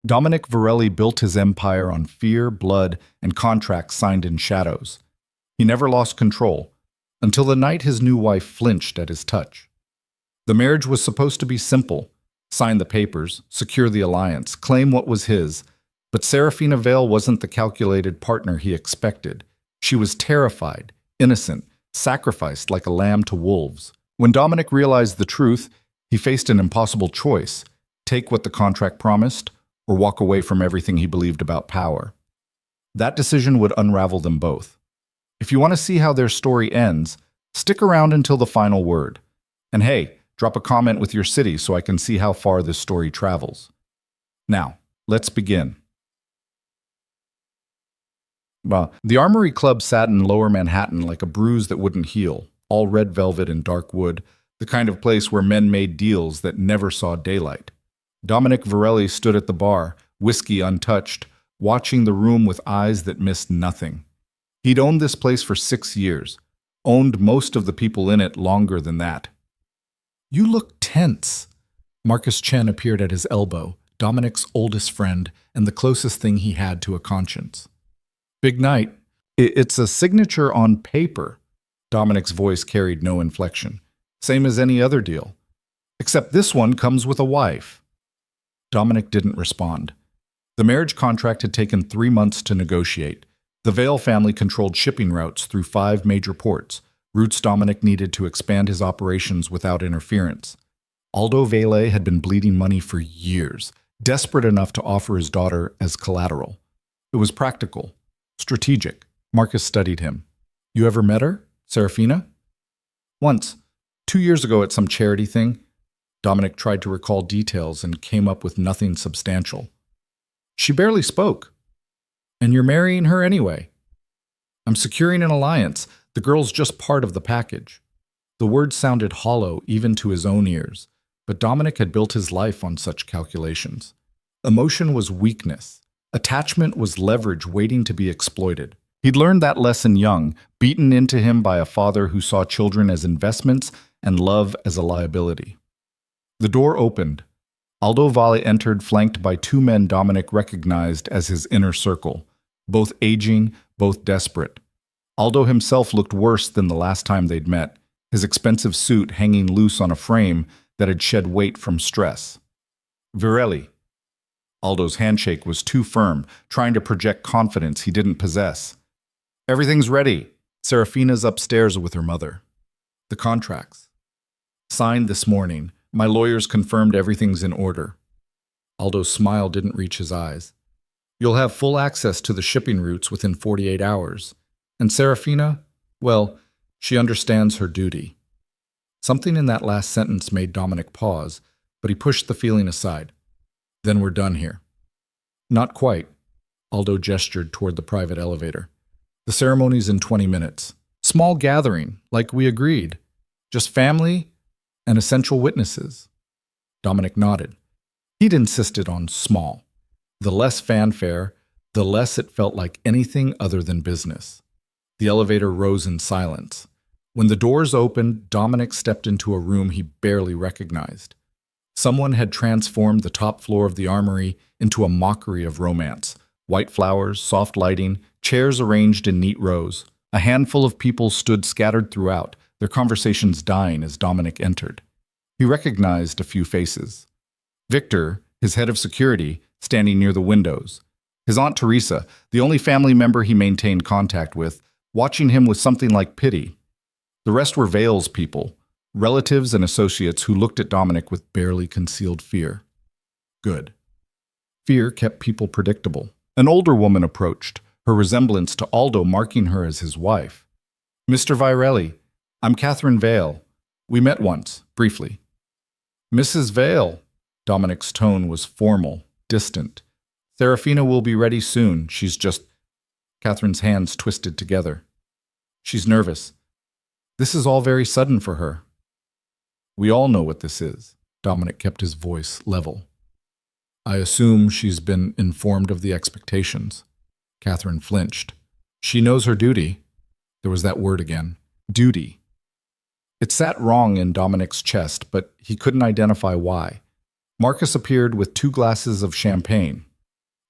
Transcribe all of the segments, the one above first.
Dominic Varelli built his empire on fear, blood, and contracts signed in shadows. He never lost control, until the night his new wife flinched at his touch. The marriage was supposed to be simple: sign the papers, secure the alliance, claim what was his. But Serafina Vale wasn't the calculated partner he expected. She was terrified, innocent, sacrificed like a lamb to wolves. When Dominic realized the truth, he faced an impossible choice: take what the contract promised, or walk away from everything he believed about power. That decision would unravel them both. If you want to see how their story ends, stick around until the final word. And hey, drop a comment with your city so I can see how far this story travels. Now, let's begin. The Armory Club sat in Lower Manhattan like a bruise that wouldn't heal, all red velvet and dark wood, the kind of place where men made deals that never saw daylight. Dominic Varelli stood at the bar, whiskey untouched, watching the room with eyes that missed nothing. He'd owned this place for 6 years, owned most of the people in it longer than that. "You look tense." Marcus Chen appeared at his elbow, Dominic's oldest friend and the closest thing he had to a conscience. "Big night. It's a signature on paper." Dominic's voice carried no inflection. "Same as any other deal. Except this one comes with a wife." Dominic didn't respond. The marriage contract had taken 3 months to negotiate. The Vale family controlled shipping routes through 5 major ports, routes Dominic needed to expand his operations without interference. Aldo Vale had been bleeding money for years, desperate enough to offer his daughter as collateral. It was practical, strategic. Marcus studied him. "You ever met her, Serafina?" "Once, 2 years ago at some charity thing." Dominic tried to recall details and came up with nothing substantial. "She barely spoke. And you're marrying her anyway." "I'm securing an alliance. The girl's just part of the package." The words sounded hollow even to his own ears, but Dominic had built his life on such calculations. Emotion was weakness. Attachment was leverage waiting to be exploited. He'd learned that lesson young, beaten into him by a father who saw children as investments and love as a liability. The door opened. Aldo Valle entered, flanked by 2 men Dominic recognized as his inner circle, both aging, both desperate. Aldo himself looked worse than the last time they'd met, his expensive suit hanging loose on a frame that had shed weight from stress. "Varelli." Aldo's handshake was too firm, trying to project confidence he didn't possess. "Everything's ready. Serafina's upstairs with her mother." "The contracts." "Signed this morning. My lawyers confirmed everything's in order." Aldo's smile didn't reach his eyes. "You'll have full access to the shipping routes within 48 hours. And Serafina, well, she understands her duty." Something in that last sentence made Dominic pause, but he pushed the feeling aside. "Then we're done here." "Not quite." Aldo gestured toward the private elevator. "The ceremony's in 20 minutes. Small gathering, like we agreed. Just family and essential witnesses." Dominic nodded. He'd insisted on small. The less fanfare, the less it felt like anything other than business. The elevator rose in silence. When the doors opened, Dominic stepped into a room he barely recognized. Someone had transformed the top floor of the Armory into a mockery of romance. White flowers, soft lighting, chairs arranged in neat rows. A handful of people stood scattered throughout, their conversations dying as Dominic entered. He recognized a few faces. Victor, his head of security, standing near the windows. His Aunt Teresa, the only family member he maintained contact with, watching him with something like pity. The rest were Vale's people, relatives and associates who looked at Dominic with barely concealed fear. Good. Fear kept people predictable. An older woman approached, her resemblance to Aldo marking her as his wife. "Mr. Varelli, I'm Catherine Vale. We met once, briefly." "Mrs. Vale." Dominic's tone was formal, distant. "Serafina will be ready soon. She's just—" Catherine's hands twisted together. "She's nervous. This is all very sudden for her." "We all know what this is." Dominic kept his voice level. "I assume she's been informed of the expectations." Catherine flinched. "She knows her duty." There was that word again. Duty. It sat wrong in Dominic's chest, but he couldn't identify why. Marcus appeared with 2 glasses of champagne,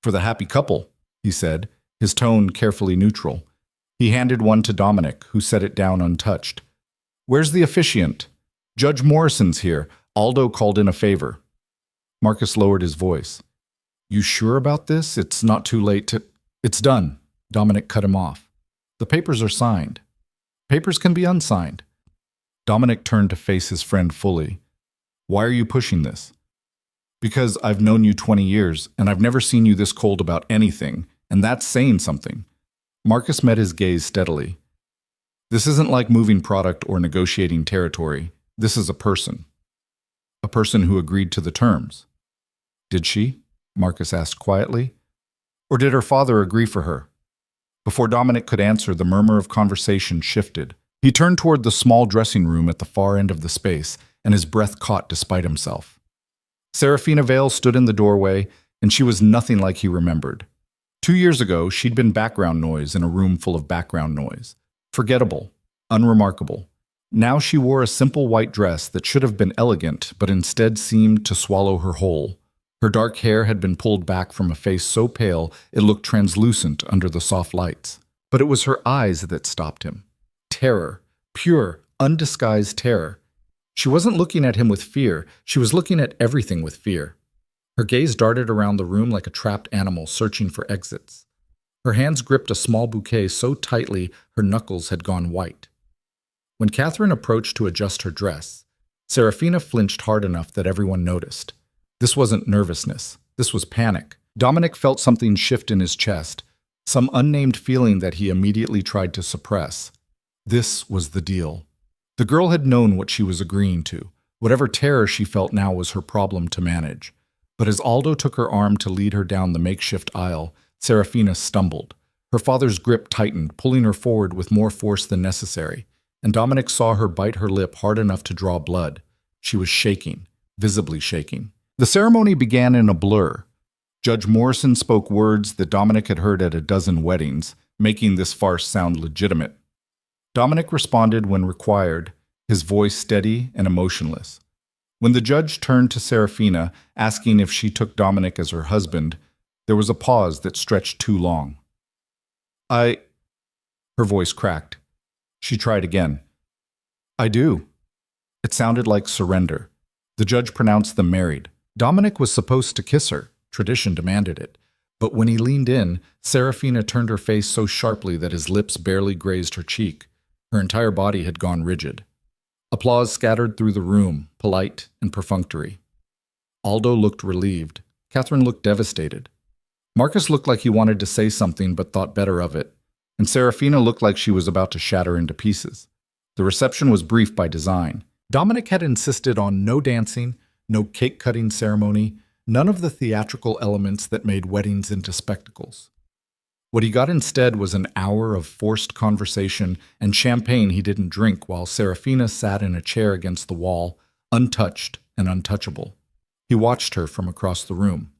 For the happy couple, he said, his tone carefully neutral. He handed one to Dominic, who set it down untouched. Where's the officiant? Judge Morrison's here. Aldo called in a favor. Marcus lowered his voice. You sure about this? It's not too late to... It's done. Dominic cut him off. The papers are signed. Papers can be unsigned. Dominic turned to face his friend fully. Why are you pushing this? Because I've known you 20 years, and I've never seen you this cold about anything, and that's saying something. Marcus met his gaze steadily. This isn't like moving product or negotiating territory. This is a person. A person who agreed to the terms. Did she? Marcus asked quietly. Or did her father agree for her? Before Dominic could answer, the murmur of conversation shifted. He turned toward the small dressing room at the far end of the space, and his breath caught despite himself. Serafina Vale stood in the doorway, and she was nothing like he remembered. 2 years ago, she'd been background noise in a room full of background noise. Forgettable, unremarkable. Now she wore a simple white dress that should have been elegant, but instead seemed to swallow her whole. Her dark hair had been pulled back from a face so pale it looked translucent under the soft lights. But it was her eyes that stopped him. Terror, pure, undisguised terror. She wasn't looking at him with fear, she was looking at everything with fear. Her gaze darted around the room like a trapped animal searching for exits. Her hands gripped a small bouquet so tightly her knuckles had gone white. When Catherine approached to adjust her dress, Serafina flinched hard enough that everyone noticed. This wasn't nervousness, this was panic. Dominic felt something shift in his chest, some unnamed feeling that he immediately tried to suppress. This was the deal. The girl had known what she was agreeing to. Whatever terror she felt now was her problem to manage. But as Aldo took her arm to lead her down the makeshift aisle, Serafina stumbled. Her father's grip tightened, pulling her forward with more force than necessary, and Dominic saw her bite her lip hard enough to draw blood. She was shaking, visibly shaking. The ceremony began in a blur. Judge Morrison spoke words that Dominic had heard at a dozen weddings, making this farce sound legitimate. Dominic responded when required, his voice steady and emotionless. When the judge turned to Serafina, asking if she took Dominic as her husband, there was a pause that stretched too long. Her voice cracked. She tried again. I do. It sounded like surrender. The judge pronounced them married. Dominic was supposed to kiss her. Tradition demanded it. But when he leaned in, Serafina turned her face so sharply that his lips barely grazed her cheek. Her entire body had gone rigid. Applause scattered through the room, polite and perfunctory. Aldo looked relieved. Catherine looked devastated. Marcus looked like he wanted to say something but thought better of it. And Serafina looked like she was about to shatter into pieces. The reception was brief by design. Dominic had insisted on no dancing, no cake-cutting ceremony, none of the theatrical elements that made weddings into spectacles. What he got instead was an hour of forced conversation and champagne he didn't drink while Serafina sat in a chair against the wall, untouched and untouchable. He watched her from across the room.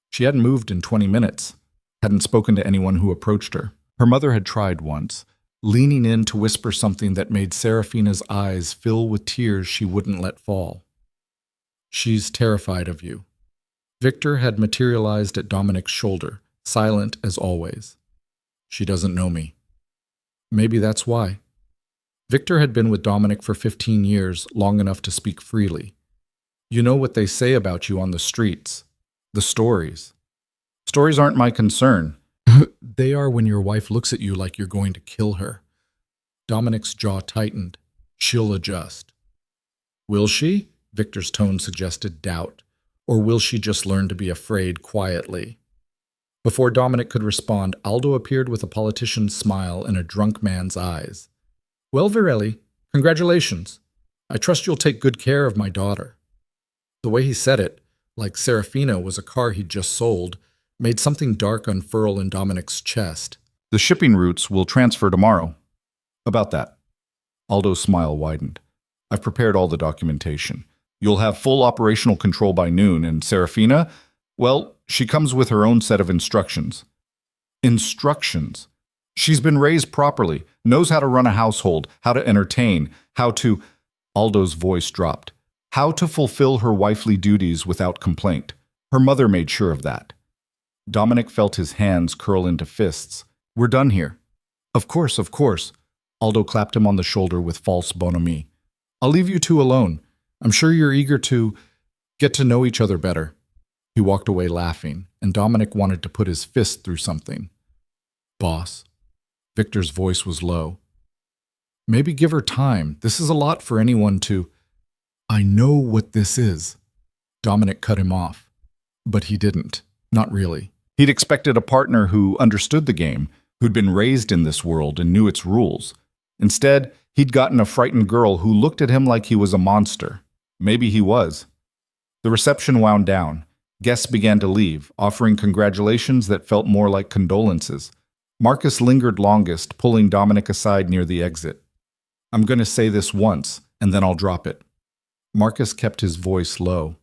She hadn't moved in 20 minutes, hadn't spoken to anyone who approached her. Her mother had tried once, leaning in to whisper something that made Serafina's eyes fill with tears she wouldn't let fall. She's terrified of you. Victor had materialized at Dominic's shoulder, silent as always. She doesn't know me. Maybe that's why. Victor had been with Dominic for 15 years, long enough to speak freely. You know what they say about you on the streets. The stories. Stories aren't my concern. They are when your wife looks at you like you're going to kill her. Dominic's jaw tightened. She'll adjust. Will she? Victor's tone suggested doubt. Or will she just learn to be afraid quietly? Before Dominic could respond, Aldo appeared with a politician's smile and a drunk man's eyes. Well, Virelli, congratulations. I trust you'll take good care of my daughter. The way he said it, like Serafina was a car he'd just sold, made something dark unfurl in Dominic's chest. The shipping routes will transfer tomorrow. About that. Aldo's smile widened. I've prepared all the documentation. You'll have full operational control by noon, and Serafina, well, she comes with her own set of instructions. Instructions. She's been raised properly, knows how to run a household, how to entertain, how to... Aldo's voice dropped. How to fulfill her wifely duties without complaint. Her mother made sure of that. Dominic felt his hands curl into fists. We're done here. Of course, of course. Aldo clapped him on the shoulder with false bonhomie. I'll leave you two alone. I'm sure you're eager to get to know each other better. He walked away laughing, and Dominic wanted to put his fist through something. Boss. Victor's voice was low. Maybe give her time. This is a lot for anyone to... I know what this is. Dominic cut him off. But he didn't. Not really. He'd expected a partner who understood the game, who'd been raised in this world and knew its rules. Instead, he'd gotten a frightened girl who looked at him like he was a monster. Maybe he was. The reception wound down. Guests began to leave, offering congratulations that felt more like condolences. Marcus lingered longest, pulling Dominic aside near the exit. I'm going to say this once, and then I'll drop it. Marcus kept his voice low.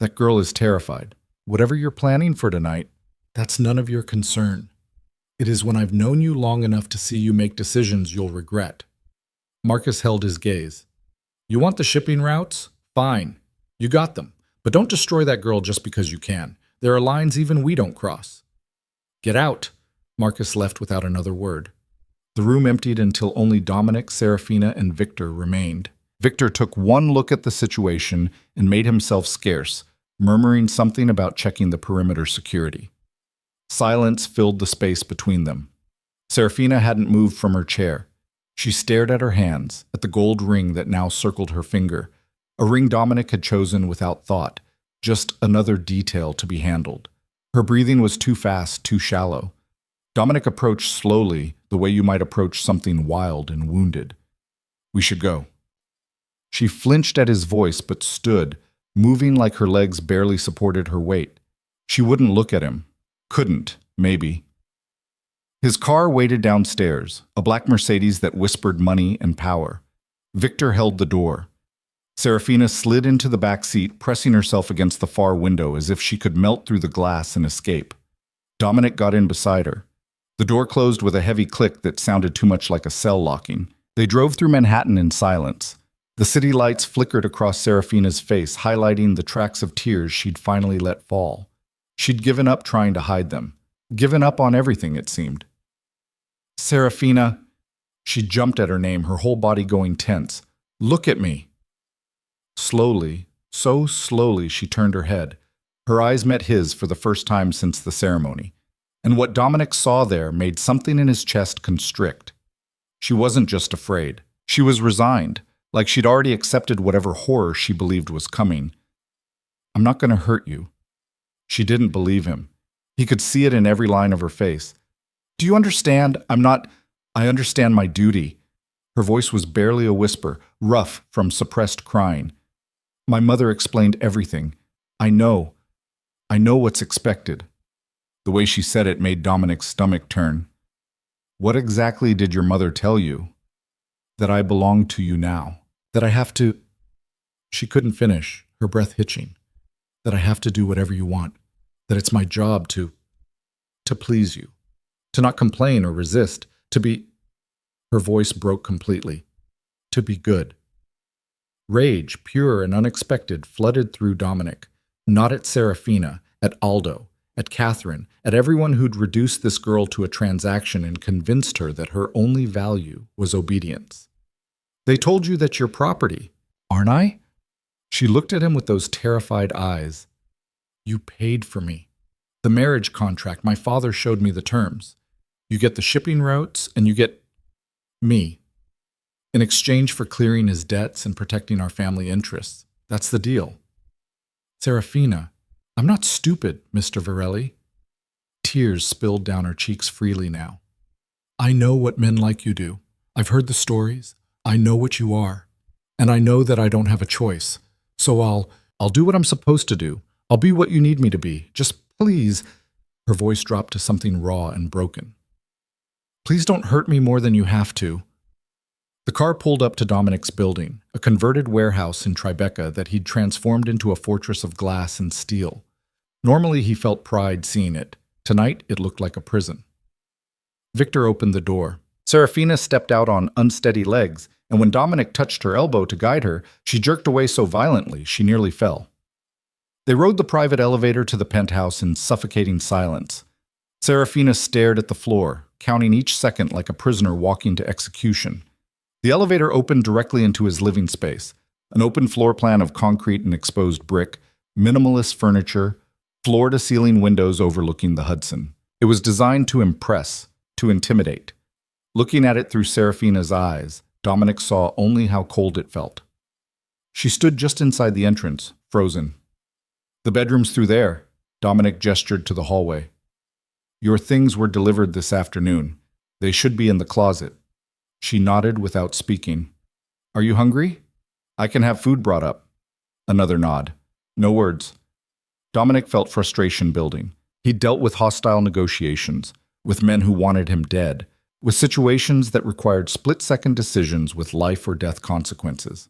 That girl is terrified. Whatever you're planning for tonight, that's none of your concern. It is when I've known you long enough to see you make decisions you'll regret. Marcus held his gaze. You want the shipping routes? Fine. You got them. But don't destroy that girl just because you can. There are lines even we don't cross. Get out. Marcus left without another word. The room emptied until only Dominic, Serafina, and Victor remained. Victor took one look at the situation and made himself scarce, murmuring something about checking the perimeter security. Silence filled the space between them. Serafina hadn't moved from her chair. She stared at her hands, at the gold ring that now circled her finger, a ring Dominic had chosen without thought, just another detail to be handled. Her breathing was too fast, too shallow. Dominic approached slowly, the way you might approach something wild and wounded. We should go. She flinched at his voice but stood, moving like her legs barely supported her weight. She wouldn't look at him. Couldn't, maybe. His car waited downstairs, a black Mercedes that whispered money and power. Victor held the door. Serafina slid into the back seat, pressing herself against the far window as if she could melt through the glass and escape. Dominic got in beside her. The door closed with a heavy click that sounded too much like a cell locking. They drove through Manhattan in silence. The city lights flickered across Serafina's face, highlighting the tracks of tears she'd finally let fall. She'd given up trying to hide them. Given up on everything, it seemed. Serafina. She jumped at her name, her whole body going tense. Look at me. Slowly, so slowly, she turned her head. Her eyes met his for the first time since the ceremony. And what Dominic saw there made something in his chest constrict. She wasn't just afraid. She was resigned, like she'd already accepted whatever horror she believed was coming. I'm not going to hurt you. She didn't believe him. He could see it in every line of her face. Do you understand? I understand my duty. Her voice was barely a whisper, rough from suppressed crying. My mother explained everything. I know what's expected. The way she said it made Dominic's stomach turn. What exactly did your mother tell you? That I belong to you now. That I have to... She couldn't finish, her breath hitching. That I have to do whatever you want. That it's my job to please you. To not complain or resist. To be... Her voice broke completely. To be good. Rage, pure and unexpected, flooded through Dominic. Not at Serafina, at Aldo, at Catherine, at everyone who'd reduced this girl to a transaction and convinced her that her only value was obedience. They told you that you're property, aren't I? She looked at him with those terrified eyes. You paid for me. The marriage contract, my father showed me the terms. You get the shipping routes and you get me. In exchange for clearing his debts and protecting our family interests. That's the deal. Serafina, I'm not stupid, Mr. Varelli. Tears spilled down her cheeks freely now. I know what men like you do. I've heard the stories. I know what you are. And I know that I don't have a choice. So I'll do what I'm supposed to do. I'll be what you need me to be. Just please. Her voice dropped to something raw and broken. Please don't hurt me more than you have to. The car pulled up to Dominic's building, a converted warehouse in Tribeca that he'd transformed into a fortress of glass and steel. Normally he felt pride seeing it. Tonight it looked like a prison. Victor opened the door. Serafina stepped out on unsteady legs, and when Dominic touched her elbow to guide her, she jerked away so violently she nearly fell. They rode the private elevator to the penthouse in suffocating silence. Serafina stared at the floor, counting each second like a prisoner walking to execution. The elevator opened directly into his living space, an open floor plan of concrete and exposed brick, minimalist furniture, floor-to-ceiling windows overlooking the Hudson. It was designed to impress, to intimidate. Looking at it through Serafina's eyes, Dominic saw only how cold it felt. She stood just inside the entrance, frozen. "The bedroom's through there," Dominic gestured to the hallway. "Your things were delivered this afternoon. They should be in the closet." She nodded without speaking. "Are you hungry? I can have food brought up." Another nod. No words. Dominic felt frustration building. He'd dealt with hostile negotiations, with men who wanted him dead, with situations that required split-second decisions with life or death consequences.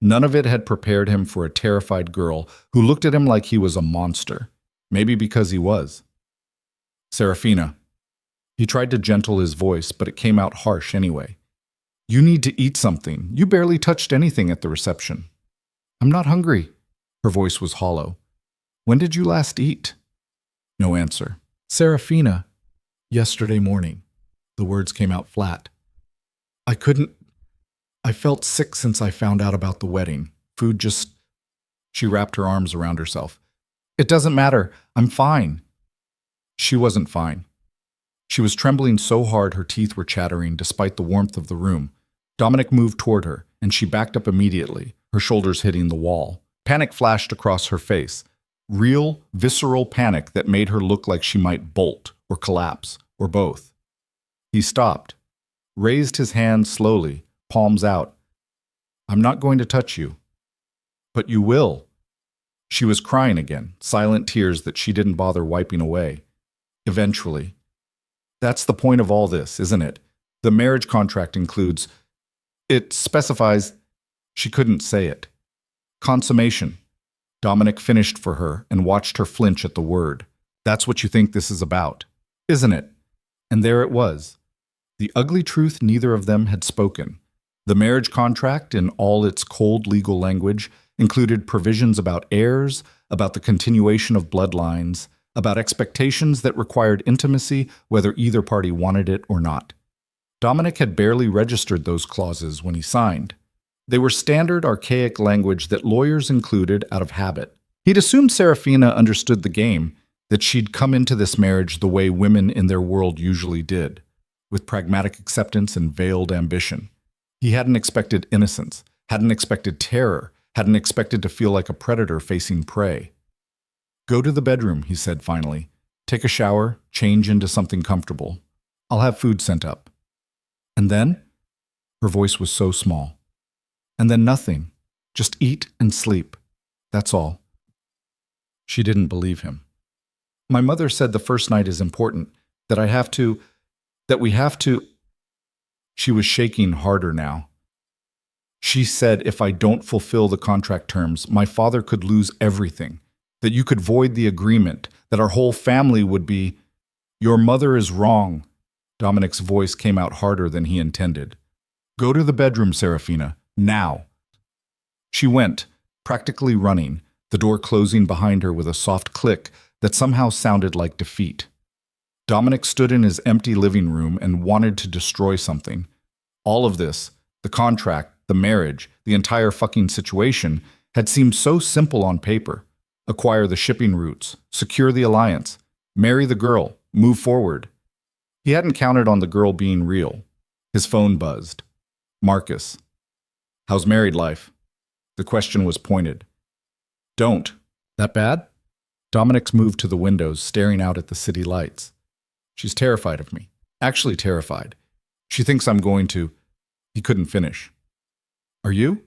None of it had prepared him for a terrified girl who looked at him like he was a monster, maybe because he was. "Serafina." He tried to gentle his voice, but it came out harsh anyway. "You need to eat something. You barely touched anything at the reception." "I'm not hungry." Her voice was hollow. "When did you last eat?" No answer. "Serafina." "Yesterday morning." The words came out flat. I felt sick since I found out about the wedding. Food just..." She wrapped her arms around herself. "It doesn't matter. I'm fine." She wasn't fine. She was trembling so hard her teeth were chattering despite the warmth of the room. Dominic moved toward her, and she backed up immediately, her shoulders hitting the wall. Panic flashed across her face. Real, visceral panic that made her look like she might bolt or collapse, or both. He stopped, raised his hand slowly, palms out. "I'm not going to touch you." "But you will." She was crying again, silent tears that she didn't bother wiping away. "Eventually." "That's the point of all this, isn't it? The marriage contract includes... It specifies..." She couldn't say it. "Consummation." Dominic finished for her and watched her flinch at the word. "That's what you think this is about, isn't it?" And there it was. The ugly truth neither of them had spoken. The marriage contract, in all its cold legal language, included provisions about heirs, about the continuation of bloodlines, about expectations that required intimacy whether either party wanted it or not. Dominic had barely registered those clauses when he signed. They were standard, archaic language that lawyers included out of habit. He'd assumed Serafina understood the game, that she'd come into this marriage the way women in their world usually did, with pragmatic acceptance and veiled ambition. He hadn't expected innocence, hadn't expected terror, hadn't expected to feel like a predator facing prey. "Go to the bedroom," he said finally. "Take a shower, change into something comfortable. I'll have food sent up." "And then?" Her voice was so small. "And then nothing. Just eat and sleep. That's all." She didn't believe him. "My mother said the first night is important, that we have to..." She was shaking harder now. "She said if I don't fulfill the contract terms, my father could lose everything, that you could void the agreement, that our whole family would be..." "Your mother is wrong." Dominic's voice came out harder than he intended. "Go to the bedroom, Serafina, now." She went, practically running, the door closing behind her with a soft click that somehow sounded like defeat. Dominic stood in his empty living room and wanted to destroy something. All of this, the contract, the marriage, the entire fucking situation, had seemed so simple on paper. Acquire the shipping routes, secure the alliance, marry the girl, move forward. He hadn't counted on the girl being real. His phone buzzed. Marcus. "How's married life?" The question was pointed. "Don't." "That bad?" Dominic's moved to the windows, staring out at the city lights. "She's terrified of me. Actually terrified. She thinks I'm going to..." He couldn't finish. "Are you?"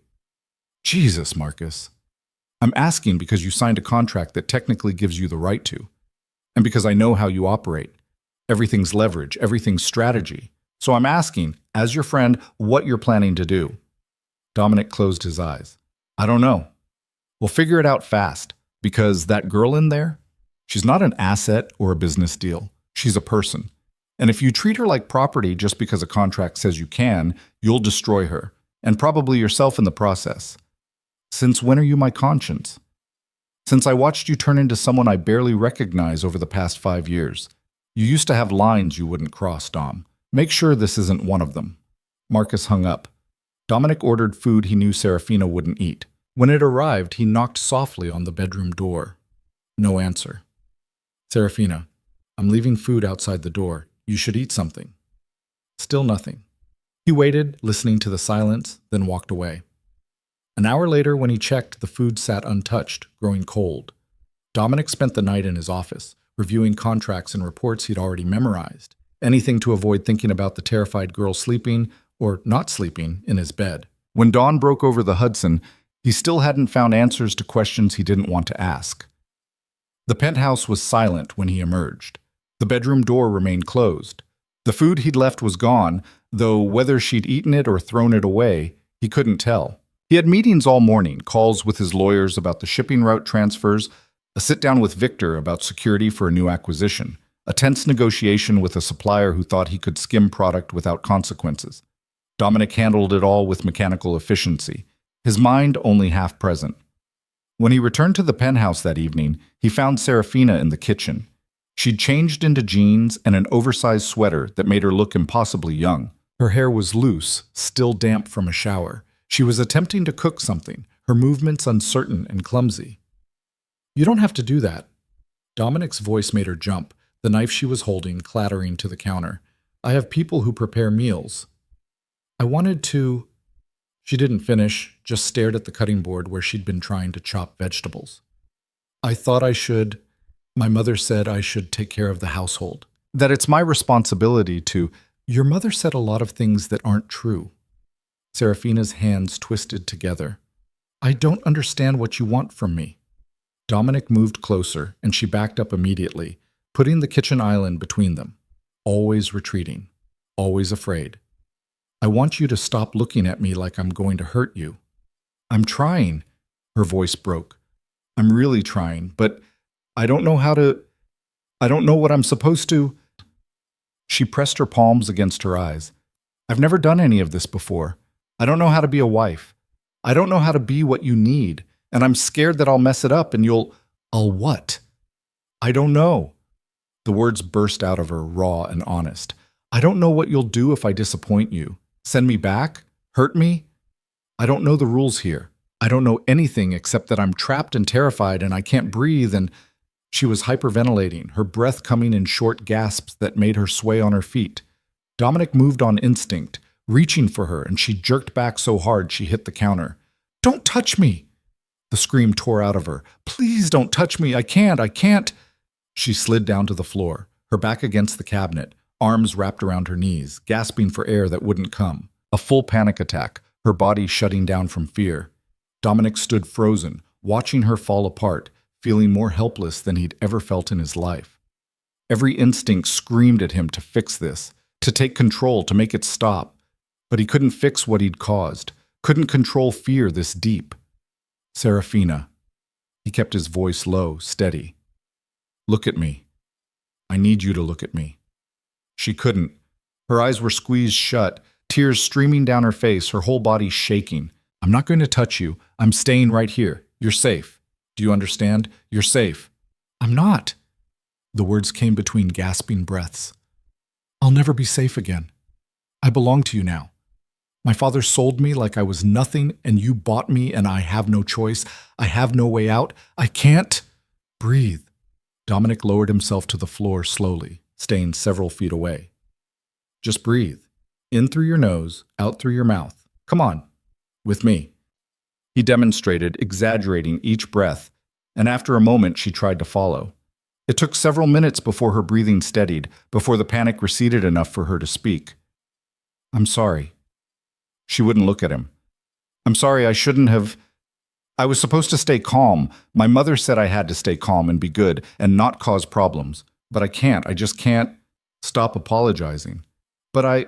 "Jesus, Marcus. I'm asking because you signed a contract that technically gives you the right to. And because I know how you operate. Everything's leverage, everything's strategy. So I'm asking, as your friend, what you're planning to do." Dominic closed his eyes. "I don't know. We'll figure it out fast, because that girl in there, she's not an asset or a business deal. She's a person. And if you treat her like property just because a contract says you can, you'll destroy her, and probably yourself in the process. Since when are you my conscience?" Since I watched you turn into someone I barely recognize over the past 5 years. You used to have lines you wouldn't cross, Dom. Make sure this isn't one of them." Marcus hung up. Dominic ordered food he knew Serafina wouldn't eat. When it arrived, he knocked softly on the bedroom door. No answer. "Serafina, I'm leaving food outside the door. You should eat something." Still nothing. He waited, listening to the silence, then walked away. An hour later, when he checked, the food sat untouched, growing cold. Dominic spent the night in his office, reviewing contracts and reports he'd already memorized, anything to avoid thinking about the terrified girl sleeping, or not sleeping, in his bed. When dawn broke over the Hudson, he still hadn't found answers to questions he didn't want to ask. The penthouse was silent when he emerged. The bedroom door remained closed. The food he'd left was gone, though whether she'd eaten it or thrown it away, he couldn't tell. He had meetings all morning, calls with his lawyers about the shipping route transfers, a sit-down with Victor about security for a new acquisition, a tense negotiation with a supplier who thought he could skim product without consequences. Dominic handled it all with mechanical efficiency, his mind only half present. When he returned to the penthouse that evening, he found Serafina in the kitchen. She'd changed into jeans and an oversized sweater that made her look impossibly young. Her hair was loose, still damp from a shower. She was attempting to cook something, her movements uncertain and clumsy. "You don't have to do that." Dominic's voice made her jump, the knife she was holding clattering to the counter. "I have people who prepare meals." "I wanted to—" She didn't finish, just stared at the cutting board where she'd been trying to chop vegetables. "I thought I should. My mother said I should take care of the household. That it's my responsibility to—" "Your mother said a lot of things that aren't true." Serafina's hands twisted together. "I don't understand what you want from me." Dominic moved closer, and she backed up immediately, putting the kitchen island between them. Always retreating. Always afraid. "I want you to stop looking at me like I'm going to hurt you." "I'm trying." Her voice broke. "I'm really trying, but I don't know how to— I don't know what I'm supposed to—" She pressed her palms against her eyes. "I've never done any of this before. I don't know how to be a wife. I don't know how to be what you need, and I'm scared that I'll mess it up and you'll—" "I'll what?" "I don't know." The words burst out of her, raw and honest. "I don't know what you'll do if I disappoint you. Send me back? Hurt me? I don't know the rules here. I don't know anything except that I'm trapped and terrified and I can't breathe and—" She was hyperventilating, her breath coming in short gasps that made her sway on her feet. Dominic moved on instinct, reaching for her, and she jerked back so hard she hit the counter. "Don't touch me!" The scream tore out of her. "Please don't touch me! I can't!" She slid down to the floor, her back against the cabinet, arms wrapped around her knees, gasping for air that wouldn't come. A full panic attack, her body shutting down from fear. Dominic stood frozen, watching her fall apart, feeling more helpless than he'd ever felt in his life. Every instinct screamed at him to fix this, to take control, to make it stop. But he couldn't fix what he'd caused, couldn't control fear this deep. "Serafina." He kept his voice low, steady. "Look at me. I need you to look at me." She couldn't. Her eyes were squeezed shut, tears streaming down her face, her whole body shaking. "I'm not going to touch you. I'm staying right here. You're safe. Do you understand? You're safe." "I'm not." The words came between gasping breaths. "I'll never be safe again. I belong to you now. My father sold me like I was nothing, and you bought me, and I have no choice. I have no way out. I can't breathe." Dominic lowered himself to the floor slowly, staying several feet away. "Just breathe. In through your nose, out through your mouth. Come on. With me." He demonstrated, exaggerating each breath, and after a moment she tried to follow. It took several minutes before her breathing steadied, before the panic receded enough for her to speak. "I'm sorry." She wouldn't look at him. "I'm sorry, I shouldn't have. I was supposed to stay calm. My mother said I had to stay calm and be good and not cause problems. But I can't. I just can't stop apologizing. But I—"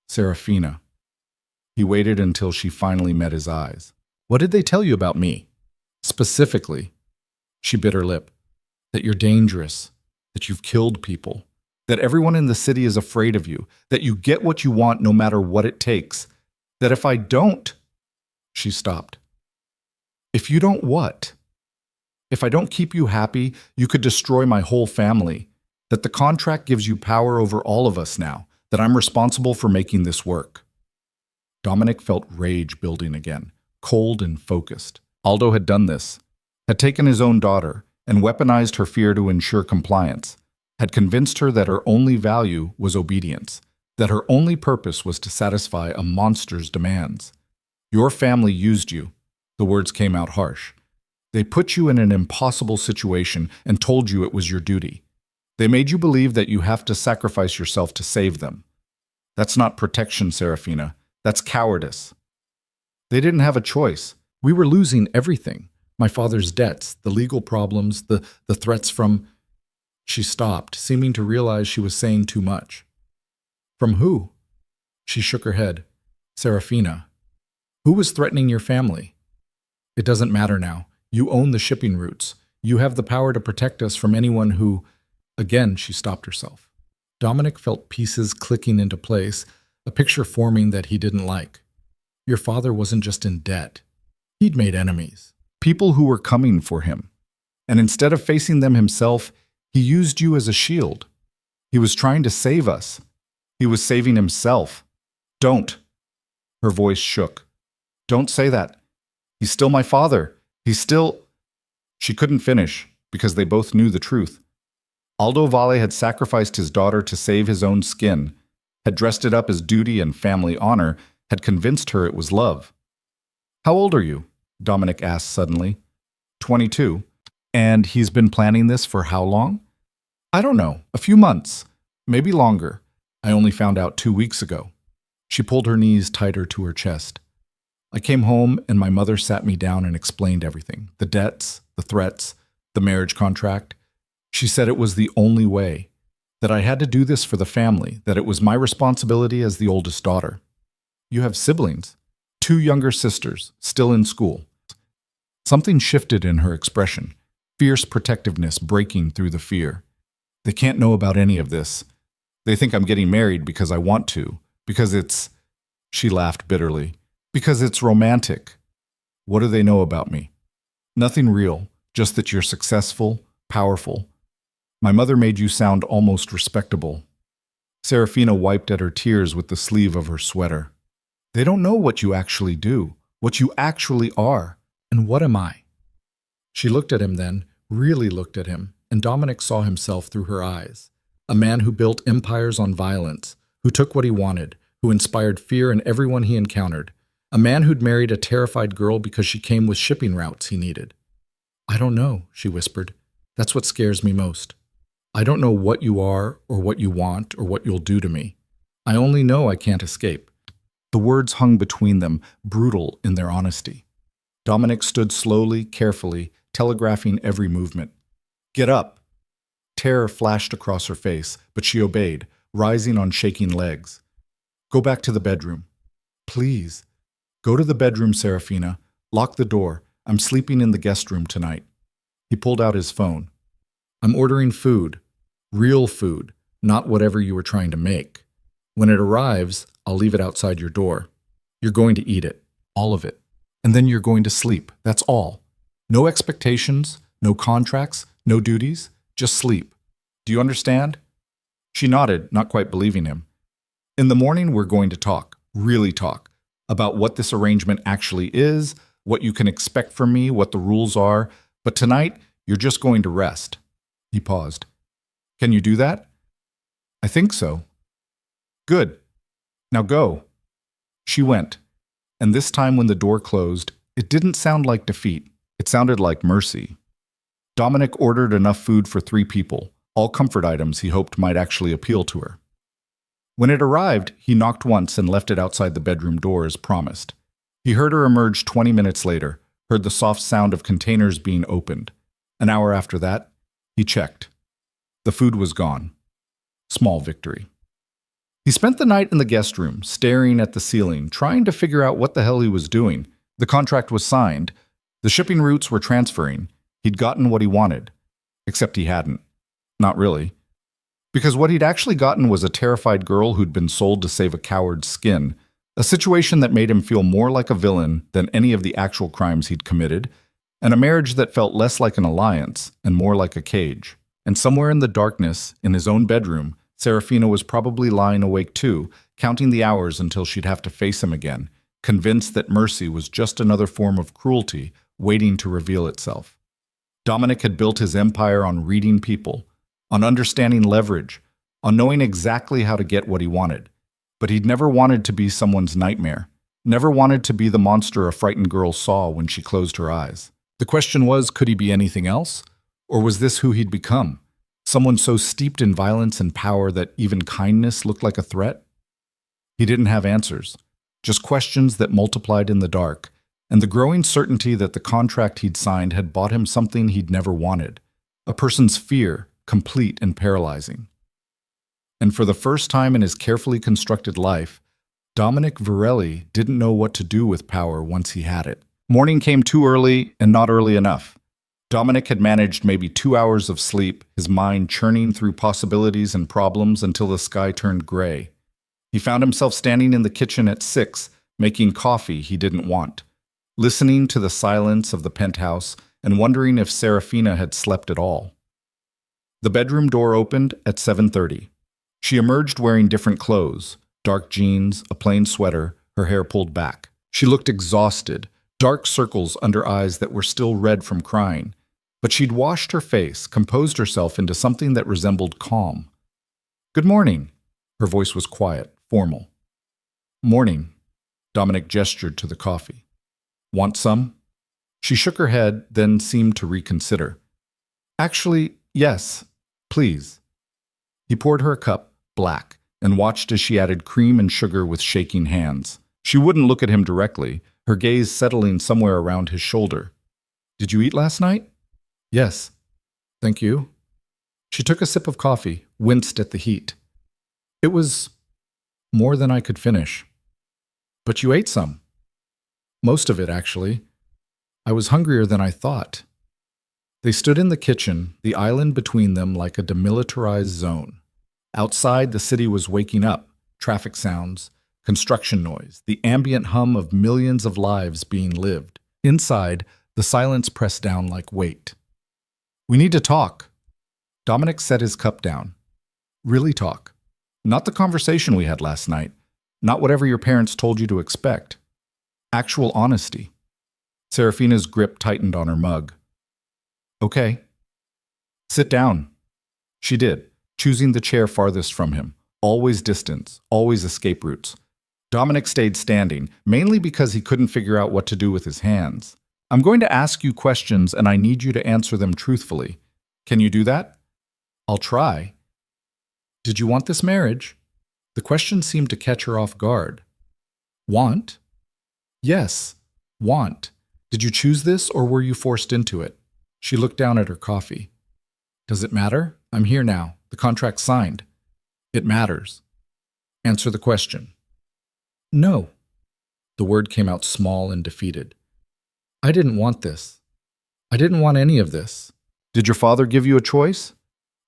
"Serafina." He waited until she finally met his eyes. "What did they tell you about me? Specifically?" She bit her lip. "That you're dangerous. That you've killed people. That everyone in the city is afraid of you. That you get what you want no matter what it takes. That if I don't—" She stopped. "If you don't what?" If I don't keep you happy, you could destroy my whole family. That the contract gives you power over all of us now, that I'm responsible for making this work." Dominic felt rage building again, cold and focused. Aldo had done this, had taken his own daughter and weaponized her fear to ensure compliance, had convinced her that her only value was obedience, that her only purpose was to satisfy a monster's demands. "Your family used you." The words came out harsh. "They put you in an impossible situation and told you it was your duty. They made you believe that you have to sacrifice yourself to save them. That's not protection, Serafina. That's cowardice." "They didn't have a choice. We were losing everything. My father's debts, the legal problems, the threats from—" She stopped, seeming to realize she was saying too much. "From who?" She shook her head. "Serafina. Who was threatening your family?" "It doesn't matter now. You own the shipping routes. You have the power to protect us from anyone who—" Again, she stopped herself. Dominic felt pieces clicking into place, a picture forming that he didn't like. Your father wasn't just in debt. He'd made enemies. People who were coming for him. And instead of facing them himself, he used you as a shield. He was trying to save us. He was saving himself. Don't. Her voice shook. Don't say that. He's still my father. He's still... She couldn't finish, because they both knew the truth. Aldo Valle had sacrificed his daughter to save his own skin, had dressed it up as duty and family honor, had convinced her it was love. How old are you? Dominic asked suddenly. 22. And he's been planning this for how long? I don't know, a few months, maybe longer. I only found out 2 weeks ago. She pulled her knees tighter to her chest. I came home and my mother sat me down and explained everything. The debts, the threats, the marriage contract. She said it was the only way, that I had to do this for the family, that it was my responsibility as the oldest daughter. You have siblings, 2 younger sisters, still in school. Something shifted in her expression, fierce protectiveness breaking through the fear. They can't know about any of this. They think I'm getting married because I want to, because it's... She laughed bitterly. Because it's romantic. What do they know about me? Nothing real, just that you're successful, powerful. My mother made you sound almost respectable. Serafina wiped at her tears with the sleeve of her sweater. They don't know what you actually do, what you actually are. And what am I? She looked at him then, really looked at him, and Dominic saw himself through her eyes. A man who built empires on violence, who took what he wanted, who inspired fear in everyone he encountered. A man who'd married a terrified girl because she came with shipping routes he needed. I don't know, she whispered. That's what scares me most. I don't know what you are, or what you want, or what you'll do to me. I only know I can't escape. The words hung between them, brutal in their honesty. Dominic stood slowly, carefully, telegraphing every movement. Get up! Terror flashed across her face, but she obeyed, rising on shaking legs. Go back to the bedroom. Please. Go to the bedroom, Serafina. Lock the door. I'm sleeping in the guest room tonight. He pulled out his phone. I'm ordering food. Real food, not whatever you were trying to make. When it arrives, I'll leave it outside your door. You're going to eat it. All of it. And then you're going to sleep. That's all. No expectations, no contracts, no duties. Just sleep. Do you understand? She nodded, not quite believing him. In the morning, we're going to talk, really talk, about what this arrangement actually is, what you can expect from me, what the rules are. But tonight, you're just going to rest. He paused. Can you do that? I think so. Good. Now go. She went. And this time when the door closed, it didn't sound like defeat. It sounded like mercy. Dominic ordered enough food for 3 people, all comfort items he hoped might actually appeal to her. When it arrived, he knocked once and left it outside the bedroom door as promised. He heard her emerge 20 minutes later, heard the soft sound of containers being opened. An hour after that, he checked. The food was gone. Small victory. He spent the night in the guest room, staring at the ceiling, trying to figure out what the hell he was doing. The contract was signed. The shipping routes were transferring. He'd gotten what he wanted. Except he hadn't. Not really. Because what he'd actually gotten was a terrified girl who'd been sold to save a coward's skin, a situation that made him feel more like a villain than any of the actual crimes he'd committed, and a marriage that felt less like an alliance and more like a cage. And somewhere in the darkness, in his own bedroom, Serafina was probably lying awake too, counting the hours until she'd have to face him again, convinced that mercy was just another form of cruelty waiting to reveal itself. Dominic had built his empire on reading people, on understanding leverage, on knowing exactly how to get what he wanted. But he'd never wanted to be someone's nightmare, never wanted to be the monster a frightened girl saw when she closed her eyes. The question was, could he be anything else? Or was this who he'd become? Someone so steeped in violence and power that even kindness looked like a threat? He didn't have answers, just questions that multiplied in the dark, and the growing certainty that the contract he'd signed had bought him something he'd never wanted, a person's fear, complete and paralyzing. And for the first time in his carefully constructed life, Dominic Varelli didn't know what to do with power once he had it. Morning came too early and not early enough. Dominic had managed maybe 2 hours of sleep, his mind churning through possibilities and problems until the sky turned gray. He found himself standing in the kitchen at 6, making coffee he didn't want, listening to the silence of the penthouse and wondering if Serafina had slept at all. The bedroom door opened at 7:30. She emerged wearing different clothes, dark jeans, a plain sweater, her hair pulled back. She looked exhausted, dark circles under eyes that were still red from crying. But she'd washed her face, composed herself into something that resembled calm. "Good morning." Her voice was quiet, formal. "Morning." Dominic gestured to the coffee. "Want some?" She shook her head, then seemed to reconsider. "Actually, yes, please." He poured her a cup, black, and watched as she added cream and sugar with shaking hands. She wouldn't look at him directly, her gaze settling somewhere around his shoulder. "Did you eat last night?" "Yes. Thank you." She took a sip of coffee, winced at the heat. "It was more than I could finish." "But you ate some." "Most of it, actually. I was hungrier than I thought." They stood in the kitchen, the island between them like a demilitarized zone. Outside, the city was waking up, traffic sounds, construction noise, the ambient hum of millions of lives being lived. Inside, the silence pressed down like weight. "We need to talk." Dominic set his cup down. "Really talk. Not the conversation we had last night. Not whatever your parents told you to expect. Actual honesty." Serafina's grip tightened on her mug. "Okay." "Sit down." She did, choosing the chair farthest from him. Always distance, always escape routes. Dominic stayed standing, mainly because he couldn't figure out what to do with his hands. "I'm going to ask you questions and I need you to answer them truthfully. Can you do that?" "I'll try." "Did you want this marriage?" The question seemed to catch her off guard. "Want?" "Yes, want. Did you choose this or were you forced into it?" She looked down at her coffee. "Does it matter? I'm here now. The contract's signed." "It matters." "Answer the question." "No." The word came out small and defeated. "I didn't want this. I didn't want any of this." "Did your father give you a choice?"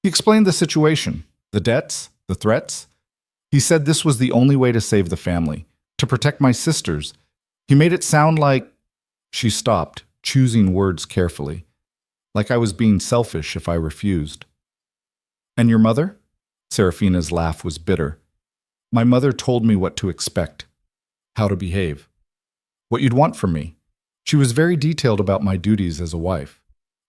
He explained the situation, the debts, the threats. He said this was the only way to save the family, to protect my sisters. He made it sound like... She stopped, choosing words carefully. Like I was being selfish if I refused. "And your mother?" Serafina's laugh was bitter. "My mother told me what to expect, how to behave, what you'd want from me. She was very detailed about my duties as a wife."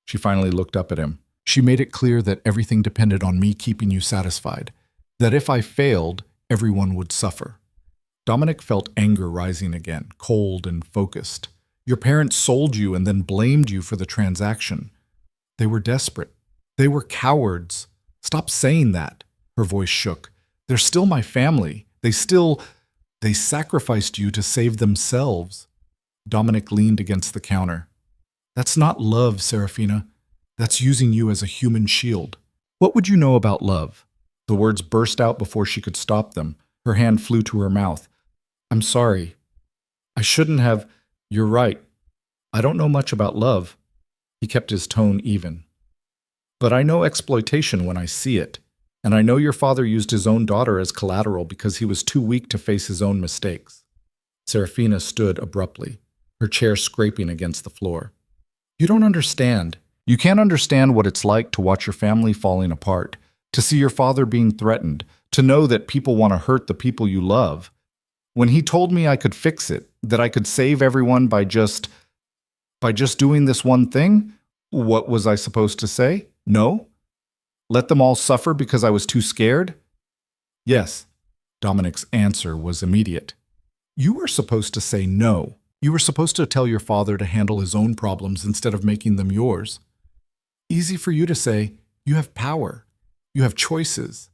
She finally looked up at him. "She made it clear that everything depended on me keeping you satisfied, that if I failed, everyone would suffer." Dominic felt anger rising again, cold and focused. "Your parents sold you and then blamed you for the transaction. They were desperate. They were cowards. Stop saying that." Her voice shook. "They're still my family. They sacrificed you to save themselves." Dominic leaned against the counter. "That's not love, Serafina. That's using you as a human shield. What would you know about love?" The words burst out before she could stop them. Her hand flew to her mouth. "I'm sorry. I shouldn't have. You're right. I don't know much about love." He kept his tone even. "But I know exploitation when I see it. And I know your father used his own daughter as collateral because he was too weak to face his own mistakes." Serafina stood abruptly, her chair scraping against the floor. You don't understand. You can't understand what it's like to watch your family falling apart, to see your father being threatened, to know that people want to hurt the people you love. When he told me I could fix it, that I could save everyone by just doing this one thing, what was I supposed to say? No? Let them all suffer because I was too scared? Yes. Dominic's answer was immediate. You were supposed to say no. You were supposed to tell your father to handle his own problems instead of making them yours. Easy for you to say, you have power. You have choices.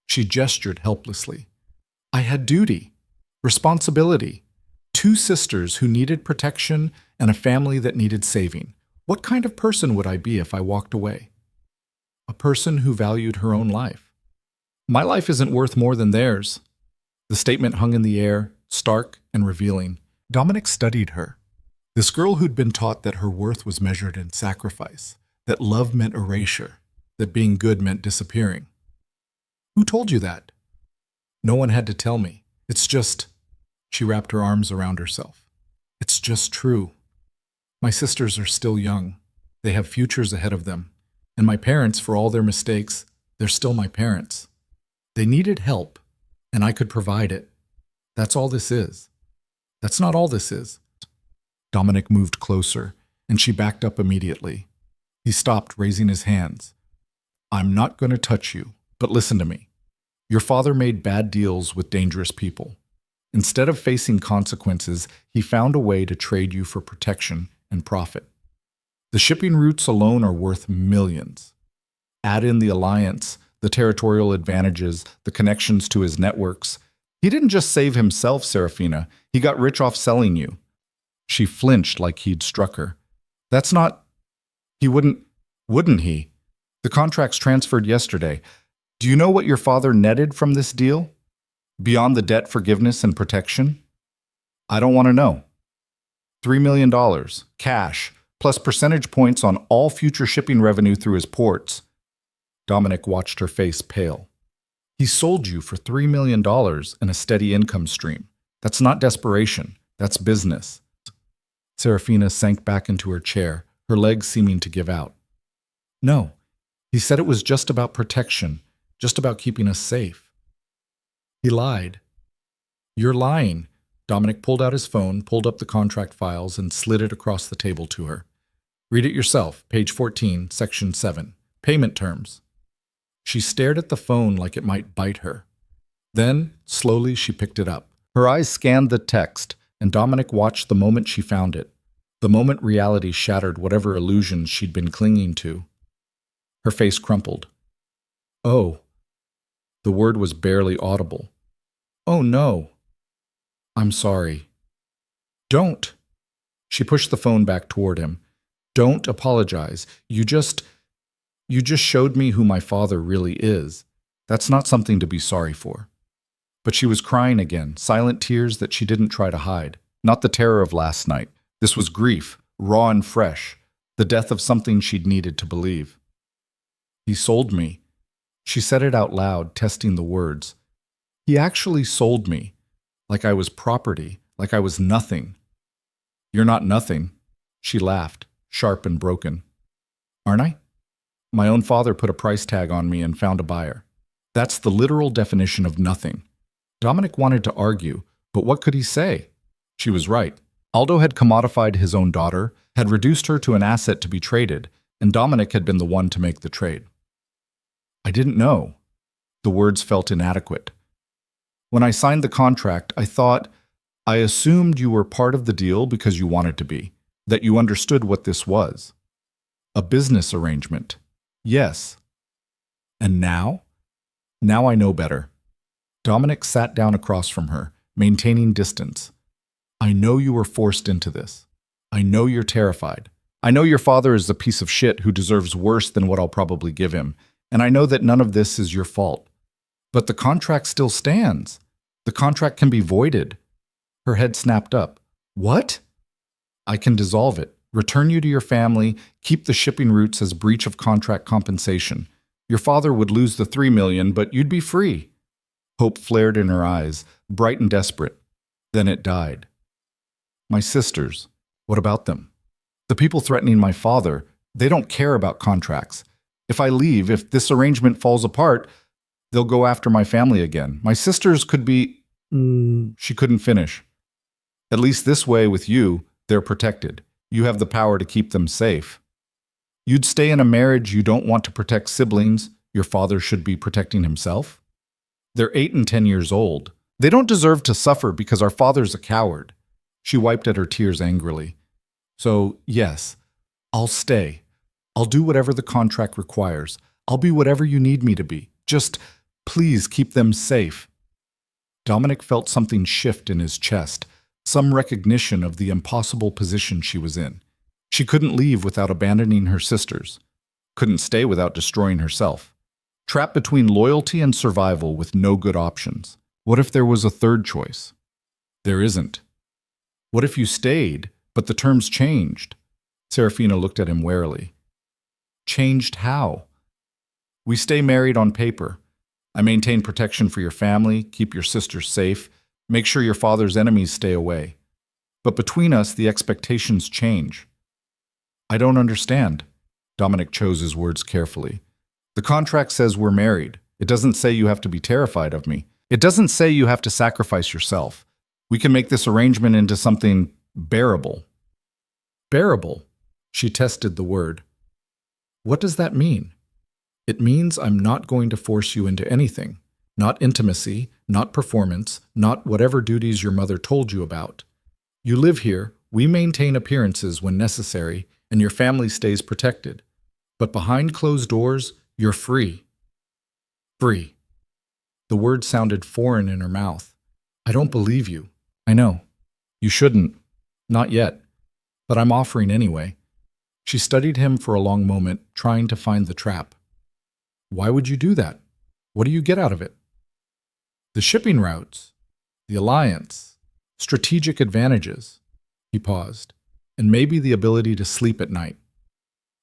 She gestured helplessly. I had duty, responsibility, 2 sisters who needed protection and a family that needed saving. What kind of person would I be if I walked away? A person who valued her own life. My life isn't worth more than theirs. The statement hung in the air, stark and revealing. Dominic studied her. This girl who'd been taught that her worth was measured in sacrifice, that love meant erasure, that being good meant disappearing. Who told you that? No one had to tell me. It's just... She wrapped her arms around herself. It's just true. My sisters are still young. They have futures ahead of them. And my parents, for all their mistakes, they're still my parents. They needed help, and I could provide it. That's all this is. That's not all this is. Dominic moved closer, and she backed up immediately. He stopped, raising his hands. I'm not going to touch you, but listen to me. Your father made bad deals with dangerous people. Instead of facing consequences, he found a way to trade you for protection and profit. The shipping routes alone are worth millions. Add in the alliance, the territorial advantages, the connections to his networks. He didn't just save himself, Serafina. He got rich off selling you. She flinched like he'd struck her. That's not... He wouldn't he? The contract's transferred yesterday. Do you know what your father netted from this deal? Beyond the debt forgiveness and protection? I don't want to know. $3 million, cash, plus percentage points on all future shipping revenue through his ports. Dominic watched her face pale. He sold you for $3 million and a steady income stream. That's not desperation. That's business. Serafina sank back into her chair, her legs seeming to give out. No, he said it was just about protection, just about keeping us safe. He lied. You're lying. Dominic pulled out his phone, pulled up the contract files, and slid it across the table to her. Read it yourself, page 14, section 7. Payment terms. She stared at the phone like it might bite her. Then, slowly, she picked it up. Her eyes scanned the text, and Dominic watched the moment she found it, the moment reality shattered whatever illusions she'd been clinging to. Her face crumpled. Oh. The word was barely audible. Oh no. I'm sorry. Don't. She pushed the phone back toward him. Don't apologize. You just showed me who my father really is. That's not something to be sorry for. But she was crying again, silent tears that she didn't try to hide. Not the terror of last night. This was grief, raw and fresh, the death of something she'd needed to believe. He sold me. She said it out loud, testing the words. He actually sold me, like I was property, like I was nothing. You're not nothing. She laughed, sharp and broken. Aren't I? My own father put a price tag on me and found a buyer. That's the literal definition of nothing. Dominic wanted to argue, but what could he say? She was right. Aldo had commodified his own daughter, had reduced her to an asset to be traded, and Dominic had been the one to make the trade. I didn't know. The words felt inadequate. When I signed the contract, I assumed you were part of the deal because you wanted to be, that you understood what this was. A business arrangement. Yes. And now? Now I know better. Dominic sat down across from her, maintaining distance. I know you were forced into this. I know you're terrified. I know your father is a piece of shit who deserves worse than what I'll probably give him. And I know that none of this is your fault. But the contract still stands. The contract can be voided. Her head snapped up. What? I can dissolve it, return you to your family, keep the shipping routes as breach of contract compensation. Your father would lose the $3 million, but you'd be free. Hope flared in her eyes, bright and desperate. Then it died. My sisters, what about them? The people threatening my father, they don't care about contracts. If I leave, if this arrangement falls apart, they'll go after my family again. My sisters could be... She couldn't finish. At least this way with you, they're protected. You have the power to keep them safe. You'd stay in a marriage you don't want to protect siblings. Your father should be protecting himself. They're 8 and 10 years old. They don't deserve to suffer because our father's a coward. She wiped at her tears angrily. So, yes, I'll stay. I'll do whatever the contract requires. I'll be whatever you need me to be. Just, please keep them safe. Dominic felt something shift in his chest, some recognition of the impossible position she was in. She couldn't leave without abandoning her sisters. Couldn't stay without destroying herself. Trapped between loyalty and survival with no good options. What if there was a third choice? There isn't. What if you stayed, but the terms changed? Serafina looked at him warily. Changed how? We stay married on paper. I maintain protection for your family, keep your sisters safe, make sure your father's enemies stay away. But between us, the expectations change. I don't understand. Dominic chose his words carefully. The contract says we're married. It doesn't say you have to be terrified of me. It doesn't say you have to sacrifice yourself. We can make this arrangement into something bearable. Bearable? She tested the word. What does that mean? It means I'm not going to force you into anything. Not intimacy, not performance, not whatever duties your mother told you about. You live here, we maintain appearances when necessary, and your family stays protected. But behind closed doors, you're free. Free. The word sounded foreign in her mouth. I don't believe you. I know. You shouldn't. Not yet. But I'm offering anyway. She studied him for a long moment, trying to find the trap. Why would you do that? What do you get out of it? The shipping routes, the alliance, strategic advantages. He paused. And maybe the ability to sleep at night.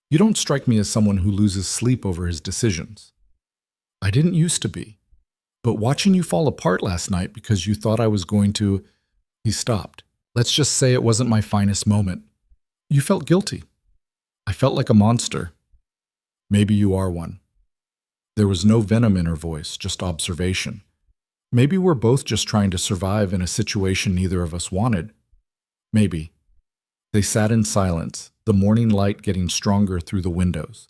You don't strike me as someone who loses sleep over his decisions. I didn't used to be. But watching you fall apart last night because you thought I was going to... He stopped. Let's just say it wasn't my finest moment. You felt guilty. I felt like a monster. Maybe you are one. There was no venom in her voice, just observation. Maybe we're both just trying to survive in a situation neither of us wanted. Maybe. They sat in silence, the morning light getting stronger through the windows.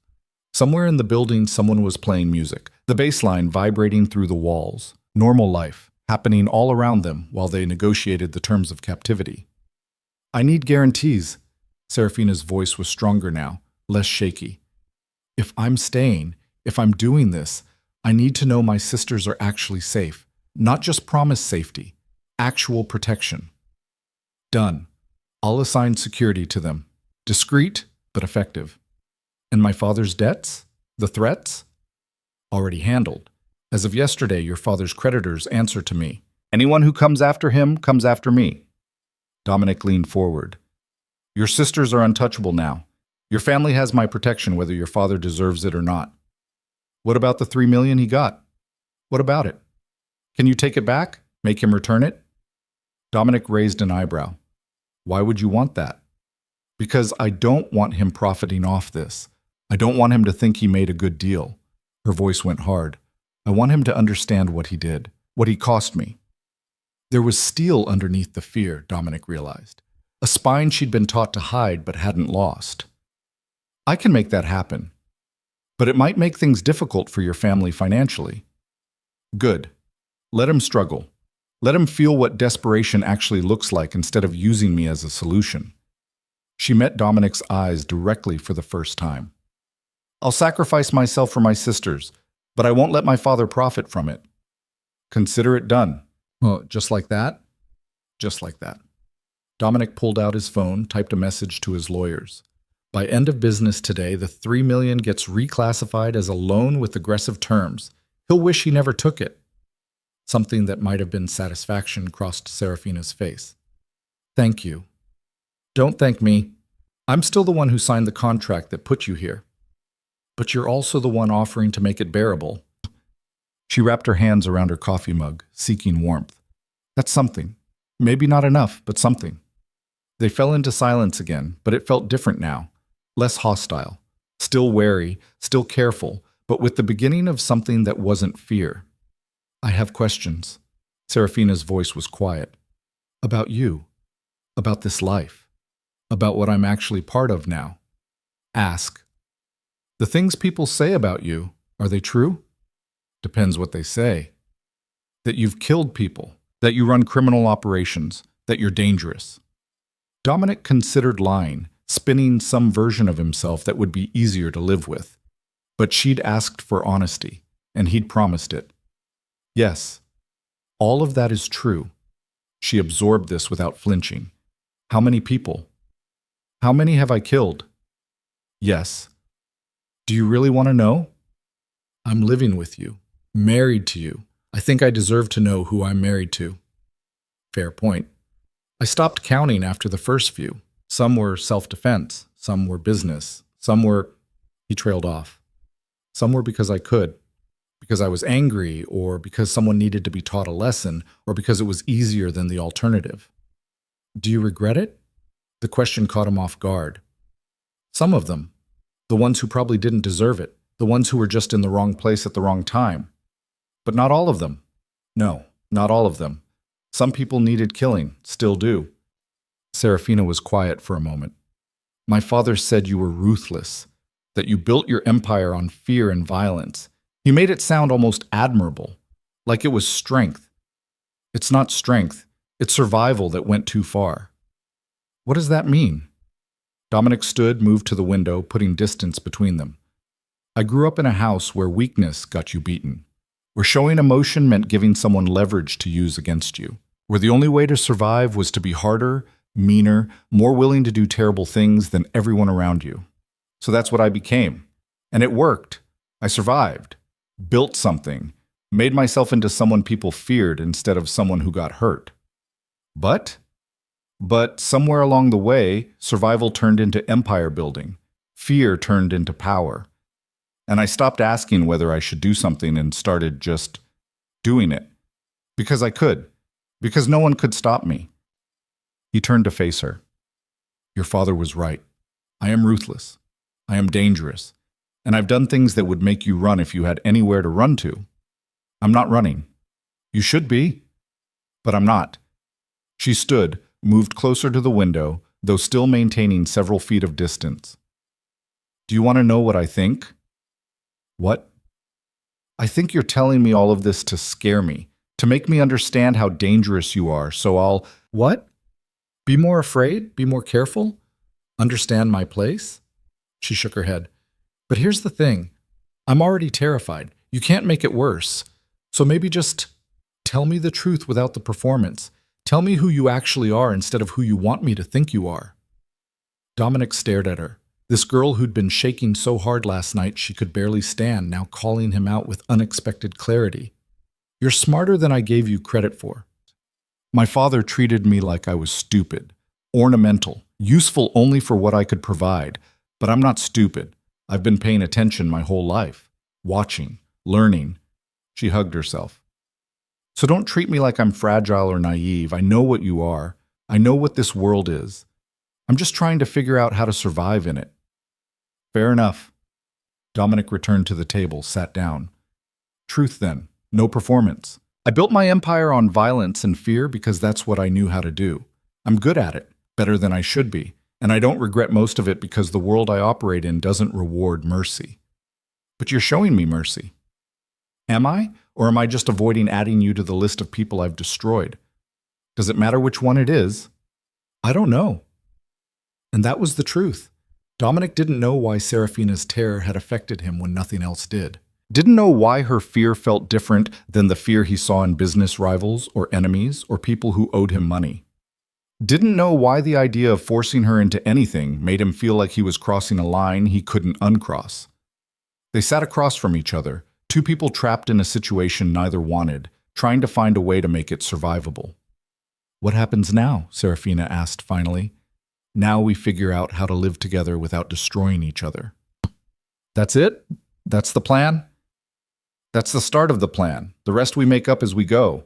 Somewhere in the building, someone was playing music, the bass line vibrating through the walls. Normal life, happening all around them while they negotiated the terms of captivity. I need guarantees. Serafina's voice was stronger now, less shaky. If I'm staying, if I'm doing this, I need to know my sisters are actually safe. Not just promised safety, actual protection. Done. I'll assign security to them. Discreet, but effective. And my father's debts? The threats? Already handled. As of yesterday, your father's creditors answer to me. Anyone who comes after him comes after me. Dominic leaned forward. Your sisters are untouchable now. Your family has my protection whether your father deserves it or not. What about the $3 million he got? What about it? Can you take it back? Make him return it? Dominic raised an eyebrow. Why would you want that? Because I don't want him profiting off this. I don't want him to think he made a good deal. Her voice went hard. I want him to understand what he did, what he cost me. There was steel underneath the fear, Dominic realized. A spine she'd been taught to hide but hadn't lost. I can make that happen. But it might make things difficult for your family financially. Good. Let him struggle. Let him feel what desperation actually looks like instead of using me as a solution. She met Dominic's eyes directly for the first time. I'll sacrifice myself for my sisters, but I won't let my father profit from it. Consider it done. Oh, just like that? Just like that. Dominic pulled out his phone, typed a message to his lawyers. By end of business today, the $3 million gets reclassified as a loan with aggressive terms. He'll wish he never took it. Something that might have been satisfaction crossed Serafina's face. Thank you. Don't thank me. I'm still the one who signed the contract that put you here. But you're also the one offering to make it bearable. She wrapped her hands around her coffee mug, seeking warmth. That's something. Maybe not enough, but something. They fell into silence again, but it felt different now, less hostile, still wary, still careful, but with the beginning of something that wasn't fear. I have questions. Serafina's voice was quiet. About you. About this life. About what I'm actually part of now. Ask. The things people say about you, are they true? Depends what they say. That you've killed people, that you run criminal operations, that you're dangerous. Dominic considered lying, spinning some version of himself that would be easier to live with. But she'd asked for honesty, and he'd promised it. Yes, all of that is true. She absorbed this without flinching. How many people? How many have I killed? Yes. Do you really want to know? I'm living with you, married to you. I think I deserve to know who I'm married to. Fair point. I stopped counting after the first few. Some were self-defense, some were business, some were... He trailed off. Some were because I could, because I was angry, or because someone needed to be taught a lesson, or because it was easier than the alternative. Do you regret it? The question caught him off guard. Some of them. The ones who probably didn't deserve it. The ones who were just in the wrong place at the wrong time. But not all of them. No, not all of them. Some people needed killing, still do. Serafina was quiet for a moment. My father said you were ruthless, that you built your empire on fear and violence. He made it sound almost admirable, like it was strength. It's not strength, it's survival that went too far. What does that mean? Dominic stood, moved to the window, putting distance between them. I grew up in a house where weakness got you beaten, where showing emotion meant giving someone leverage to use against you, where the only way to survive was to be harder, meaner, more willing to do terrible things than everyone around you. So that's what I became. And it worked. I survived, built something, made myself into someone people feared instead of someone who got hurt. But somewhere along the way, survival turned into empire building. Fear turned into power. And I stopped asking whether I should do something and started just doing it. Because I could. Because no one could stop me. He turned to face her. Your father was right. I am ruthless. I am dangerous. And I've done things that would make you run if you had anywhere to run to. I'm not running. You should be. But I'm not. She stood, moved closer to the window, though still maintaining several feet of distance. Do you want to know what I think? What? I think you're telling me all of this to scare me, to make me understand how dangerous you are, so I'll... What? Be more afraid? Be more careful? Understand my place? She shook her head. But here's the thing. I'm already terrified. You can't make it worse. So maybe just tell me the truth without the performance. Tell me who you actually are instead of who you want me to think you are. Dominic stared at her. This girl who'd been shaking so hard last night she could barely stand, now calling him out with unexpected clarity. You're smarter than I gave you credit for. My father treated me like I was stupid, ornamental, useful only for what I could provide. But I'm not stupid. I've been paying attention my whole life, watching, learning. She hugged herself. So don't treat me like I'm fragile or naive. I know what you are. I know what this world is. I'm just trying to figure out how to survive in it. Fair enough. Dominic returned to the table, sat down. Truth then, no performance. I built my empire on violence and fear because that's what I knew how to do. I'm good at it, better than I should be, and I don't regret most of it because the world I operate in doesn't reward mercy. But you're showing me mercy. Am I? Or am I just avoiding adding you to the list of people I've destroyed? Does it matter which one it is? I don't know. And that was the truth. Dominic didn't know why Serafina's terror had affected him when nothing else did. Didn't know why her fear felt different than the fear he saw in business rivals or enemies or people who owed him money. Didn't know why the idea of forcing her into anything made him feel like he was crossing a line he couldn't uncross. They sat across from each other, two people trapped in a situation neither wanted, trying to find a way to make it survivable. What happens now? Serafina asked finally. Now we figure out how to live together without destroying each other. That's it? That's the plan? That's the start of the plan. The rest we make up as we go.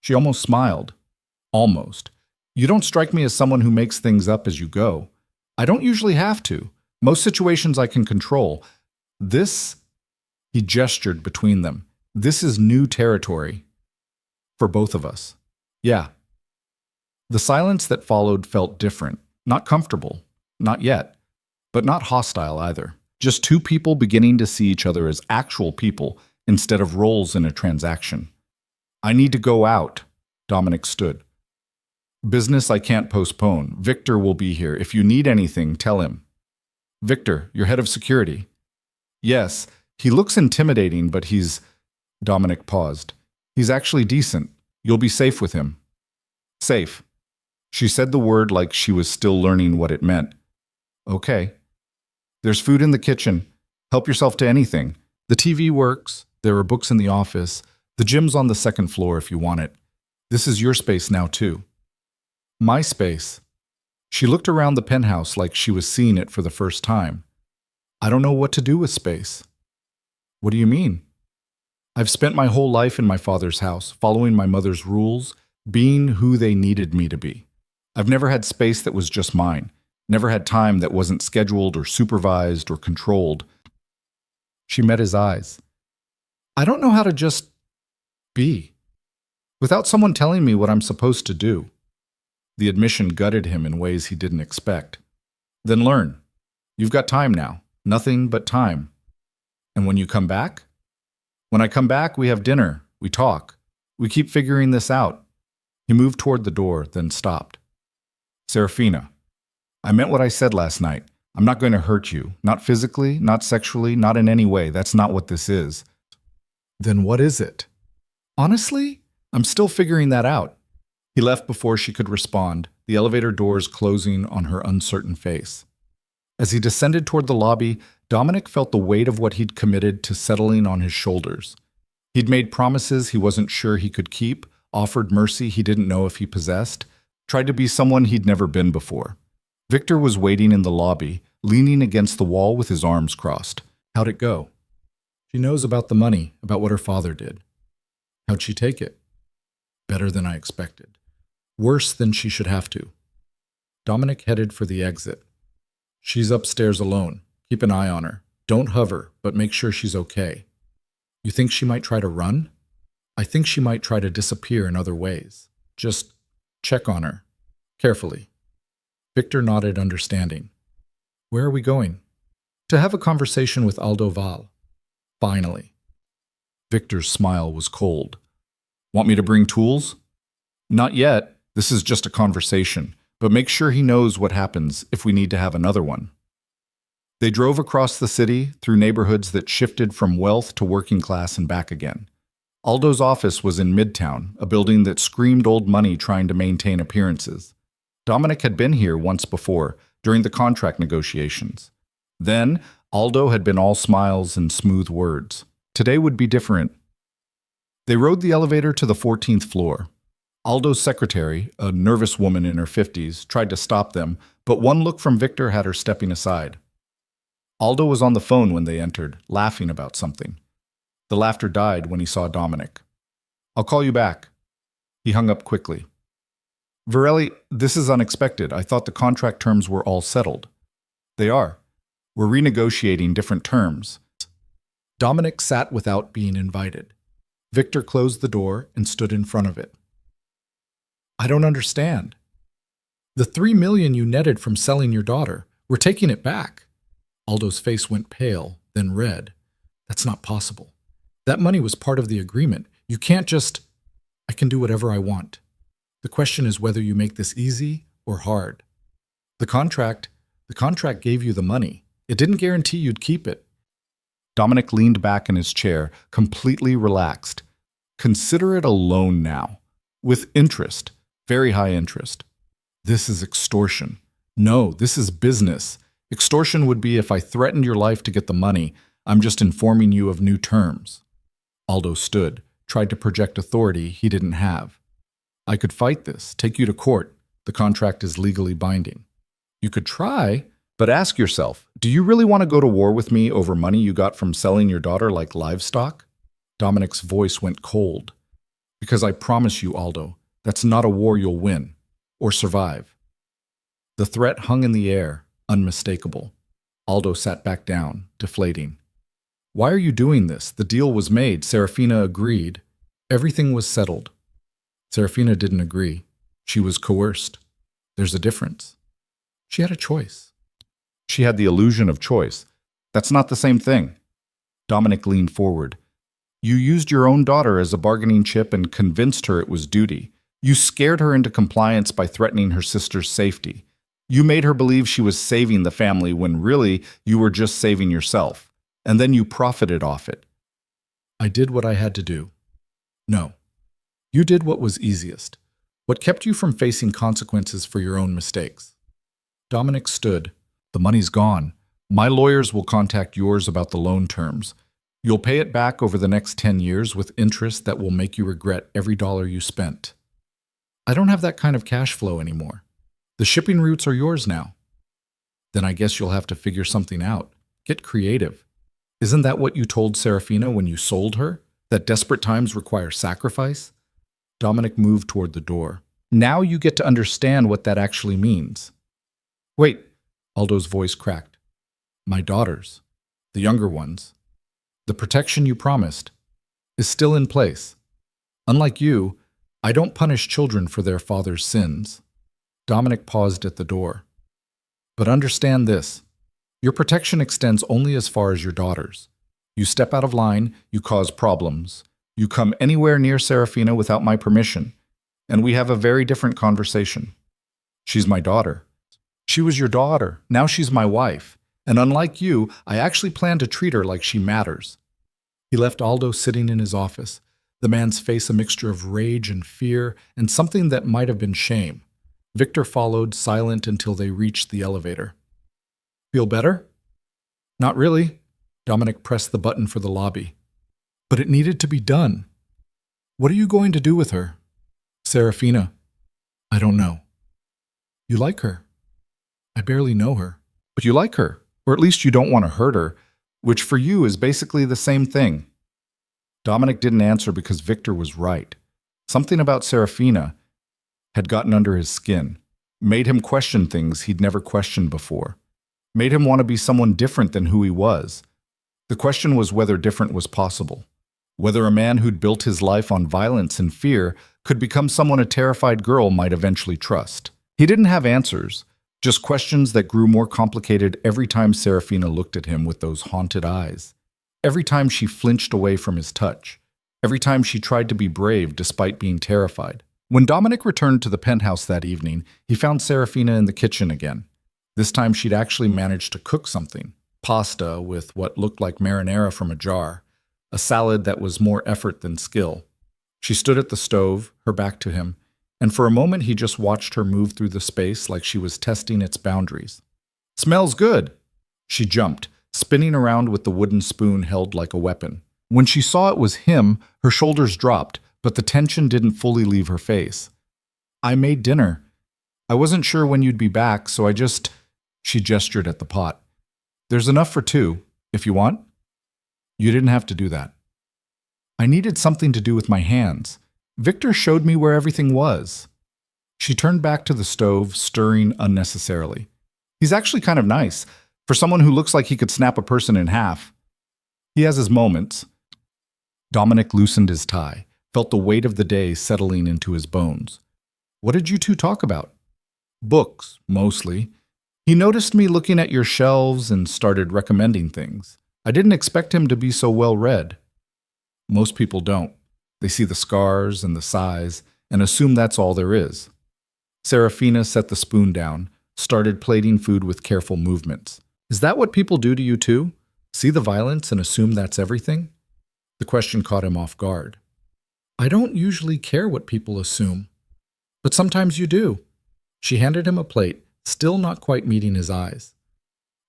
She almost smiled. Almost. You don't strike me as someone who makes things up as you go. I don't usually have to. Most situations I can control. This, he gestured between them. This is new territory for both of us. Yeah. The silence that followed felt different. Not comfortable. Not yet. But not hostile either. Just two people beginning to see each other as actual people instead of roles in a transaction. I need to go out. Dominic stood. Business I can't postpone. Victor will be here. If you need anything, tell him. Victor, you're head of security. Yes, he looks intimidating, but he's... Dominic paused. He's actually decent. You'll be safe with him. Safe. She said the word like she was still learning what it meant. Okay. There's food in the kitchen. Help yourself to anything. The TV works. There are books in the office. The gym's on the second floor if you want it. This is your space now, too. My space. She looked around the penthouse like she was seeing it for the first time. I don't know what to do with space. What do you mean? I've spent my whole life in my father's house, following my mother's rules, being who they needed me to be. I've never had space that was just mine. Never had time that wasn't scheduled or supervised or controlled. She met his eyes. I don't know how to just be, without someone telling me what I'm supposed to do. The admission gutted him in ways he didn't expect. Then learn. You've got time now. Nothing but time. And when you come back? When I come back, we have dinner. We talk. We keep figuring this out. He moved toward the door, then stopped. Serafina, I meant what I said last night. I'm not going to hurt you. Not physically, not sexually, not in any way. That's not what this is. Then what is it? Honestly, I'm still figuring that out. He left before she could respond, the elevator doors closing on her uncertain face. As he descended toward the lobby, Dominic felt the weight of what he'd committed to settling on his shoulders. He'd made promises he wasn't sure he could keep, offered mercy he didn't know if he possessed, tried to be someone he'd never been before. Victor was waiting in the lobby, leaning against the wall with his arms crossed. How'd it go? She knows about the money, about what her father did. How'd she take it? Better than I expected. Worse than she should have to. Dominic headed for the exit. She's upstairs alone. Keep an eye on her. Don't hover, but make sure she's okay. You think she might try to run? I think she might try to disappear in other ways. Just check on her. Carefully. Victor nodded, understanding. Where are we going? To have a conversation with Aldo Val. Finally. Victor's smile was cold. Want me to bring tools? Not yet. This is just a conversation, but make sure he knows what happens if we need to have another one. They drove across the city, through neighborhoods that shifted from wealth to working class and back again. Aldo's office was in Midtown, a building that screamed old money trying to maintain appearances. Dominic had been here once before, during the contract negotiations. Then, Aldo had been all smiles and smooth words. Today would be different. They rode the elevator to the 14th floor. Aldo's secretary, a nervous woman in her 50s, tried to stop them, but one look from Victor had her stepping aside. Aldo was on the phone when they entered, laughing about something. The laughter died when he saw Dominic. I'll call you back. He hung up quickly. Varelli, this is unexpected. I thought the contract terms were all settled. They are. We're renegotiating different terms. Dominic sat without being invited. Victor closed the door and stood in front of it. I don't understand. The $3 million you netted from selling your daughter, we're taking it back. Aldo's face went pale, then red. That's not possible. That money was part of the agreement. You can't just... I can do whatever I want. The question is whether you make this easy or hard. The contract gave you the money. It didn't guarantee you'd keep it. Dominic leaned back in his chair, completely relaxed. Consider it a loan now. With interest. Very high interest. This is extortion. No, this is business. Extortion would be if I threatened your life to get the money. I'm just informing you of new terms. Aldo stood, tried to project authority he didn't have. I could fight this, take you to court. The contract is legally binding. You could try, but ask yourself, do you really want to go to war with me over money you got from selling your daughter like livestock? Dominic's voice went cold. Because I promise you, Aldo, that's not a war you'll win. or survive. The threat hung in the air, unmistakable. Aldo sat back down, deflating. Why are you doing this? The deal was made. Serafina agreed. Everything was settled. Serafina didn't agree. She was coerced. There's a difference. She had a choice. She had the illusion of choice. That's not the same thing. Dominic leaned forward. You used your own daughter as a bargaining chip and convinced her it was duty. You scared her into compliance by threatening her sister's safety. You made her believe she was saving the family when really you were just saving yourself. And then you profited off it. I did what I had to do. No. You did what was easiest. What kept you from facing consequences for your own mistakes. Dominic stood. The money's gone. My lawyers will contact yours about the loan terms. You'll pay it back over the next 10 years with interest that will make you regret every dollar you spent. I don't have that kind of cash flow anymore. The shipping routes are yours now. Then I guess you'll have to figure something out. Get creative. Isn't that what you told Serafina when you sold her? That desperate times require sacrifice? Dominic moved toward the door. Now you get to understand what that actually means. Wait, Aldo's voice cracked. My daughters, the younger ones, the protection you promised, is still in place. Unlike you, I don't punish children for their father's sins. Dominic paused at the door. But understand this. Your protection extends only as far as your daughters. You step out of line, you cause problems. You come anywhere near Serafina without my permission, and we have a very different conversation. She's my daughter. She was your daughter. Now she's my wife. And unlike you, I actually plan to treat her like she matters. He left Aldo sitting in his office, the man's face a mixture of rage and fear and something that might have been shame. Victor followed, silent until they reached the elevator. Feel better? Not really. Dominic pressed the button for the lobby. But it needed to be done. What are you going to do with her? Serafina. I don't know. You like her? I barely know her. But you like her, or at least you don't want to hurt her, which for you is basically the same thing. Dominic didn't answer because Victor was right. Something about Serafina had gotten under his skin, made him question things he'd never questioned before, made him want to be someone different than who he was. The question was whether different was possible, whether a man who'd built his life on violence and fear could become someone a terrified girl might eventually trust. He didn't have answers, just questions that grew more complicated every time Serafina looked at him with those haunted eyes, every time she flinched away from his touch, every time she tried to be brave despite being terrified. When Dominic returned to the penthouse that evening, he found Serafina in the kitchen again. This time she'd actually managed to cook something, pasta with what looked like marinara from a jar, a salad that was more effort than skill. She stood at the stove, her back to him, and for a moment he just watched her move through the space like she was testing its boundaries. Smells good! She jumped, spinning around with the wooden spoon held like a weapon. When she saw it was him, her shoulders dropped, but the tension didn't fully leave her face. I made dinner. I wasn't sure when you'd be back, so She gestured at the pot. There's enough for two, if you want. You didn't have to do that. I needed something to do with my hands. Victor showed me where everything was. She turned back to the stove, stirring unnecessarily. He's actually kind of nice, for someone who looks like he could snap a person in half. He has his moments. Dominic loosened his tie, felt the weight of the day settling into his bones. What did you two talk about? Books, mostly. He noticed me looking at your shelves and started recommending things. I didn't expect him to be so well-read. Most people don't. They see the scars and the size and assume that's all there is. Serafina set the spoon down, started plating food with careful movements. Is that what people do to you too? See the violence and assume that's everything? The question caught him off guard. I don't usually care what people assume, but sometimes you do. She handed him a plate, still not quite meeting his eyes.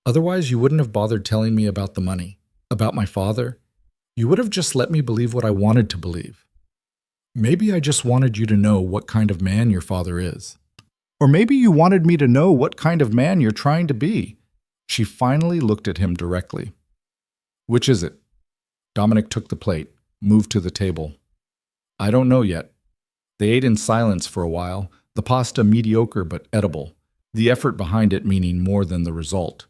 Otherwise, you wouldn't have bothered telling me about the money, about my father. You would have just let me believe what I wanted to believe. Maybe I just wanted you to know what kind of man your father is. Or maybe you wanted me to know what kind of man you're trying to be. She finally looked at him directly. Which is it? Dominic took the plate, moved to the table. I don't know yet. They ate in silence for a while, The pasta mediocre but edible, the effort behind it meaning more than the result.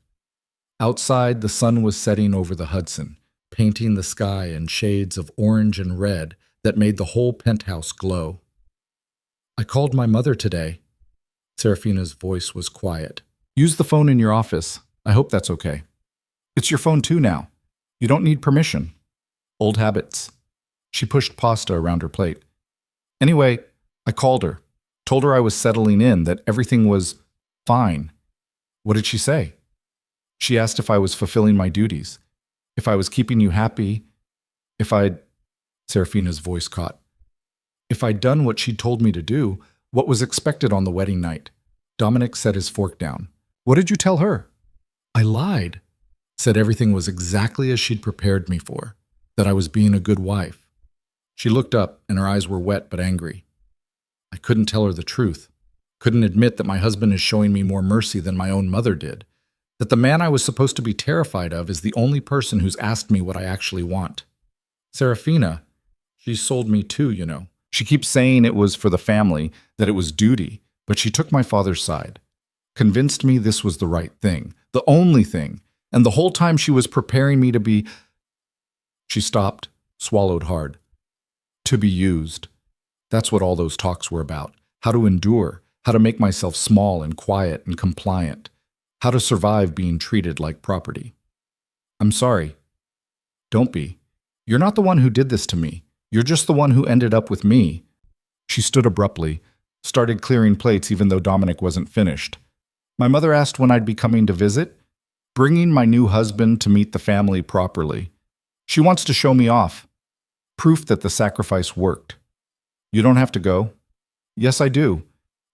Outside, the sun was setting over the Hudson, painting the sky in shades of orange and red that made the whole penthouse glow. I called my mother today. Serafina's voice was quiet. Use the phone in your office. I hope that's okay. It's your phone too now. You don't need permission. Old habits. She pushed pasta around her plate. Anyway, I called her, told her I was settling in, that everything was fine. What did she say? She asked if I was fulfilling my duties, if I was keeping you happy, if I'd... Serafina's voice caught. If I'd done what she'd told me to do, what was expected on the wedding night. Dominic set his fork down. What did you tell her? I lied. Said everything was exactly as she'd prepared me for, that I was being a good wife. She looked up, and her eyes were wet but angry. I couldn't tell her the truth. Couldn't admit that my husband is showing me more mercy than my own mother did. That the man I was supposed to be terrified of is the only person who's asked me what I actually want. Serafina, she's sold me too, you know. She keeps saying it was for the family, that it was duty, but she took my father's side. Convinced me this was the right thing, the only thing, and the whole time she was preparing me to be... She stopped, swallowed hard. To be used. That's what all those talks were about. How to endure, how to make myself small and quiet and compliant, how to survive being treated like property. I'm sorry. Don't be. You're not the one who did this to me. You're just the one who ended up with me. She stood abruptly, started clearing plates even though Dominic wasn't finished. My mother asked when I'd be coming to visit, bringing my new husband to meet the family properly. She wants to show me off. Proof that the sacrifice worked. You don't have to go. Yes, I do.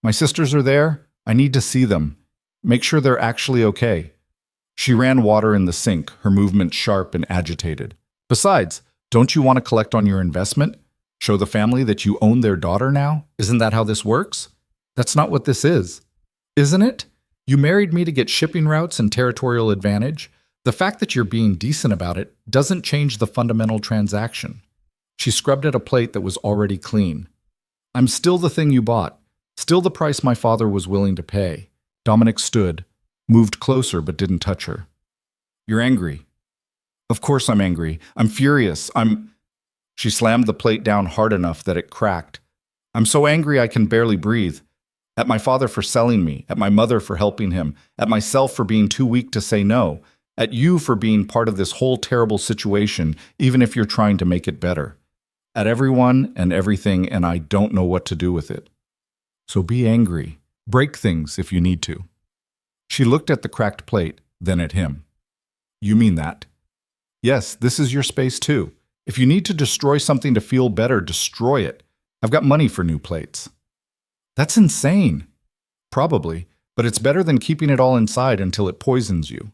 My sisters are there. I need to see them. Make sure they're actually okay. She ran water in the sink, her movement sharp and agitated. Besides, don't you want to collect on your investment? Show the family that you own their daughter now? Isn't that how this works? That's not what this is. Isn't it? You married me to get shipping routes and territorial advantage. The fact that you're being decent about it doesn't change the fundamental transaction. She scrubbed at a plate that was already clean. I'm still the thing you bought, still the price my father was willing to pay. Dominic stood, moved closer but didn't touch her. You're angry. Of course I'm angry. I'm furious. She slammed the plate down hard enough that it cracked. I'm so angry I can barely breathe. At my father for selling me, at my mother for helping him, at myself for being too weak to say no, at you for being part of this whole terrible situation, even if you're trying to make it better. At everyone and everything, and I don't know what to do with it. So be angry. Break things if you need to. She looked at the cracked plate, then at him. You mean that? Yes, this is your space too. If you need to destroy something to feel better, destroy it. I've got money for new plates. That's insane. Probably, but it's better than keeping it all inside until it poisons you.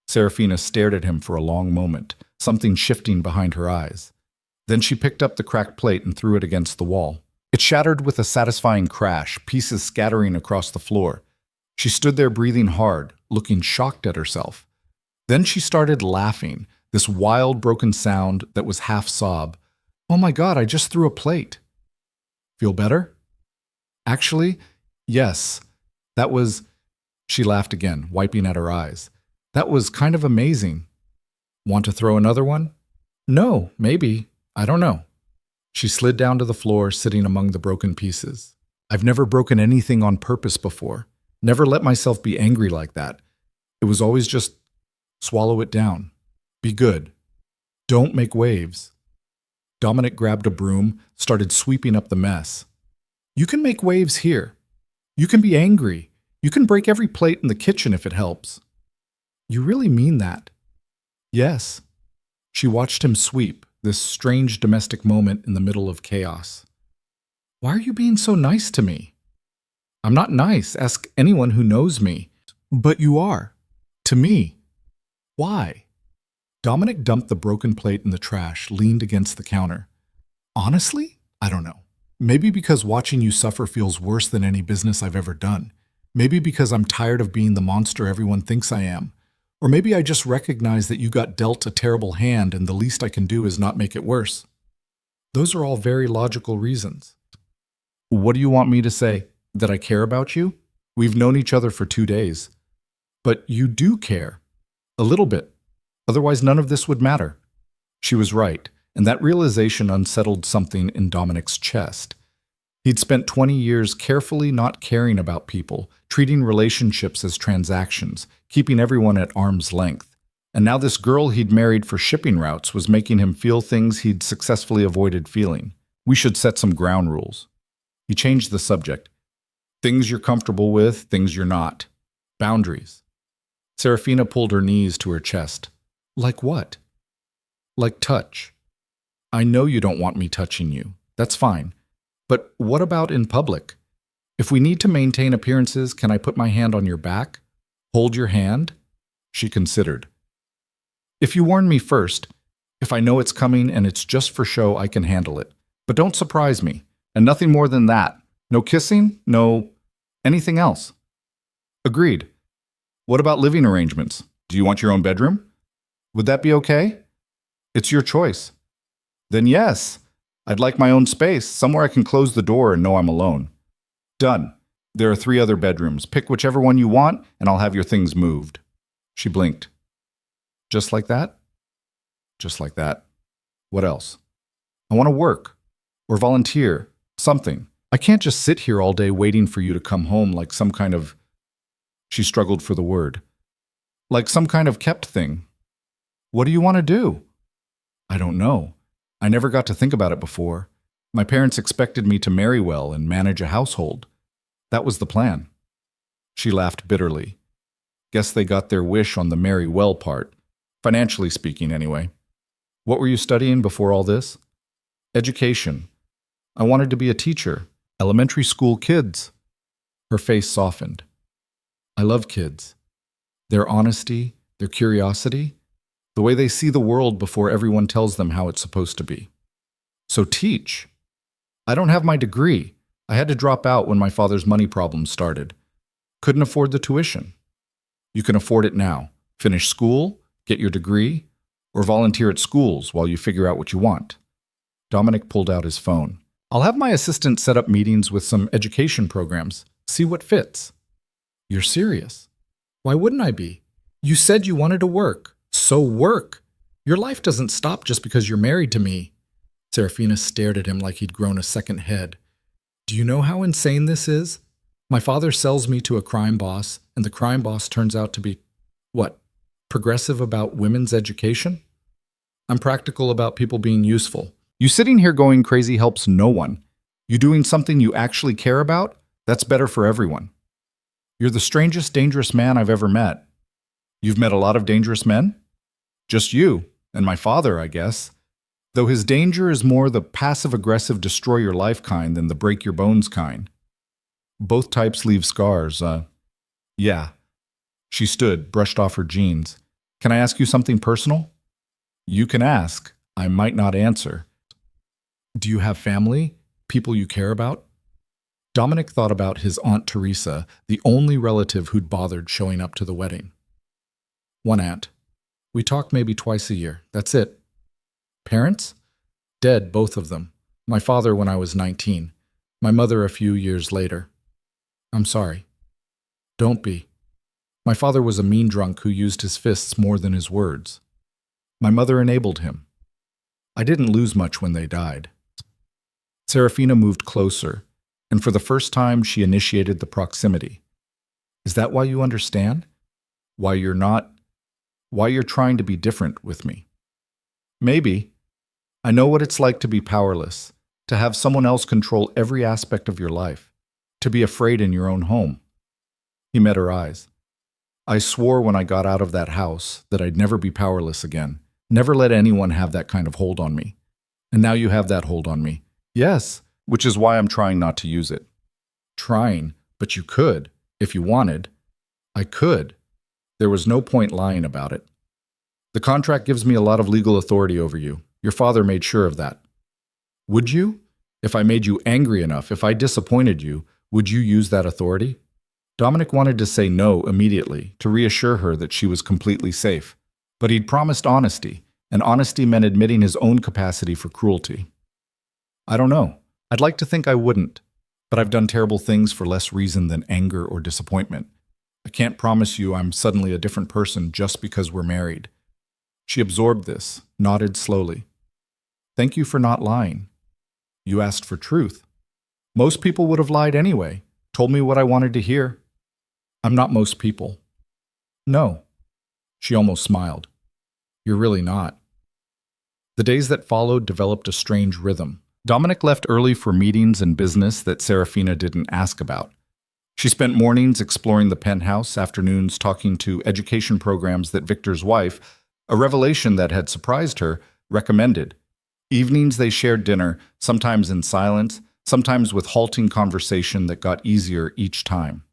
Serafina stared at him for a long moment, something shifting behind her eyes. Then she picked up the cracked plate and threw it against the wall. It shattered with a satisfying crash, pieces scattering across the floor. She stood there breathing hard, looking shocked at herself. Then she started laughing, this wild, broken sound that was half sob. Oh my God, I just threw a plate. Feel better? Actually, yes. That was... She laughed again, wiping at her eyes. That was kind of amazing. Want to throw another one? No, maybe. I don't know. She slid down to the floor, sitting among the broken pieces. I've never broken anything on purpose before. Never let myself be angry like that. It was always just swallow it down. Be good. Don't make waves. Dominic grabbed a broom, started sweeping up the mess. You can make waves here. You can be angry. You can break every plate in the kitchen if it helps. You really mean that? Yes. She watched him sweep, this strange domestic moment in the middle of chaos. Why are you being so nice to me? I'm not nice. Ask anyone who knows me. But you are. To me. Why? Dominic dumped the broken plate in the trash, leaned against the counter. Honestly? I don't know. Maybe because watching you suffer feels worse than any business I've ever done. Maybe because I'm tired of being the monster everyone thinks I am. Or maybe I just recognize that you got dealt a terrible hand and the least I can do is not make it worse. Those are all very logical reasons. What do you want me to say? That I care about you? We've known each other for 2 days. But you do care. A little bit. Otherwise, none of this would matter. She was right, and that realization unsettled something in Dominic's chest. He'd spent 20 years carefully not caring about people, treating relationships as transactions, keeping everyone at arm's length. And now this girl he'd married for shipping routes was making him feel things he'd successfully avoided feeling. We should set some ground rules. He changed the subject. Things you're comfortable with, things you're not. Boundaries. Serafina pulled her knees to her chest. Like what? Like touch. I know you don't want me touching you. That's fine. But what about in public? If we need to maintain appearances, can I put my hand on your back? Hold your hand? She considered. If you warn me first, if I know it's coming and it's just for show, I can handle it. But don't surprise me. And nothing more than that. No kissing, no anything else. Agreed. What about living arrangements? Do you want your own bedroom? Would that be okay? It's your choice. Then yes. I'd like my own space, somewhere I can close the door and know I'm alone. Done. There are 3 other bedrooms. Pick whichever one you want, and I'll have your things moved. She blinked. Just like that? Just like that. What else? I want to work. Or volunteer. Something. I can't just sit here all day waiting for you to come home like some kind of... She struggled for the word. Like some kind of kept thing. What do you want to do? I don't know. I never got to think about it before. My parents expected me to marry well and manage a household. That was the plan. She laughed bitterly. Guess they got their wish on the marry well part. Financially speaking, anyway. What were you studying before all this? Education. I wanted to be a teacher. Elementary school kids. Her face softened. I love kids. Their honesty, their curiosity, the way they see the world before everyone tells them how it's supposed to be. So teach. I don't have my degree. I had to drop out when my father's money problems started. Couldn't afford the tuition. You can afford it now. Finish school, get your degree, or volunteer at schools while you figure out what you want. Dominic pulled out his phone. I'll have my assistant set up meetings with some education programs. See what fits. You're serious? Why wouldn't I be? You said you wanted to work. So work. Your life doesn't stop just because you're married to me. Serafina stared at him like he'd grown a second head. Do you know how insane this is? My father sells me to a crime boss, and the crime boss turns out to be, what, progressive about women's education? I'm practical about people being useful. You sitting here going crazy helps no one. You doing something you actually care about? That's better for everyone. You're the strangest, dangerous man I've ever met. You've met a lot of dangerous men? Just you, and my father, I guess. Though his danger is more the passive-aggressive destroy-your-life kind than the break-your-bones kind. Both types leave scars, yeah. She stood, brushed off her jeans. Can I ask you something personal? You can ask. I might not answer. Do you have family? People you care about? Dominic thought about his Aunt Teresa, the only relative who'd bothered showing up to the wedding. One aunt. We talk maybe twice a year. That's it. Parents? Dead, both of them. My father when I was 19. My mother a few years later. I'm sorry. Don't be. My father was a mean drunk who used his fists more than his words. My mother enabled him. I didn't lose much when they died. Serafina moved closer, and for the first time she initiated the proximity. Is that why you understand? Why you're trying to be different with me? Maybe. I know what it's like to be powerless, to have someone else control every aspect of your life, to be afraid in your own home. He met her eyes. I swore when I got out of that house that I'd never be powerless again, never let anyone have that kind of hold on me. And now you have that hold on me. Yes, which is why I'm trying not to use it. Trying, but you could, if you wanted. I could. There was no point lying about it. The contract gives me a lot of legal authority over you. Your father made sure of that. Would you? If I made you angry enough, if I disappointed you, would you use that authority? Dominic wanted to say no immediately, to reassure her that she was completely safe. But he'd promised honesty, and honesty meant admitting his own capacity for cruelty. I don't know. I'd like to think I wouldn't. but I've done terrible things for less reason than anger or disappointment. I can't promise you I'm suddenly a different person just because we're married." She absorbed this, nodded slowly. "Thank you for not lying. You asked for truth. Most people would have lied anyway, told me what I wanted to hear. I'm not most people." "No." She almost smiled. "You're really not." The days that followed developed a strange rhythm. Dominic left early for meetings and business that Serafina didn't ask about. She spent mornings exploring the penthouse, afternoons talking to education programs that Victor's wife, a revelation that had surprised her, recommended. Evenings they shared dinner, sometimes in silence, sometimes with halting conversation that got easier each time.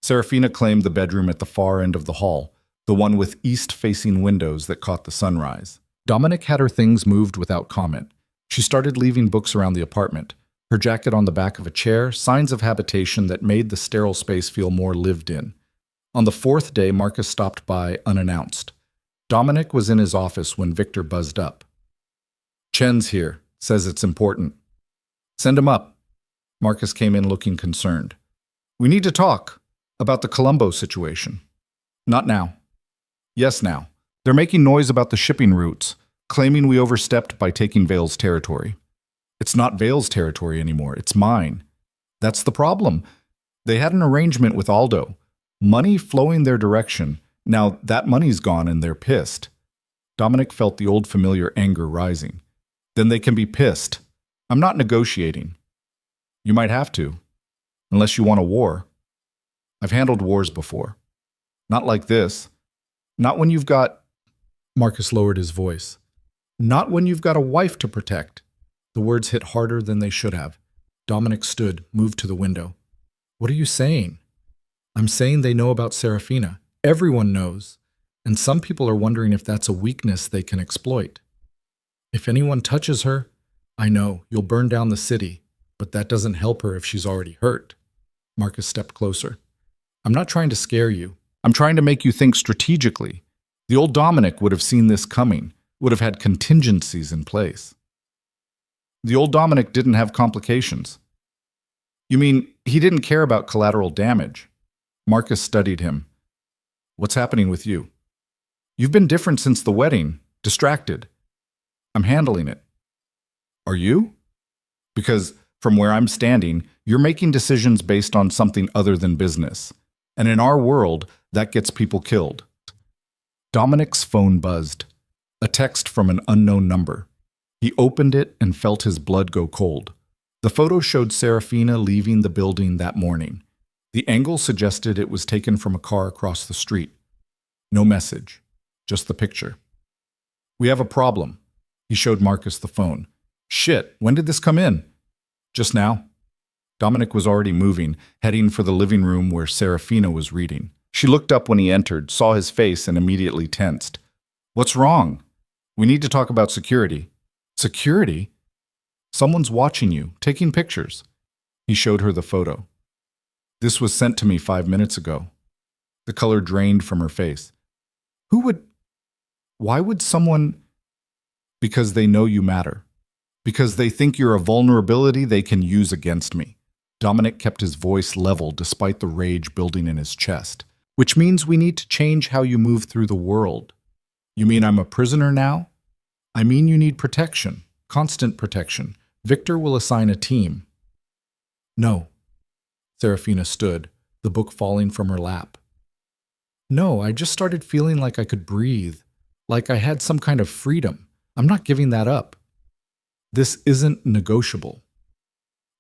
Serafina claimed the bedroom at the far end of the hall, the one with east-facing windows that caught the sunrise. Dominic had her things moved without comment. She started leaving books around the apartment, her jacket on the back of a chair, signs of habitation that made the sterile space feel more lived in. On the fourth day, Marcus stopped by unannounced. Dominic was in his office when Victor buzzed up. "Chen's here, says it's important." "Send him up." Marcus came in looking concerned. "We need to talk about the Colombo situation." "Not now." "Yes, now. They're making noise about the shipping routes, claiming we overstepped by taking Vale's territory." "It's not Vale's territory anymore, it's mine." "That's the problem. They had an arrangement with Aldo. Money flowing their direction. Now that money's gone and they're pissed." Dominic felt the old familiar anger rising. "Then they can be pissed. I'm not negotiating." "You might have to. Unless you want a war." "I've handled wars before. Not like this. Not when you've got—" Marcus lowered his voice. "Not when you've got a wife to protect." The words hit harder than they should have. Dominic stood, moved to the window. "What are you saying?" "I'm saying they know about Serafina. Everyone knows. And some people are wondering if that's a weakness they can exploit. If anyone touches her, I know, you'll burn down the city, but that doesn't help her if she's already hurt." Marcus stepped closer. "I'm not trying to scare you. I'm trying to make you think strategically. The old Dominic would have seen this coming, would have had contingencies in place." "The old Dominic didn't have complications." "You mean he didn't care about collateral damage?" Marcus studied him. "What's happening with you?" "You've been different since the wedding, distracted." "I'm handling it." "Are you?" "Because from where I'm standing, you're making decisions based on something other than business. And in our world, that gets people killed." Dominic's phone buzzed. A text from an unknown number. He opened it and felt his blood go cold. The photo showed Serafina leaving the building that morning. The angle suggested it was taken from a car across the street. No message, just the picture. "We have a problem." He showed Marcus the phone. "Shit, when did this come in?" "Just now." Dominic was already moving, heading for the living room where Serafina was reading. She looked up when he entered, saw his face, and immediately tensed. "What's wrong?" "We need to talk about security." "Security?" "Someone's watching you, taking pictures." He showed her the photo. "This was sent to me 5 minutes ago." The color drained from her face. "Who would... Why would someone..." "Because they know you matter. Because they think you're a vulnerability they can use against me." Dominic kept his voice level despite the rage building in his chest. "Which means we need to change how you move through the world." "You mean I'm a prisoner now?" "I mean you need protection, constant protection. Victor will assign a team." "No." Serafina stood, the book falling from her lap. "No, I just started feeling like I could breathe, like I had some kind of freedom. I'm not giving that up." "This isn't negotiable."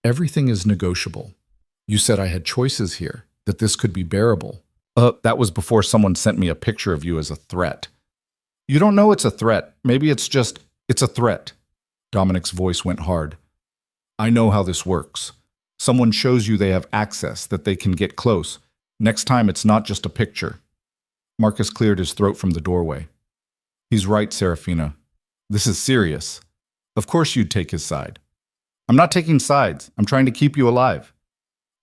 "Everything is negotiable. You said I had choices here, that this could be bearable." That was before someone sent me a picture of you as a threat." "You don't know it's a threat. Maybe it's a threat." Dominic's voice went hard. "I know how this works. Someone shows you they have access, that they can get close. Next time it's not just a picture." Marcus cleared his throat from the doorway. "He's right, Serafina. This is serious. Of course you'd take his side." "I'm not taking sides. I'm trying to keep you alive."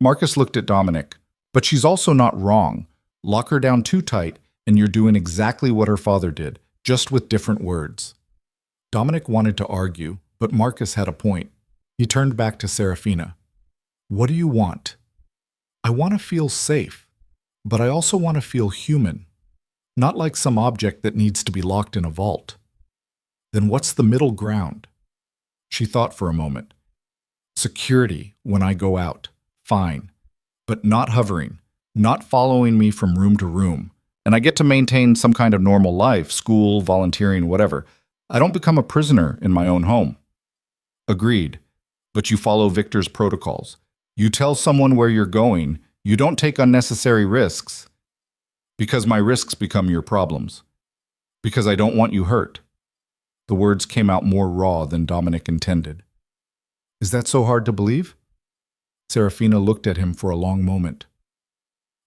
Marcus looked at Dominic. "But she's also not wrong. Lock her down too tight, and you're doing exactly what her father did, just with different words." Dominic wanted to argue, but Marcus had a point. He turned back to Serafina. What do you want? I want to feel safe, but I also want to feel human, not like some object that needs to be locked in a vault. Then what's the middle ground? She thought for a moment. Security when I go out, fine, but not hovering, not following me from room to room. And I get to maintain some kind of normal life, school, volunteering, whatever. I don't become a prisoner in my own home. Agreed, but you follow Victor's protocols. You tell someone where you're going. You don't take unnecessary risks. Because my risks become your problems. Because I don't want you hurt. The words came out more raw than Dominic intended. Is that so hard to believe? Serafina looked at him for a long moment.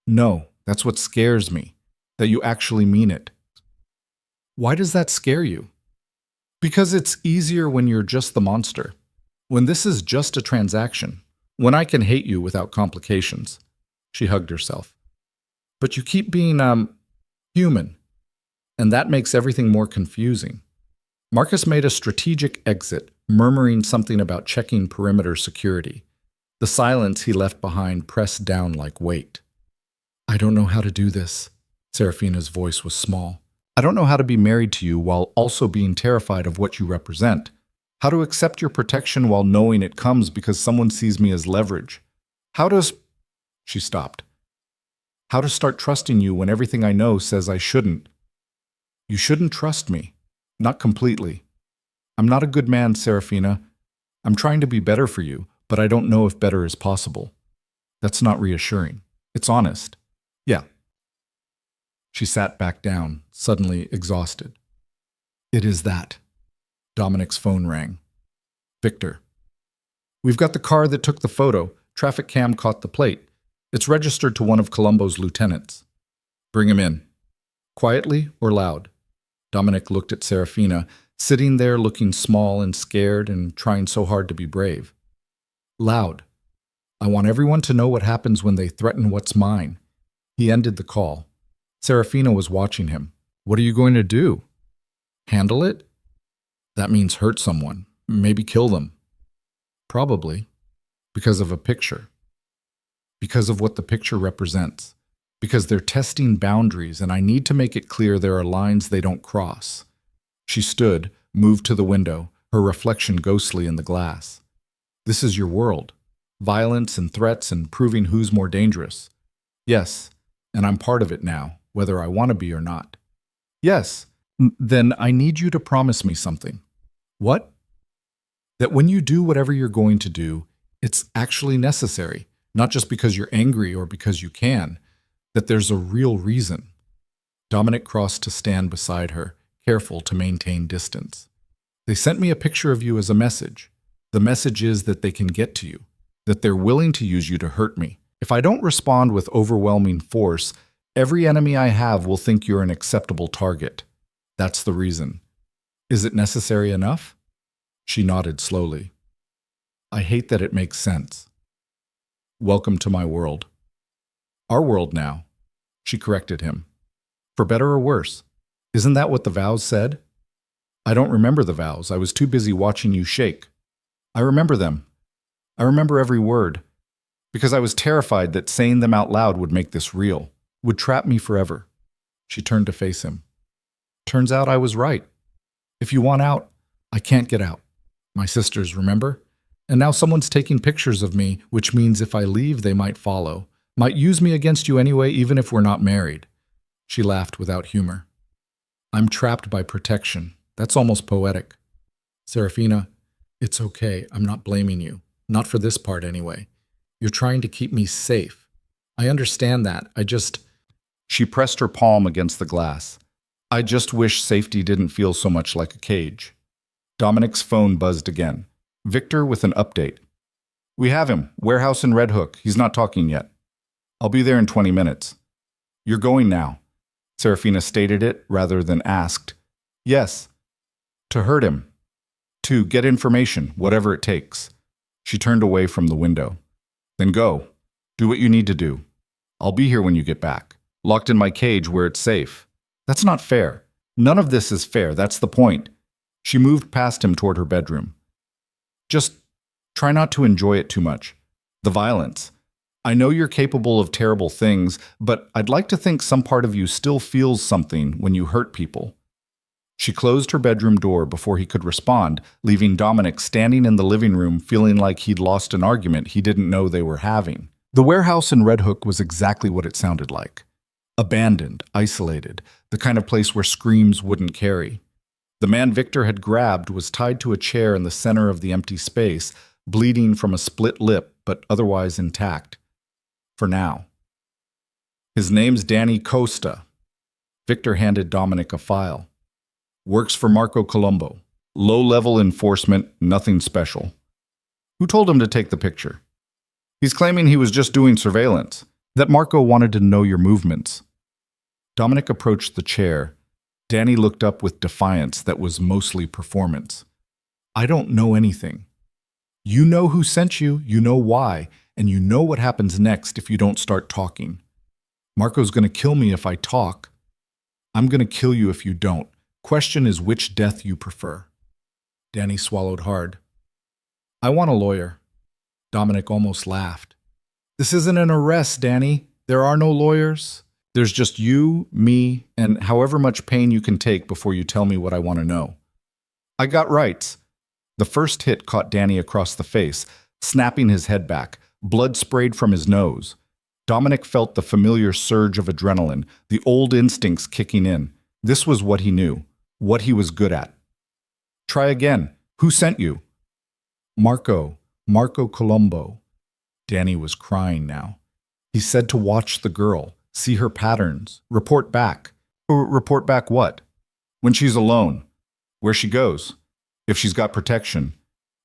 No, that's what scares me, that you actually mean it. Why does that scare you? Because it's easier when you're just the monster. When this is just a transaction. When I can hate you without complications. She hugged herself. But you keep being, human. And that makes everything more confusing. Marcus made a strategic exit, murmuring something about checking perimeter security. The silence he left behind pressed down like weight. I don't know how to do this. Serafina's voice was small. I don't know how to be married to you while also being terrified of what you represent. How to accept your protection while knowing it comes because someone sees me as leverage. How does... She stopped. How to start trusting you when everything I know says I shouldn't. You shouldn't trust me. Not completely. I'm not a good man, Serafina. I'm trying to be better for you, but I don't know if better is possible. That's not reassuring. It's honest. Yeah. She sat back down, suddenly exhausted. It is that. Dominic's phone rang. Victor. We've got the car that took the photo. Traffic cam caught the plate. It's registered to one of Colombo's lieutenants. Bring him in. Quietly or loud? Dominic looked at Serafina, sitting there looking small and scared and trying so hard to be brave. Loud. I want everyone to know what happens when they threaten what's mine. He ended the call. Serafina was watching him. What are you going to do? Handle it? That means hurt someone. Maybe kill them. Probably. Because of a picture. Because of what the picture represents. Because they're testing boundaries, and I need to make it clear there are lines they don't cross. She stood, moved to the window, her reflection ghostly in the glass. This is your world. Violence and threats and proving who's more dangerous. Yes, and I'm part of it now, whether I want to be or not. Yes, then I need you to promise me something. What? That when you do whatever you're going to do, it's actually necessary, not just because you're angry or because you can, that there's a real reason. Dominic crossed to stand beside her, careful to maintain distance. They sent me a picture of you as a message. The message is that they can get to you, that they're willing to use you to hurt me. If I don't respond with overwhelming force, every enemy I have will think you're an acceptable target. That's the reason. Is it necessary enough? She nodded slowly. I hate that it makes sense. Welcome to my world. Our world now, she corrected him. For better or worse. Isn't that what the vows said? I don't remember the vows. I was too busy watching you shake. I remember them. I remember every word. Because I was terrified that saying them out loud would make this real, would trap me forever. She turned to face him. Turns out I was right. If you want out, I can't get out. My sisters, remember? And now someone's taking pictures of me, which means if I leave, they might follow. Might use me against you anyway, even if we're not married. She laughed without humor. I'm trapped by protection. That's almost poetic. Serafina, it's okay. I'm not blaming you. Not for this part anyway. You're trying to keep me safe. I understand that. She pressed her palm against the glass. I just wish safety didn't feel so much like a cage. Dominic's phone buzzed again. Victor with an update. We have him. Warehouse in Red Hook. He's not talking yet. I'll be there in 20 minutes. You're going now. Serafina stated it rather than asked. Yes. To hurt him. To get information, whatever it takes. She turned away from the window. Then go. Do what you need to do. I'll be here when you get back. Locked in my cage where it's safe. That's not fair. None of this is fair. That's the point. She moved past him toward her bedroom. Just try not to enjoy it too much. The violence. I know you're capable of terrible things, but I'd like to think some part of you still feels something when you hurt people. She closed her bedroom door before he could respond, leaving Dominic standing in the living room feeling like he'd lost an argument he didn't know they were having. The warehouse in Red Hook was exactly what it sounded like. Abandoned, isolated, the kind of place where screams wouldn't carry. The man Victor had grabbed was tied to a chair in the center of the empty space, bleeding from a split lip, but otherwise intact. For now. His name's Danny Costa. Victor handed Dominic a file. Works for Marco Colombo. Low-level enforcement, nothing special. Who told him to take the picture? He's claiming he was just doing surveillance, that Marco wanted to know your movements. Dominic approached the chair. Danny looked up with defiance that was mostly performance. I don't know anything. You know who sent you, you know why, and you know what happens next if you don't start talking. Marco's going to kill me if I talk. I'm going to kill you if you don't. Question is which death you prefer. Danny swallowed hard. I want a lawyer. Dominic almost laughed. This isn't an arrest, Danny. There are no lawyers. There's just you, me, and however much pain you can take before you tell me what I want to know. I got rights. The first hit caught Danny across the face, snapping his head back. Blood sprayed from his nose. Dominic felt the familiar surge of adrenaline, the old instincts kicking in. This was what he knew, what he was good at. Try again. Who sent you? Marco Colombo. Danny was crying now. He said to watch the girl, see her patterns, report back. Report back what? When she's alone. Where she goes. If she's got protection.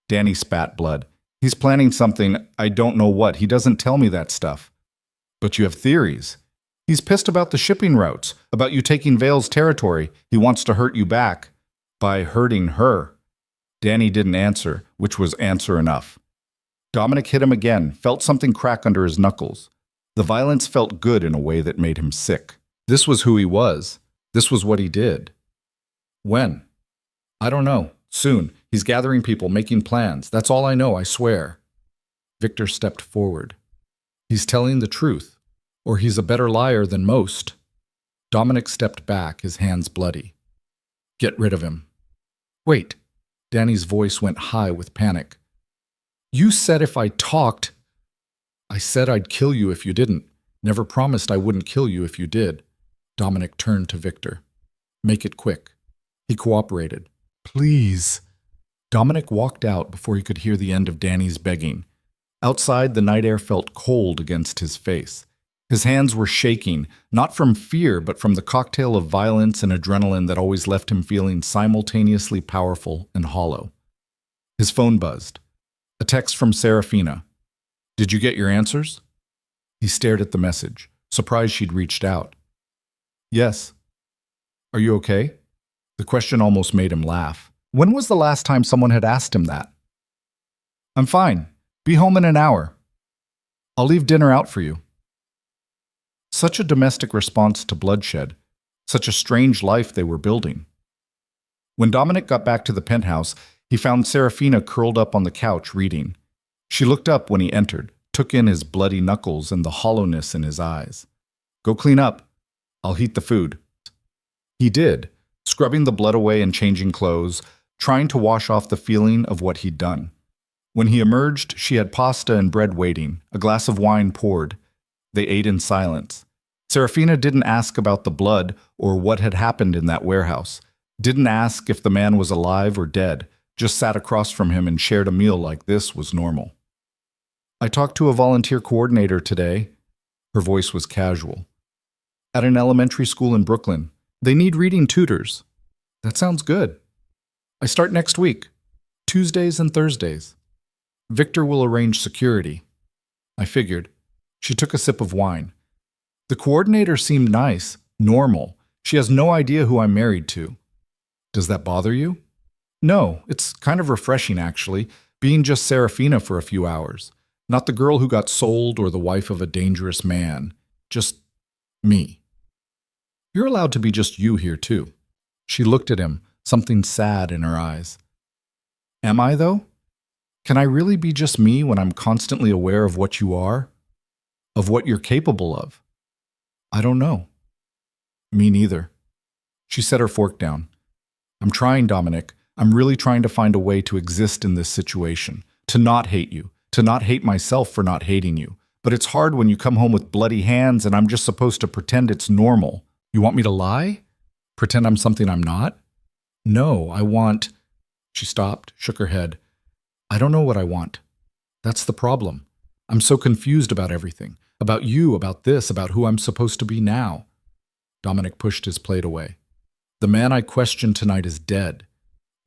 Danny spat blood. He's planning something, I don't know what. He doesn't tell me that stuff. But you have theories. He's pissed about the shipping routes, about you taking Vale's territory. He wants to hurt you back. By hurting her. Danny didn't answer, which was answer enough. Dominic hit him again, felt something crack under his knuckles. The violence felt good in a way that made him sick. This was who he was. This was what he did. When? I don't know. Soon. He's gathering people, making plans. That's all I know, I swear. Victor stepped forward. He's telling the truth, or he's a better liar than most. Dominic stepped back, his hands bloody. Get rid of him. Wait. Danny's voice went high with panic. You said if I talked... I said I'd kill you if you didn't. Never promised I wouldn't kill you if you did. Dominic turned to Victor. Make it quick. He cooperated. Please. Dominic walked out before he could hear the end of Danny's begging. Outside, the night air felt cold against his face. His hands were shaking, not from fear, but from the cocktail of violence and adrenaline that always left him feeling simultaneously powerful and hollow. His phone buzzed. A text from Serafina. Did you get your answers? He stared at the message, surprised she'd reached out. Yes. Are you okay? The question almost made him laugh. When was the last time someone had asked him that? I'm fine. Be home in an hour. I'll leave dinner out for you. Such a domestic response to bloodshed, such a strange life they were building. When Dominic got back to the penthouse, he found Serafina curled up on the couch reading. She looked up when he entered, took in his bloody knuckles and the hollowness in his eyes. Go clean up. I'll heat the food. He did, scrubbing the blood away and changing clothes, trying to wash off the feeling of what he'd done. When he emerged, she had pasta and bread waiting, a glass of wine poured. They ate in silence. Serafina didn't ask about the blood or what had happened in that warehouse. Didn't ask if the man was alive or dead, just sat across from him and shared a meal like this was normal. I talked to a volunteer coordinator today. Her voice was casual. At an elementary school in Brooklyn. They need reading tutors. That sounds good. I start next week, Tuesdays and Thursdays. Victor will arrange security. I figured. She took a sip of wine. The coordinator seemed nice, normal. She has no idea who I'm married to. Does that bother you? No, it's kind of refreshing, actually, being just Serafina for a few hours. Not the girl who got sold or the wife of a dangerous man. Just me. You're allowed to be just you here, too. She looked at him, something sad in her eyes. Am I, though? Can I really be just me when I'm constantly aware of what you are? Of what you're capable of? I don't know. Me neither. She set her fork down. I'm trying, Dominic. I'm really trying to find a way to exist in this situation. To not hate you. To not hate myself for not hating you. But it's hard when you come home with bloody hands and I'm just supposed to pretend it's normal. You want me to lie? Pretend I'm something I'm not? No, I want... She stopped, shook her head. I don't know what I want. That's the problem. I'm so confused about everything. About you, about this, about who I'm supposed to be now. Dominic pushed his plate away. The man I questioned tonight is dead.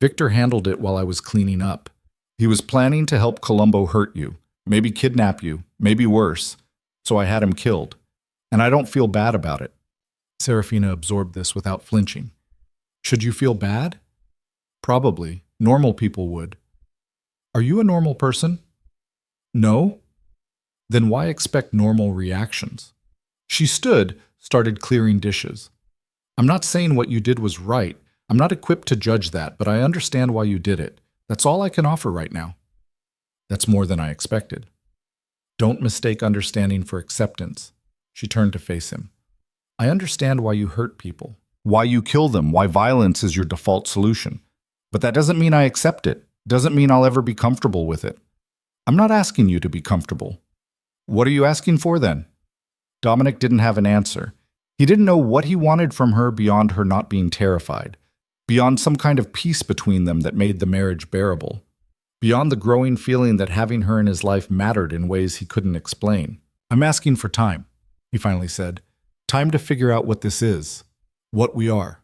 Victor handled it while I was cleaning up. He was planning to help Colombo hurt you, maybe kidnap you, maybe worse. So I had him killed. And I don't feel bad about it. Serafina absorbed this without flinching. Should you feel bad? Probably. Normal people would. Are you a normal person? No? Then why expect normal reactions? She stood, started clearing dishes. I'm not saying what you did was right. I'm not equipped to judge that, but I understand why you did it. That's all I can offer right now. That's more than I expected. Don't mistake understanding for acceptance. She turned to face him. I understand why you hurt people, why you kill them, why violence is your default solution. But that doesn't mean I accept it. Doesn't mean I'll ever be comfortable with it. I'm not asking you to be comfortable. What are you asking for then? Dominic didn't have an answer. He didn't know what he wanted from her beyond her not being terrified, beyond some kind of peace between them that made the marriage bearable, beyond the growing feeling that having her in his life mattered in ways he couldn't explain. I'm asking for time, he finally said. Time to figure out what this is, what we are.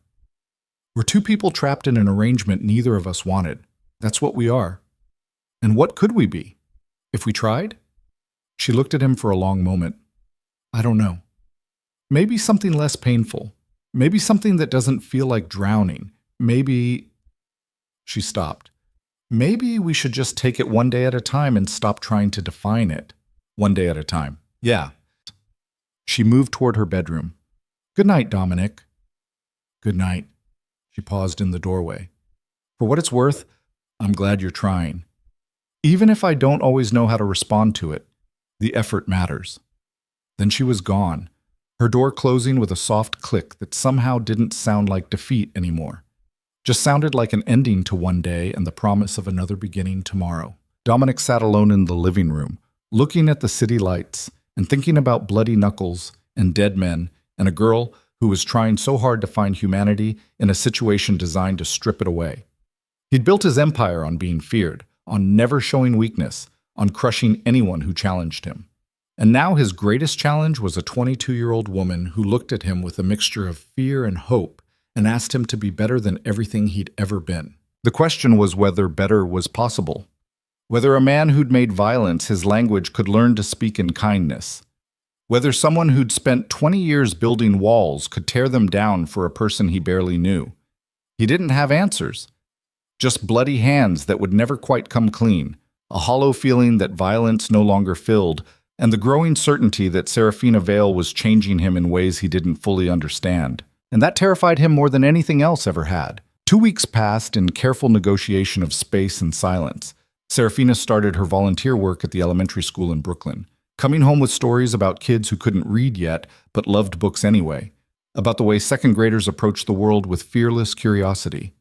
We're two people trapped in an arrangement neither of us wanted. That's what we are. And what could we be? If we tried? She looked at him for a long moment. I don't know. Maybe something less painful. Maybe something that doesn't feel like drowning. Maybe... She stopped. Maybe we should just take it one day at a time and stop trying to define it. One day at a time. Yeah. She moved toward her bedroom. Good night, Dominic. Good night. She paused in the doorway. For what it's worth, I'm glad you're trying. Even if I don't always know how to respond to it, the effort matters. Then she was gone, her door closing with a soft click that somehow didn't sound like defeat anymore. Just sounded like an ending to one day and the promise of another beginning tomorrow. Dominic sat alone in the living room, looking at the city lights and thinking about bloody knuckles and dead men and a girl who was trying so hard to find humanity in a situation designed to strip it away. He'd built his empire on being feared, on never showing weakness, on crushing anyone who challenged him. And now his greatest challenge was a 22-year-old woman who looked at him with a mixture of fear and hope and asked him to be better than everything he'd ever been. The question was whether better was possible. Whether a man who'd made violence his language could learn to speak in kindness. Whether someone who'd spent 20 years building walls could tear them down for a person he barely knew. He didn't have answers. Just bloody hands that would never quite come clean, a hollow feeling that violence no longer filled, and the growing certainty that Serafina Vale was changing him in ways he didn't fully understand. And that terrified him more than anything else ever had. 2 weeks passed in careful negotiation of space and silence. Serafina started her volunteer work at the elementary school in Brooklyn, coming home with stories about kids who couldn't read yet but loved books anyway, about the way second graders approached the world with fearless curiosity.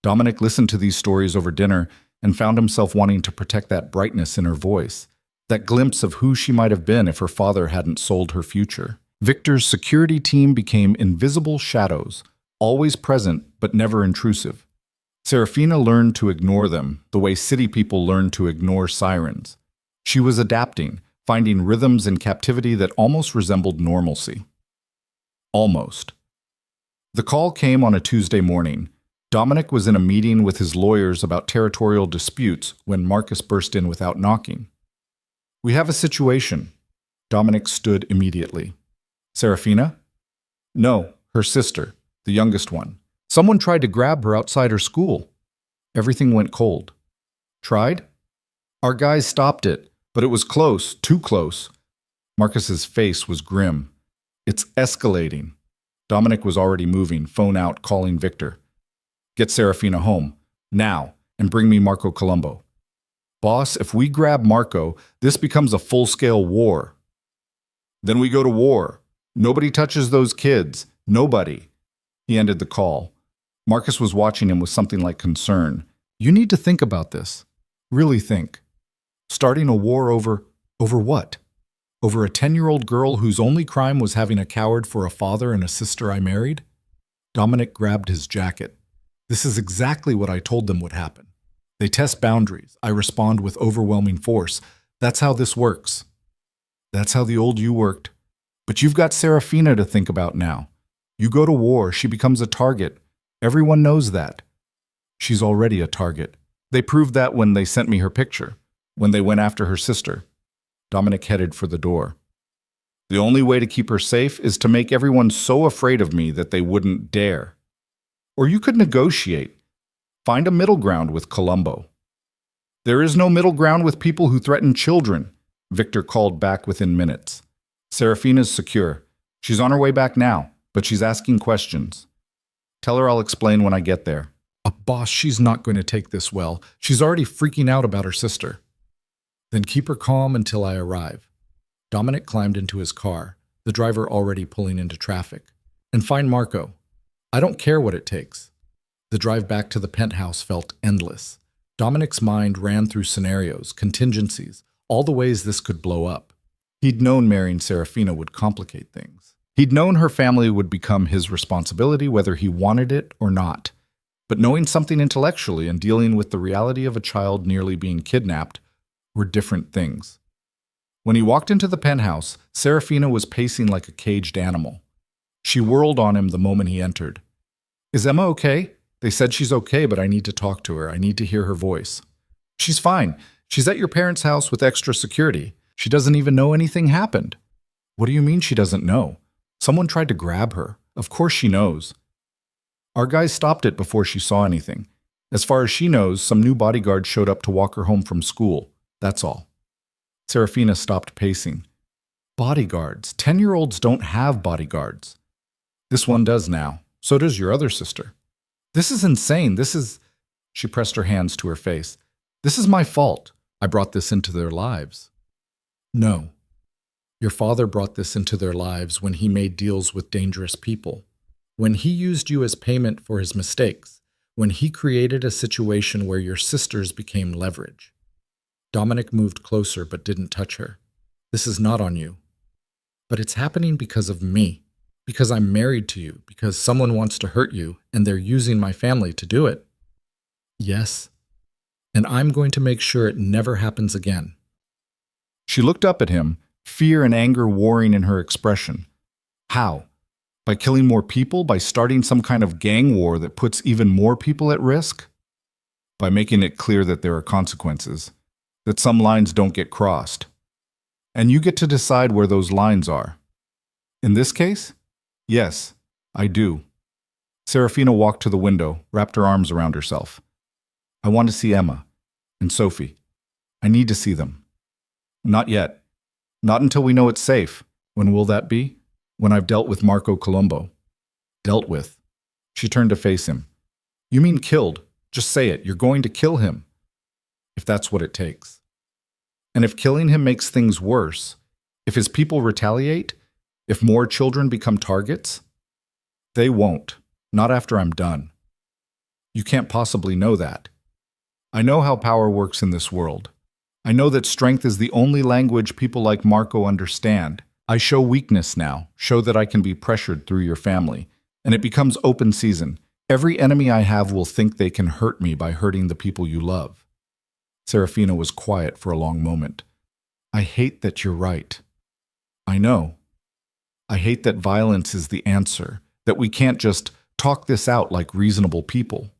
Dominic listened to these stories over dinner and found himself wanting to protect that brightness in her voice, that glimpse of who she might have been if her father hadn't sold her future. Victor's security team became invisible shadows, always present but never intrusive. Serafina learned to ignore them, the way city people learn to ignore sirens. She was adapting, finding rhythms in captivity that almost resembled normalcy. Almost. The call came on a Tuesday morning. Dominic was in a meeting with his lawyers about territorial disputes when Marcus burst in without knocking. We have a situation. Dominic stood immediately. Serafina? No, her sister, the youngest one. Someone tried to grab her outside her school. Everything went cold. Tried? Our guys stopped it, but it was close, too close. Marcus's face was grim. It's escalating. Dominic was already moving, phone out, calling Victor. Get Serafina home, now, and bring me Marco Colombo. Boss, if we grab Marco, this becomes a full-scale war. Then we go to war. Nobody touches those kids. Nobody. He ended the call. Marcus was watching him with something like concern. You need to think about this. Really think. Starting a war over what? Over a 10-year-old girl whose only crime was having a coward for a father and a sister I married? Dominic grabbed his jacket. This is exactly what I told them would happen. They test boundaries. I respond with overwhelming force. That's how this works. That's how the old you worked. But you've got Serafina to think about now. You go to war, she becomes a target. Everyone knows that. She's already a target. They proved that when they sent me her picture, when they went after her sister. Dominic headed for the door. The only way to keep her safe is to make everyone so afraid of me that they wouldn't dare. Or you could negotiate. Find a middle ground with Colombo. There is no middle ground with people who threaten children, Victor called back within minutes. Serafina's secure. She's on her way back now, but she's asking questions. Tell her I'll explain when I get there. Boss, she's not going to take this well. She's already freaking out about her sister. Then keep her calm until I arrive. Dominic climbed into his car, the driver already pulling into traffic. And find Marco. I don't care what it takes. The drive back to the penthouse felt endless. Dominic's mind ran through scenarios, contingencies, all the ways this could blow up. He'd known marrying Serafina would complicate things. He'd known her family would become his responsibility whether he wanted it or not. But knowing something intellectually and dealing with the reality of a child nearly being kidnapped were different things. When he walked into the penthouse, Serafina was pacing like a caged animal. She whirled on him the moment he entered. Is Emma okay? They said she's okay, but I need to talk to her. I need to hear her voice. She's fine. She's at your parents' house with extra security. She doesn't even know anything happened. What do you mean she doesn't know? Someone tried to grab her. Of course she knows. Our guys stopped it before she saw anything. As far as she knows, some new bodyguards showed up to walk her home from school. That's all. Serafina stopped pacing. Bodyguards. 10-year-olds don't have bodyguards. This one does now. So does your other sister. This is insane. She pressed her hands to her face. This is my fault. I brought this into their lives. No. Your father brought this into their lives when he made deals with dangerous people. When he used you as payment for his mistakes. When he created a situation where your sisters became leverage. Dominic moved closer but didn't touch her. This is not on you. But it's happening because of me. Because I'm married to you. Because someone wants to hurt you, and they're using my family to do it. Yes. And I'm going to make sure it never happens again. She looked up at him, fear and anger warring in her expression. How? By killing more people? By starting some kind of gang war that puts even more people at risk? By making it clear that there are consequences. That some lines don't get crossed. And you get to decide where those lines are. In this case? Yes, I do. Serafina walked to the window, wrapped her arms around herself. I want to see Emma and Sophie. I need to see them. Not yet. Not until we know it's safe. When will that be? When I've dealt with Marco Colombo. Dealt with. She turned to face him. You mean killed? Just say it. You're going to kill him. If that's what it takes. And if killing him makes things worse, if his people retaliate, if more children become targets, they won't. Not after I'm done. You can't possibly know that. I know how power works in this world. I know that strength is the only language people like Marco understand. I show weakness now, show that I can be pressured through your family, and it becomes open season. Every enemy I have will think they can hurt me by hurting the people you love. Serafina was quiet for a long moment. I hate that you're right. I know. I hate that violence is the answer, that we can't just talk this out like reasonable people.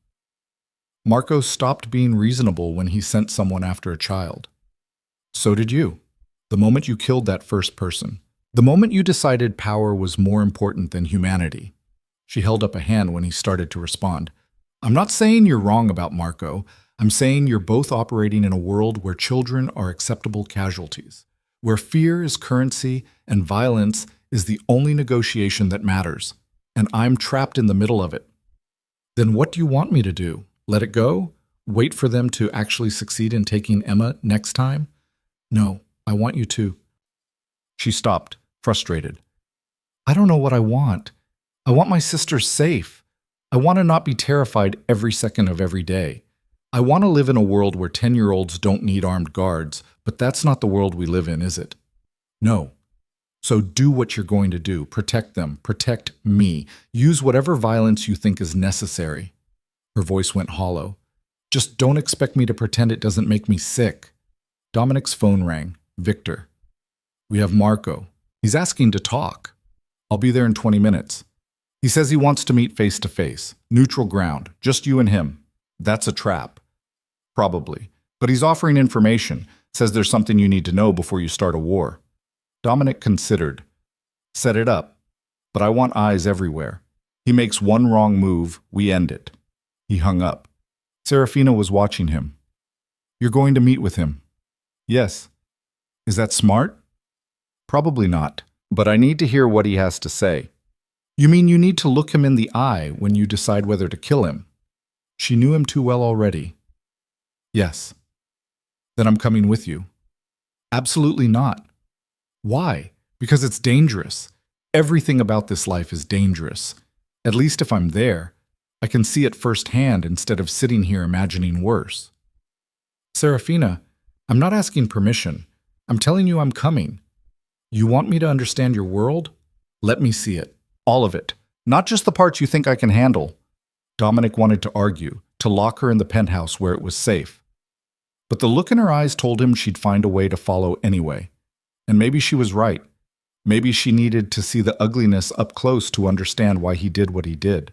Marco stopped being reasonable when he sent someone after a child. So did you. The moment you killed that first person. The moment you decided power was more important than humanity. She held up a hand when he started to respond. I'm not saying you're wrong about Marco. I'm saying you're both operating in a world where children are acceptable casualties, where fear is currency and violence is the only negotiation that matters, and I'm trapped in the middle of it. Then what do you want me to do? Let it go? Wait for them to actually succeed in taking Emma next time? No, I want you to. She stopped, frustrated. I don't know what I want. I want my sister safe. I want to not be terrified every second of every day. I want to live in a world where 10-year-olds don't need armed guards, but that's not the world we live in, is it? No. So do what you're going to do. Protect them. Protect me. Use whatever violence you think is necessary. Her voice went hollow. Just don't expect me to pretend it doesn't make me sick. Dominic's phone rang. Victor. We have Marco. He's asking to talk. I'll be there in 20 minutes. He says he wants to meet face to face. Neutral ground. Just you and him. That's a trap. Probably. But he's offering information. Says there's something you need to know before you start a war. Dominic considered. Set it up. But I want eyes everywhere. He makes one wrong move, we end it. He hung up. Serafina was watching him. You're going to meet with him. Yes. Is that smart? Probably not. But I need to hear what he has to say. You mean you need to look him in the eye when you decide whether to kill him? She knew him too well already. Yes. Then I'm coming with you. Absolutely not. Why? Because it's dangerous. Everything about this life is dangerous. At least if I'm there, I can see it firsthand instead of sitting here imagining worse. Serafina, I'm not asking permission. I'm telling you I'm coming. You want me to understand your world? Let me see it. All of it. Not just the parts you think I can handle. Dominic wanted to argue, to lock her in the penthouse where it was safe. But the look in her eyes told him she'd find a way to follow anyway. And maybe she was right. Maybe she needed to see the ugliness up close to understand why he did what he did.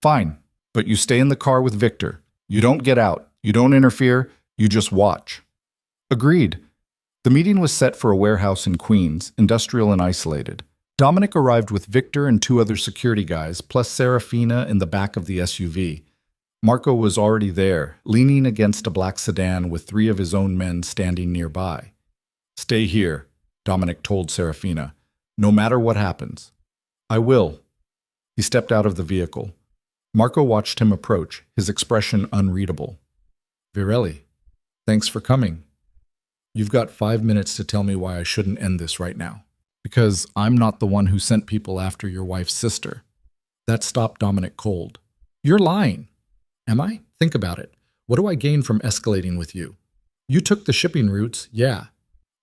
Fine, but you stay in the car with Victor. You don't get out. You don't interfere. You just watch. Agreed. The meeting was set for a warehouse in Queens, industrial and isolated. Dominic arrived with Victor and 2 other security guys, plus Serafina in the back of the SUV. Marco was already there, leaning against a black sedan with 3 of his own men standing nearby. Stay here, Dominic told Serafina. No matter what happens. I will. He stepped out of the vehicle. Marco watched him approach, his expression unreadable. Virelli, thanks for coming. You've got 5 minutes to tell me why I shouldn't end this right now. Because I'm not the one who sent people after your wife's sister. That stopped Dominic cold. You're lying. Am I? Think about it. What do I gain from escalating with you? You took the shipping routes, yeah.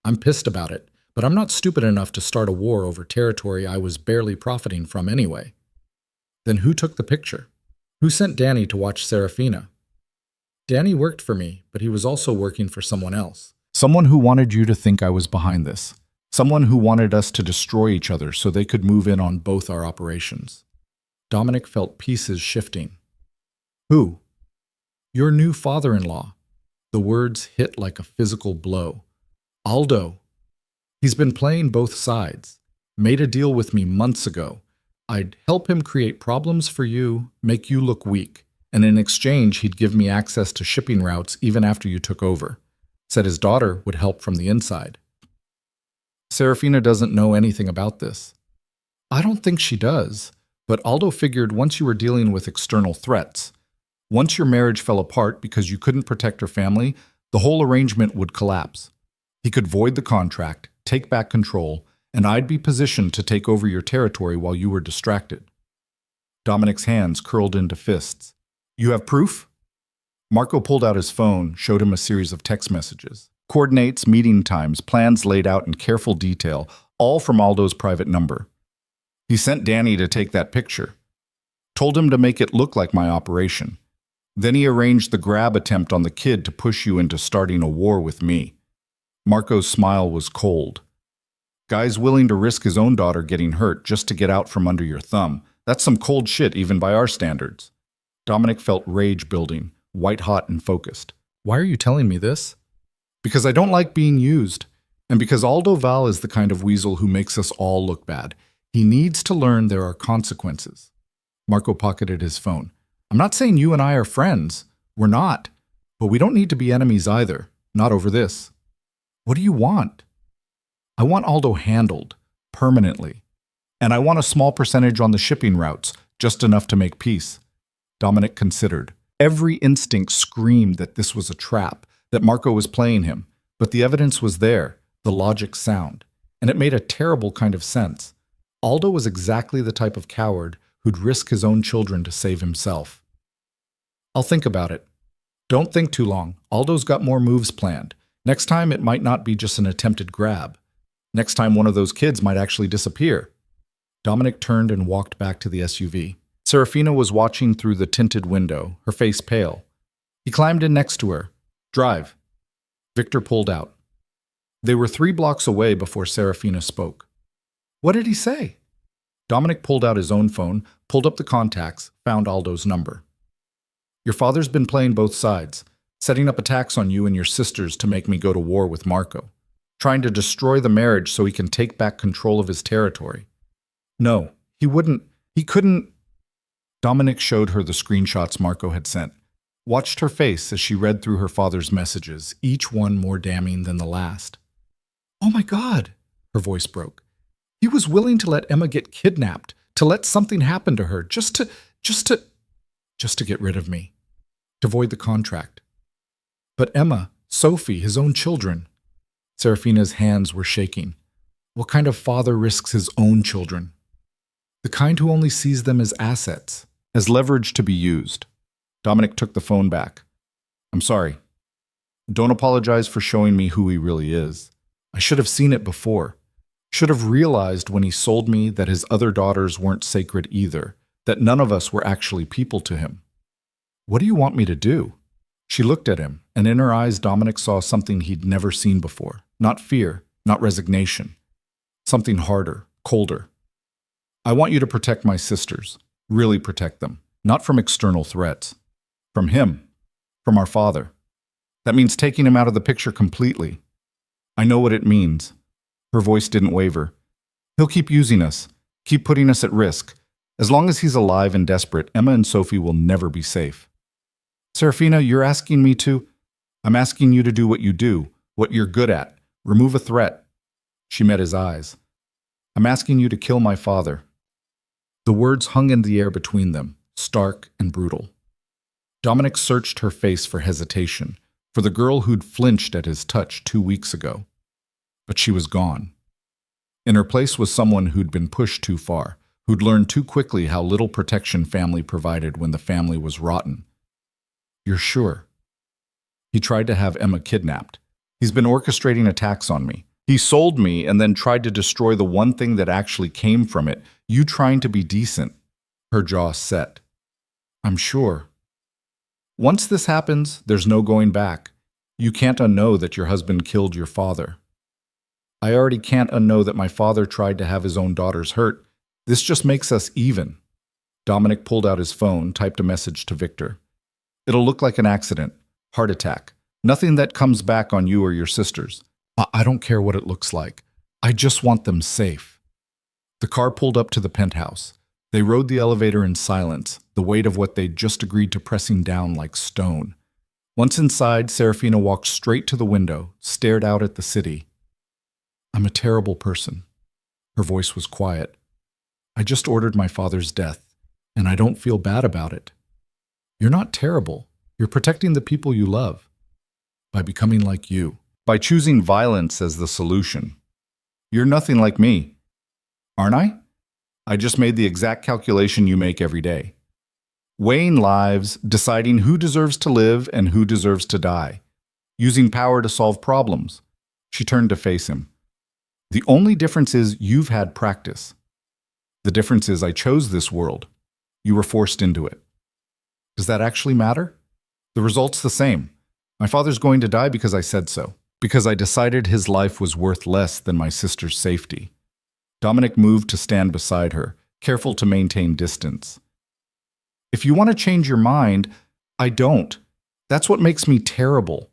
I'm pissed about it, but I'm not stupid enough to start a war over territory I was barely profiting from anyway. Then who took the picture? Who sent Danny to watch Serafina? Danny worked for me, but he was also working for someone else. Someone who wanted you to think I was behind this. Someone who wanted us to destroy each other so they could move in on both our operations. Dominic felt pieces shifting. Who? Your new father-in-law. The words hit like a physical blow. Aldo. He's been playing both sides. Made a deal with me months ago. I'd help him create problems for you, make you look weak, and in exchange he'd give me access to shipping routes even after you took over. Said his daughter would help from the inside. Serafina doesn't know anything about this. I don't think she does, but Aldo figured once you were dealing with external threats, once your marriage fell apart because you couldn't protect her family, the whole arrangement would collapse. He could void the contract, take back control, and I'd be positioned to take over your territory while you were distracted. Dominic's hands curled into fists. You have proof? Marco pulled out his phone, showed him a series of text messages. Coordinates, meeting times, plans laid out in careful detail, all from Aldo's private number. He sent Danny to take that picture. Told him to make it look like my operation. Then he arranged the grab attempt on the kid to push you into starting a war with me. Marco's smile was cold. Guy's willing to risk his own daughter getting hurt just to get out from under your thumb. That's some cold shit even by our standards. Dominic felt rage building, white-hot and focused. Why are you telling me this? Because I don't like being used, and because Aldo Val is the kind of weasel who makes us all look bad. He needs to learn there are consequences. Marco pocketed his phone. I'm not saying you and I are friends. We're not. But we don't need to be enemies either. Not over this. What do you want? I want Aldo handled, permanently. And I want a small percentage on the shipping routes, just enough to make peace. Dominic considered. Every instinct screamed that this was a trap, that Marco was playing him. But the evidence was there, the logic sound, and it made a terrible kind of sense. Aldo was exactly the type of coward who'd risk his own children to save himself. I'll think about it. Don't think too long. Aldo's got more moves planned. Next time, it might not be just an attempted grab. Next time, one of those kids might actually disappear. Dominic turned and walked back to the SUV. Serafina was watching through the tinted window, her face pale. He climbed in next to her. Drive. Victor pulled out. They were 3 blocks away before Serafina spoke. What did he say? Dominic pulled out his own phone, pulled up the contacts, found Aldo's number. Your father's been playing both sides, setting up attacks on you and your sisters to make me go to war with Marco, trying to destroy the marriage so he can take back control of his territory. No, he couldn't. Dominic showed her the screenshots Marco had sent, watched her face as she read through her father's messages, each one more damning than the last. Oh my God, her voice broke. He was willing to let Emma get kidnapped, to let something happen to her, just to get rid of me, to void the contract. But Emma, Sophie, his own children. Serafina's hands were shaking. What kind of father risks his own children? The kind who only sees them as assets, as leverage to be used. Dominic took the phone back. I'm sorry. Don't apologize for showing me who he really is. I should have seen it before. Should have realized when he sold me that his other daughters weren't sacred either, that none of us were actually people to him. What do you want me to do? She looked at him, and in her eyes Dominic saw something he'd never seen before. Not fear, not resignation. Something harder, colder. I want you to protect my sisters. Really protect them. Not from external threats. From him. From our father. That means taking him out of the picture completely. I know what it means. Her voice didn't waver. He'll keep using us, keep putting us at risk. As long as he's alive and desperate, Emma and Sophie will never be safe. Serafina, you're asking me to? I'm asking you to do what you do, what you're good at. Remove a threat. She met his eyes. I'm asking you to kill my father. The words hung in the air between them, stark and brutal. Dominic searched her face for hesitation, for the girl who'd flinched at his touch 2 weeks ago. But she was gone. In her place was someone who'd been pushed too far, who'd learned too quickly how little protection family provided when the family was rotten. You're sure? He tried to have Emma kidnapped. He's been orchestrating attacks on me. He sold me and then tried to destroy the one thing that actually came from it, you trying to be decent. Her jaw set. I'm sure. Once this happens, there's no going back. You can't unknow that your husband killed your father. I already can't unknow that my father tried to have his own daughters hurt. This just makes us even. Dominic pulled out his phone, typed a message to Victor. It'll look like an accident, heart attack. Nothing that comes back on you or your sisters. I don't care what it looks like. I just want them safe. The car pulled up to the penthouse. They rode the elevator in silence, the weight of what they'd just agreed to pressing down like stone. Once inside, Serafina walked straight to the window, stared out at the city. I'm a terrible person. Her voice was quiet. I just ordered my father's death, and I don't feel bad about it. You're not terrible. You're protecting the people you love. By becoming like you. By choosing violence as the solution. You're nothing like me. Aren't I? I just made the exact calculation you make every day. Weighing lives, deciding who deserves to live and who deserves to die. Using power to solve problems. She turned to face him. The only difference is you've had practice. The difference is I chose this world. You were forced into it. Does that actually matter? The result's the same. My father's going to die because I said so. Because I decided his life was worth less than my sister's safety. Dominic moved to stand beside her, careful to maintain distance. If you want to change your mind, I don't. That's what makes me terrible.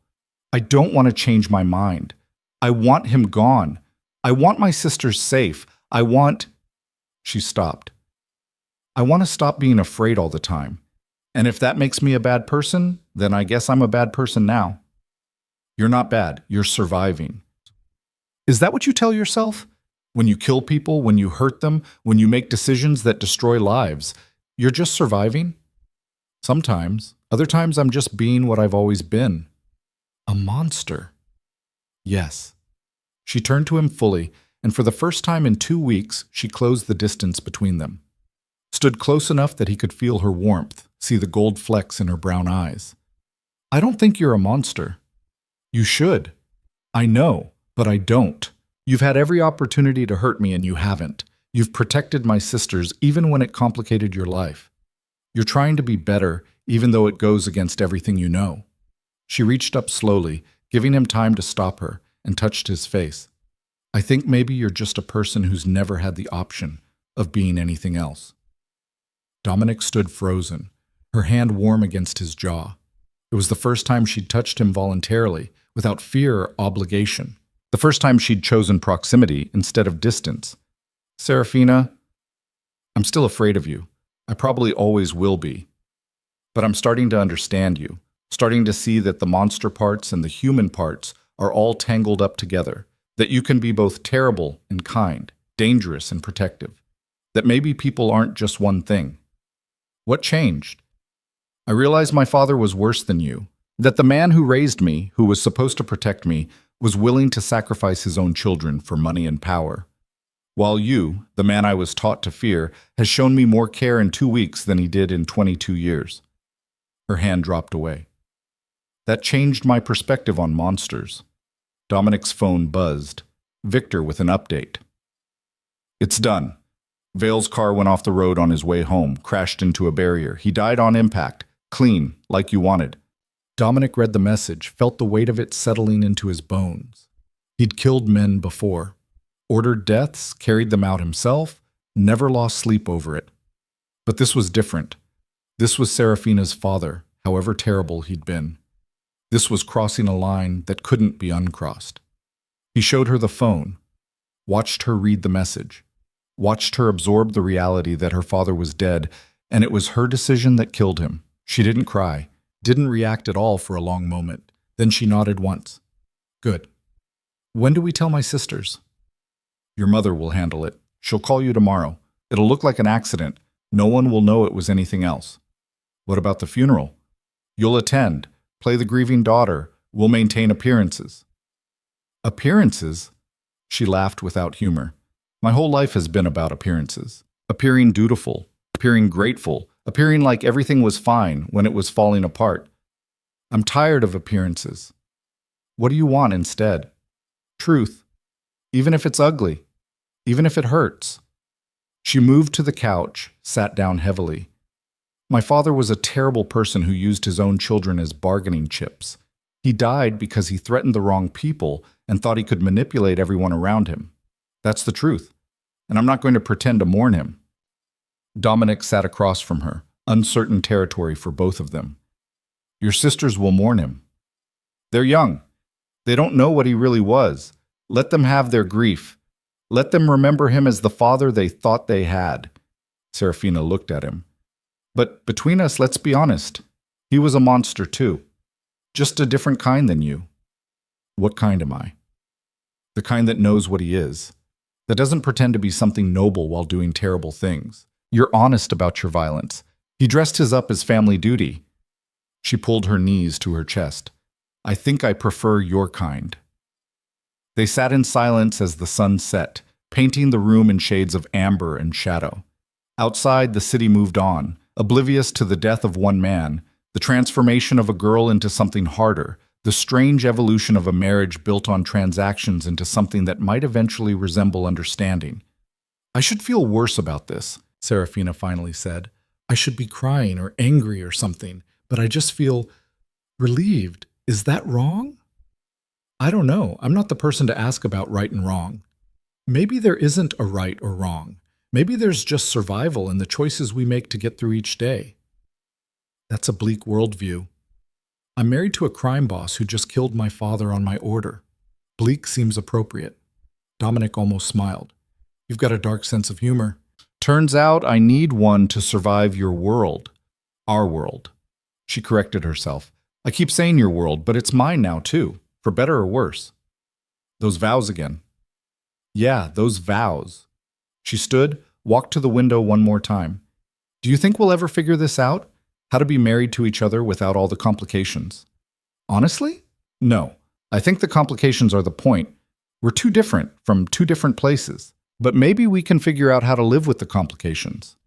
I don't want to change my mind. I want him gone. I want my sisters safe. I want... She stopped. I want to stop being afraid all the time. And if that makes me a bad person, then I guess I'm a bad person now. You're not bad. You're surviving. Is that what you tell yourself? When you kill people, when you hurt them, when you make decisions that destroy lives, you're just surviving? Sometimes. Other times I'm just being what I've always been. A monster. Yes. She turned to him fully, and for the first time in 2 weeks, she closed the distance between them. Stood close enough that he could feel her warmth, see the gold flecks in her brown eyes. I don't think you're a monster. You should. I know, but I don't. You've had every opportunity to hurt me and you haven't. You've protected my sisters even when it complicated your life. You're trying to be better, even though it goes against everything you know. She reached up slowly, giving him time to stop her, and touched his face. I think maybe you're just a person who's never had the option of being anything else. Dominic stood frozen, her hand warm against his jaw. It was the first time she'd touched him voluntarily, without fear or obligation. The first time she'd chosen proximity instead of distance. Serafina, I'm still afraid of you. I probably always will be. But I'm starting to understand you, starting to see that the monster parts and the human parts are all tangled up together, that you can be both terrible and kind, dangerous and protective, that maybe people aren't just one thing. What changed? I realized my father was worse than you, that the man who raised me, who was supposed to protect me, was willing to sacrifice his own children for money and power. While you, the man I was taught to fear, has shown me more care in 2 weeks than he did in 22 years. Her hand dropped away. That changed my perspective on monsters. Dominic's phone buzzed. Victor with an update. It's done. Vale's car went off the road on his way home, crashed into a barrier. He died on impact. Clean, like you wanted. Dominic read the message, felt the weight of it settling into his bones. He'd killed men before. Ordered deaths, carried them out himself, never lost sleep over it. But this was different. This was Serafina's father, however terrible he'd been. This was crossing a line that couldn't be uncrossed. He showed her the phone, watched her read the message, watched her absorb the reality that her father was dead, and it was her decision that killed him. She didn't cry, didn't react at all for a long moment. Then she nodded once. Good. When do we tell my sisters? Your mother will handle it. She'll call you tomorrow. It'll look like an accident. No one will know it was anything else. What about the funeral? You'll attend, play the grieving daughter. We'll maintain appearances. Appearances? She laughed without humor. My whole life has been about appearances. Appearing dutiful, appearing grateful, appearing like everything was fine when it was falling apart. I'm tired of appearances. What do you want instead? Truth, even if it's ugly, even if it hurts. She moved to the couch, sat down heavily. My father was a terrible person who used his own children as bargaining chips. He died because he threatened the wrong people and thought he could manipulate everyone around him. That's the truth, and I'm not going to pretend to mourn him. Dominic sat across from her, uncertain territory for both of them. Your sisters will mourn him. They're young. They don't know what he really was. Let them have their grief. Let them remember him as the father they thought they had. Serafina looked at him. But between us, let's be honest. He was a monster too. Just a different kind than you. What kind am I? The kind that knows what he is. That doesn't pretend to be something noble while doing terrible things. You're honest about your violence. He dressed his up as family duty. She pulled her knees to her chest. I think I prefer your kind. They sat in silence as the sun set, painting the room in shades of amber and shadow. Outside, the city moved on, oblivious to the death of one man, the transformation of a girl into something harder, the strange evolution of a marriage built on transactions into something that might eventually resemble understanding. I should feel worse about this, Serafina finally said. I should be crying or angry or something, but I just feel relieved. Is that wrong? I don't know. I'm not the person to ask about right and wrong. Maybe there isn't a right or wrong. Maybe there's just survival and the choices we make to get through each day. That's a bleak worldview. I'm married to a crime boss who just killed my father on my order. Bleak seems appropriate. Dominic almost smiled. You've got a dark sense of humor. Turns out I need one to survive your world. Our world. She corrected herself. I keep saying your world, but it's mine now too, for better or worse. Those vows again. Yeah, those vows. She stood, walked to the window one more time. Do you think we'll ever figure this out? How to be married to each other without all the complications. Honestly? No. I think the complications are the point. We're too different from two different places. But maybe we can figure out how to live with the complications.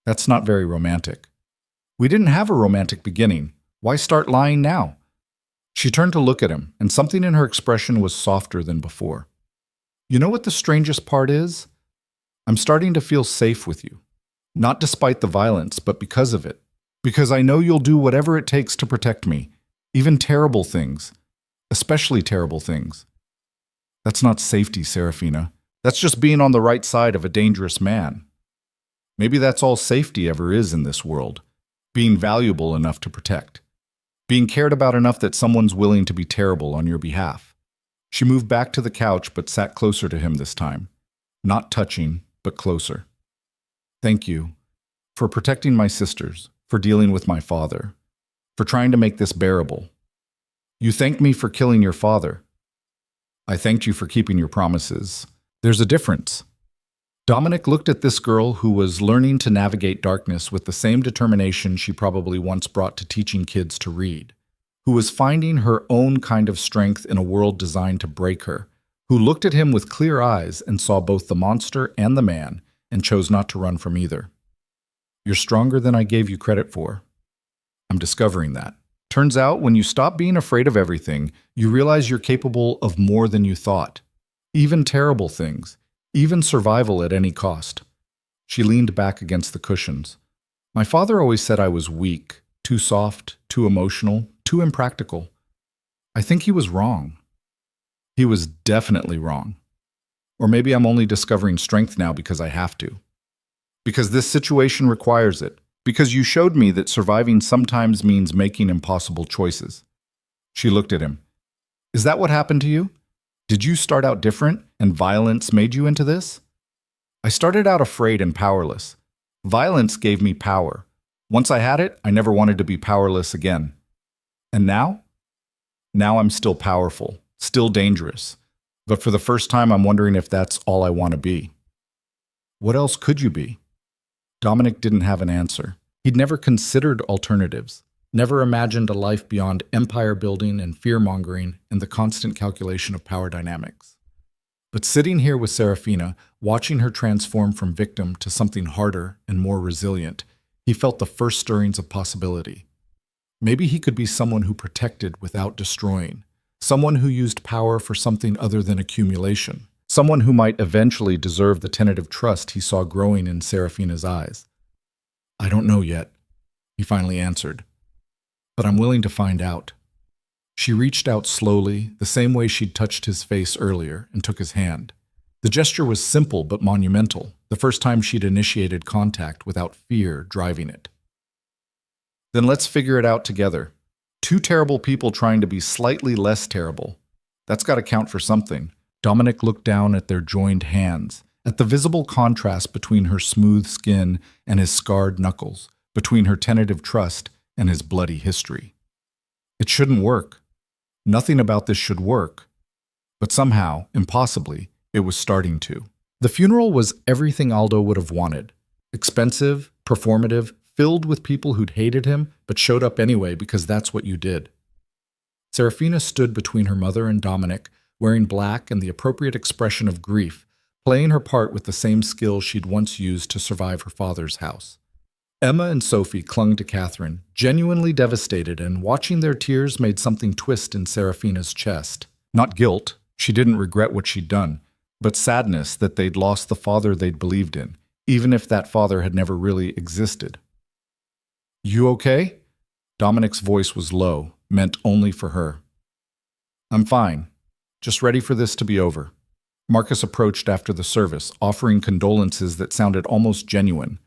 That's not very romantic. We didn't have a romantic beginning. Why start lying now? She turned to look at him, and something in her expression was softer than before. You know what the strangest part is? I'm starting to feel safe with you. Not despite the violence, but because of it. Because I know you'll do whatever it takes to protect me. Even terrible things. Especially terrible things. That's not safety, Serafina. That's just being on the right side of a dangerous man. Maybe that's all safety ever is in this world. Being valuable enough to protect. Being cared about enough that someone's willing to be terrible on your behalf. She moved back to the couch but sat closer to him this time. Not touching, but closer. Thank you for protecting my sisters, for dealing with my father, for trying to make this bearable. You thanked me for killing your father. I thanked you for keeping your promises. There's a difference. Dominic looked at this girl who was learning to navigate darkness with the same determination she probably once brought to teaching kids to read, who was finding her own kind of strength in a world designed to break her, who looked at him with clear eyes and saw both the monster and the man and chose not to run from either. You're stronger than I gave you credit for. I'm discovering that. Turns out, when you stop being afraid of everything, you realize you're capable of more than you thought. Even terrible things. Even survival at any cost. She leaned back against the cushions. My father always said I was weak, too soft, too emotional, too impractical. I think he was wrong. He was definitely wrong. Or maybe I'm only discovering strength now because I have to. Because this situation requires it. Because you showed me that surviving sometimes means making impossible choices. She looked at him. Is that what happened to you? Did you start out different, and violence made you into this? I started out afraid and powerless. Violence gave me power. Once I had it, I never wanted to be powerless again. And now? Now I'm still powerful, still dangerous. But for the first time, I'm wondering if that's all I want to be. What else could you be? Dominic didn't have an answer. He'd never considered alternatives. Never imagined a life beyond empire building and fear-mongering and the constant calculation of power dynamics. But sitting here with Serafina, watching her transform from victim to something harder and more resilient, he felt the first stirrings of possibility. Maybe he could be someone who protected without destroying, someone who used power for something other than accumulation, someone who might eventually deserve the tentative trust he saw growing in Serafina's eyes. I don't know yet, he finally answered. But I'm willing to find out. She reached out slowly, the same way she'd touched his face earlier, and took his hand. The gesture was simple but monumental, the first time she'd initiated contact without fear driving it. Then let's figure it out together. Two terrible people trying to be slightly less terrible. That's got to count for something. Dominic looked down at their joined hands, at the visible contrast between her smooth skin and his scarred knuckles, between her tentative trust and his bloody history. It shouldn't work. Nothing about this should work. But somehow, impossibly, it was starting to. The funeral was everything Aldo would have wanted. Expensive, performative, filled with people who'd hated him, but showed up anyway because that's what you did. Serafina stood between her mother and Dominic, wearing black and the appropriate expression of grief, playing her part with the same skill she'd once used to survive her father's house. Emma and Sophie clung to Catherine, genuinely devastated, and watching their tears made something twist in Serafina's chest. Not guilt, she didn't regret what she'd done, but sadness that they'd lost the father they'd believed in, even if that father had never really existed. You okay? Dominic's voice was low, meant only for her. I'm fine, just ready for this to be over. Marcus approached after the service, offering condolences that sounded almost genuine.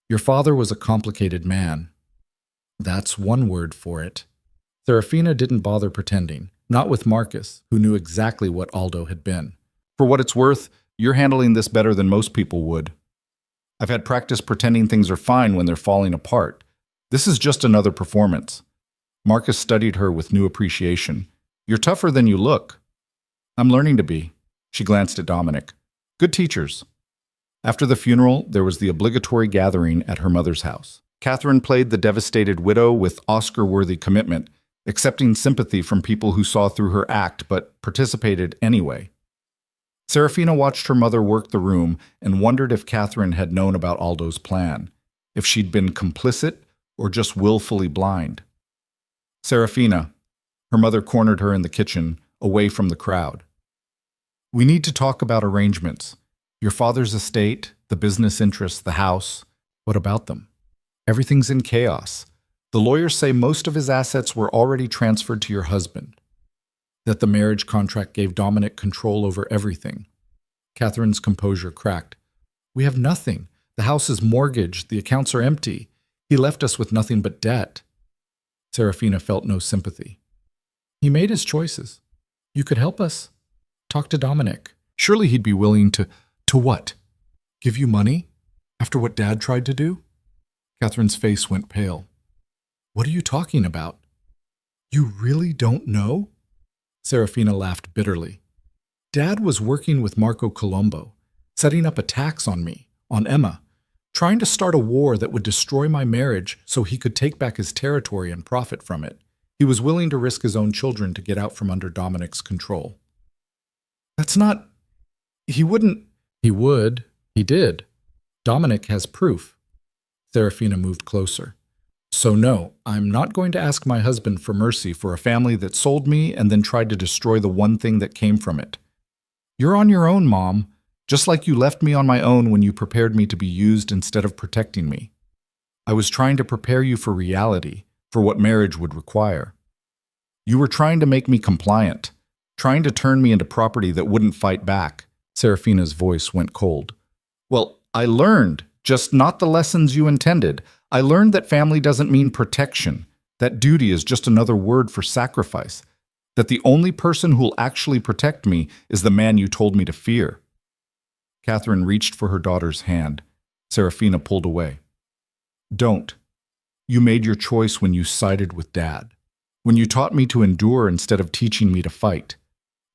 Your father was a complicated man. That's one word for it. Serafina didn't bother pretending, not with Marcus, who knew exactly what Aldo had been. For what it's worth, you're handling this better than most people would. I've had practice pretending things are fine when they're falling apart. This is just another performance. Marcus studied her with new appreciation. You're tougher than you look. I'm learning to be. She glanced at Dominic. Good teachers. After the funeral, there was the obligatory gathering at her mother's house. Catherine played the devastated widow with Oscar-worthy commitment, accepting sympathy from people who saw through her act but participated anyway. Serafina watched her mother work the room and wondered if Catherine had known about Aldo's plan, if she'd been complicit or just willfully blind. Serafina, her mother cornered her in the kitchen, away from the crowd. We need to talk about arrangements. Your father's estate, the business interests, the house. What about them? Everything's in chaos. The lawyers say most of his assets were already transferred to your husband, that the marriage contract gave Dominic control over everything. Catherine's composure cracked. We have nothing. The house is mortgaged. The accounts are empty. He left us with nothing but debt. Serafina felt no sympathy. He made his choices. You could help us. Talk to Dominic. Surely he'd be willing to... To what? Give you money? After what Dad tried to do? Catherine's face went pale. What are you talking about? You really don't know? Serafina laughed bitterly. Dad was working with Marco Colombo, setting up attacks on me, on Emma, trying to start a war that would destroy my marriage so he could take back his territory and profit from it. He was willing to risk his own children to get out from under Dominic's control. That's not... He wouldn't... He would. He did. Dominic has proof. Serafina moved closer. So no, I'm not going to ask my husband for mercy for a family that sold me and then tried to destroy the one thing that came from it. You're on your own, Mom, just like you left me on my own when you prepared me to be used instead of protecting me. I was trying to prepare you for reality, for what marriage would require. You were trying to make me compliant, trying to turn me into property that wouldn't fight back. Serafina's voice went cold. Well, I learned, just not the lessons you intended. I learned that family doesn't mean protection, that duty is just another word for sacrifice, that the only person who'll actually protect me is the man you told me to fear. Catherine reached for her daughter's hand. Serafina pulled away. Don't. You made your choice when you sided with Dad, when you taught me to endure instead of teaching me to fight.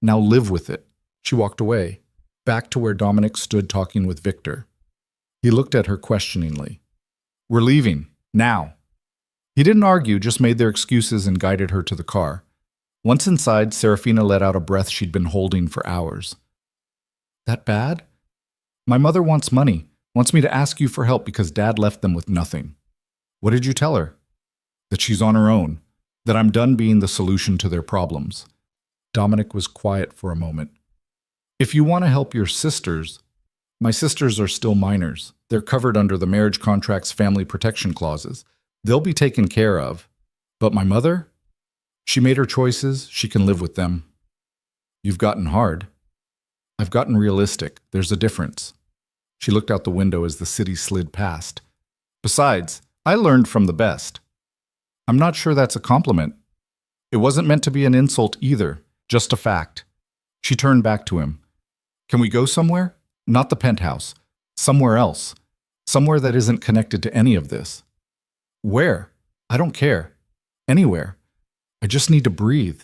Now live with it. She walked away, back to where Dominic stood talking with Victor. He looked at her questioningly. We're leaving, now. He didn't argue, just made their excuses and guided her to the car. Once inside, Serafina let out a breath she'd been holding for hours. That bad? My mother wants money, wants me to ask you for help because Dad left them with nothing. What did you tell her? That she's on her own, that I'm done being the solution to their problems. Dominic was quiet for a moment. If you want to help your sisters, my sisters are still minors. They're covered under the marriage contract's family protection clauses. They'll be taken care of. But my mother? She made her choices. She can live with them. You've gotten hard. I've gotten realistic. There's a difference. She looked out the window as the city slid past. Besides, I learned from the best. I'm not sure that's a compliment. It wasn't meant to be an insult either, just a fact. She turned back to him. Can we go somewhere? Not the penthouse. Somewhere else. Somewhere that isn't connected to any of this. Where? I don't care. Anywhere. I just need to breathe.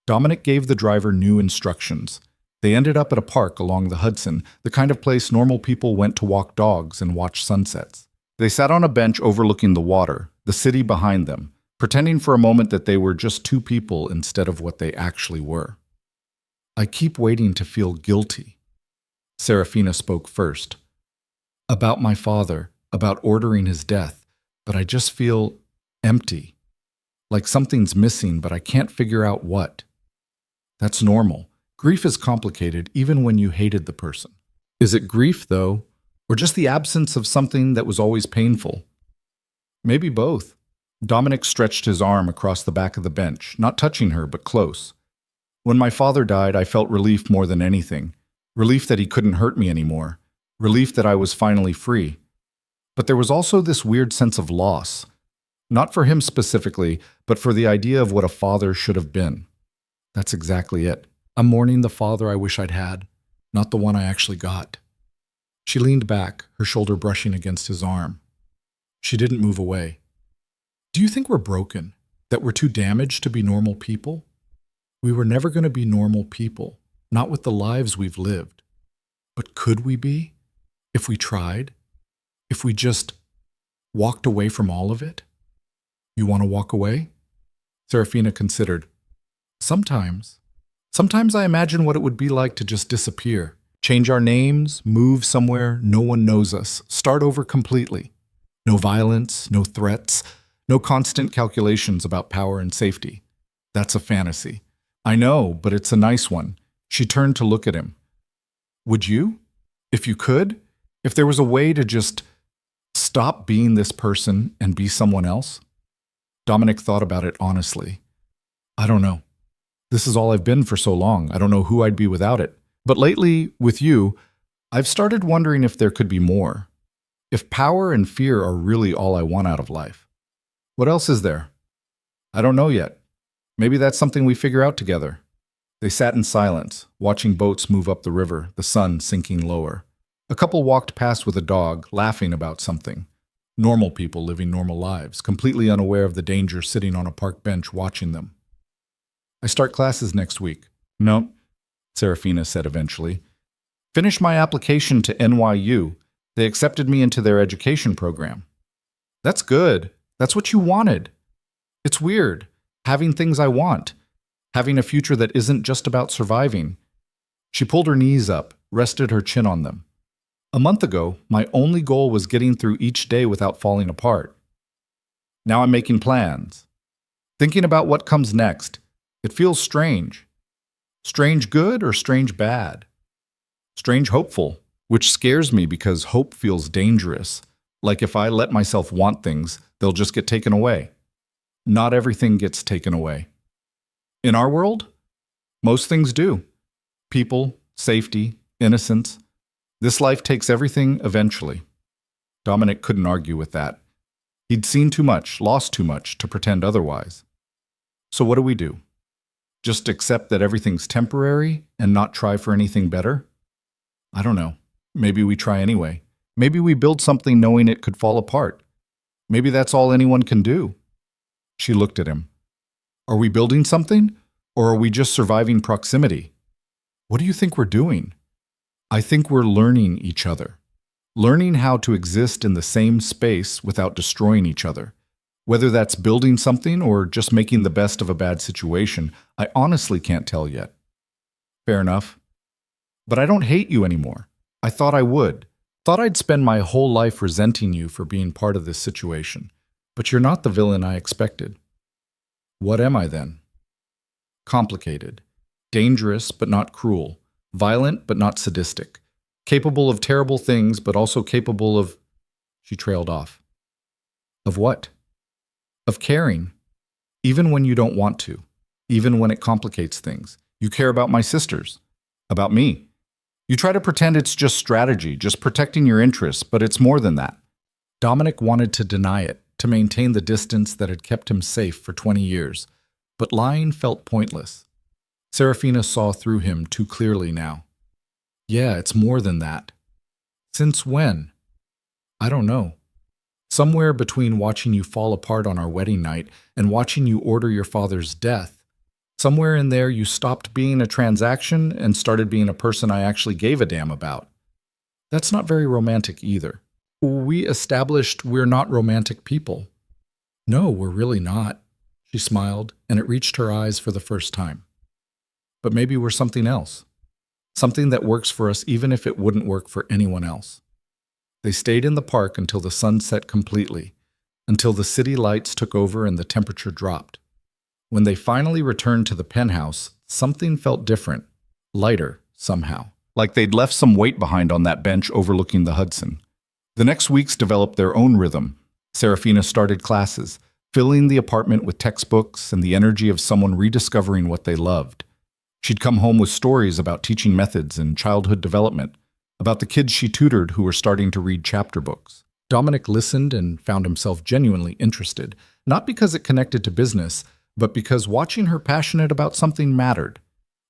Dominic gave the driver new instructions. They ended up at a park along the Hudson, the kind of place normal people went to walk dogs and watch sunsets. They sat on a bench overlooking the water, the city behind them, pretending for a moment that they were just two people instead of what they actually were. I keep waiting to feel guilty. Serafina spoke first. About my father, about ordering his death, but I just feel empty. Like something's missing, but I can't figure out what. That's normal. Grief is complicated even when you hated the person. Is it grief, though, or just the absence of something that was always painful? Maybe both. Dominic stretched his arm across the back of the bench, not touching her, but close. When my father died, I felt relief more than anything. Relief that he couldn't hurt me anymore. Relief that I was finally free. But there was also this weird sense of loss. Not for him specifically, but for the idea of what a father should have been. That's exactly it. I'm mourning the father I wish I'd had, not the one I actually got. She leaned back, her shoulder brushing against his arm. She didn't move away. Do you think we're broken? That we're too damaged to be normal people? We were never going to be normal people, not with the lives we've lived. But could we be? If we tried? If we just Walked away from all of it? You want to walk away? Serafina considered. Sometimes. Sometimes I imagine what it would be like to just disappear. Change our names, move somewhere no one knows us, start over completely. No violence, no threats, no constant calculations about power and safety. That's a fantasy. I know, but it's a nice one. She turned to look at him. Would you? If you could? If there was a way to just stop being this person and be someone else? Dominic thought about it honestly. I don't know. This is all I've been for so long. I don't know who I'd be without it. But lately, with you, I've started wondering if there could be more. If power and fear are really all I want out of life. What else is there? I don't know yet. Maybe that's something we figure out together. They sat in silence, watching boats move up the river, the sun sinking lower. A couple walked past with a dog, laughing about something. Normal people living normal lives, completely unaware of the danger sitting on a park bench watching them. I start classes next week. No, Serafina said eventually. Finished my application to NYU. They accepted me into their education program. That's good. That's what you wanted. It's weird, having things I want, having a future that isn't just about surviving. She pulled her knees up, rested her chin on them. A month ago, my only goal was getting through each day without falling apart. Now I'm making plans, thinking about what comes next. It feels strange. Strange good or strange bad? Strange hopeful, which scares me because hope feels dangerous. Like if I let myself want things, they'll just get taken away. Not everything gets taken away. In our world, most things do. People, safety, innocence. This life takes everything eventually. Dominic couldn't argue with that. He'd seen too much, lost too much, to pretend otherwise. So what do we do? Just accept that everything's temporary and not try for anything better? I don't know. Maybe we try anyway. Maybe we build something knowing it could fall apart. Maybe that's all anyone can do. She looked at him. Are we building something? Or are we just surviving proximity? What do you think we're doing? I think we're learning each other. Learning how to exist in the same space without destroying each other. Whether that's building something or just making the best of a bad situation, I honestly can't tell yet. Fair enough. But I don't hate you anymore. I thought I would. Thought I'd spend my whole life resenting you for being part of this situation. But you're not the villain I expected. What am I then? Complicated. Dangerous but not cruel. Violent but not sadistic. Capable of terrible things but also capable of... She trailed off. Of what? Of caring. Even when you don't want to. Even when it complicates things. You care about my sisters. About me. You try to pretend it's just strategy, just protecting your interests, but it's more than that. Dominic wanted to deny it, to maintain the distance that had kept him safe for 20 years. But lying felt pointless. Serafina saw through him too clearly now. Yeah, it's more than that. Since when? I don't know. Somewhere between watching you fall apart on our wedding night and watching you order your father's death, somewhere in there you stopped being a transaction and started being a person I actually gave a damn about. That's not very romantic either. We established we're not romantic people. No, we're really not. She smiled, and it reached her eyes for the first time. But maybe we're something else. Something that works for us even if it wouldn't work for anyone else. They stayed in the park until the sun set completely, until the city lights took over and the temperature dropped. When they finally returned to the penthouse, something felt different, lighter somehow, like they'd left some weight behind on that bench overlooking the Hudson. The next weeks developed their own rhythm. Serafina started classes, filling the apartment with textbooks and the energy of someone rediscovering what they loved. She'd come home with stories about teaching methods and childhood development, about the kids she tutored who were starting to read chapter books. Dominic listened and found himself genuinely interested, not because it connected to business, but because watching her passionate about something mattered.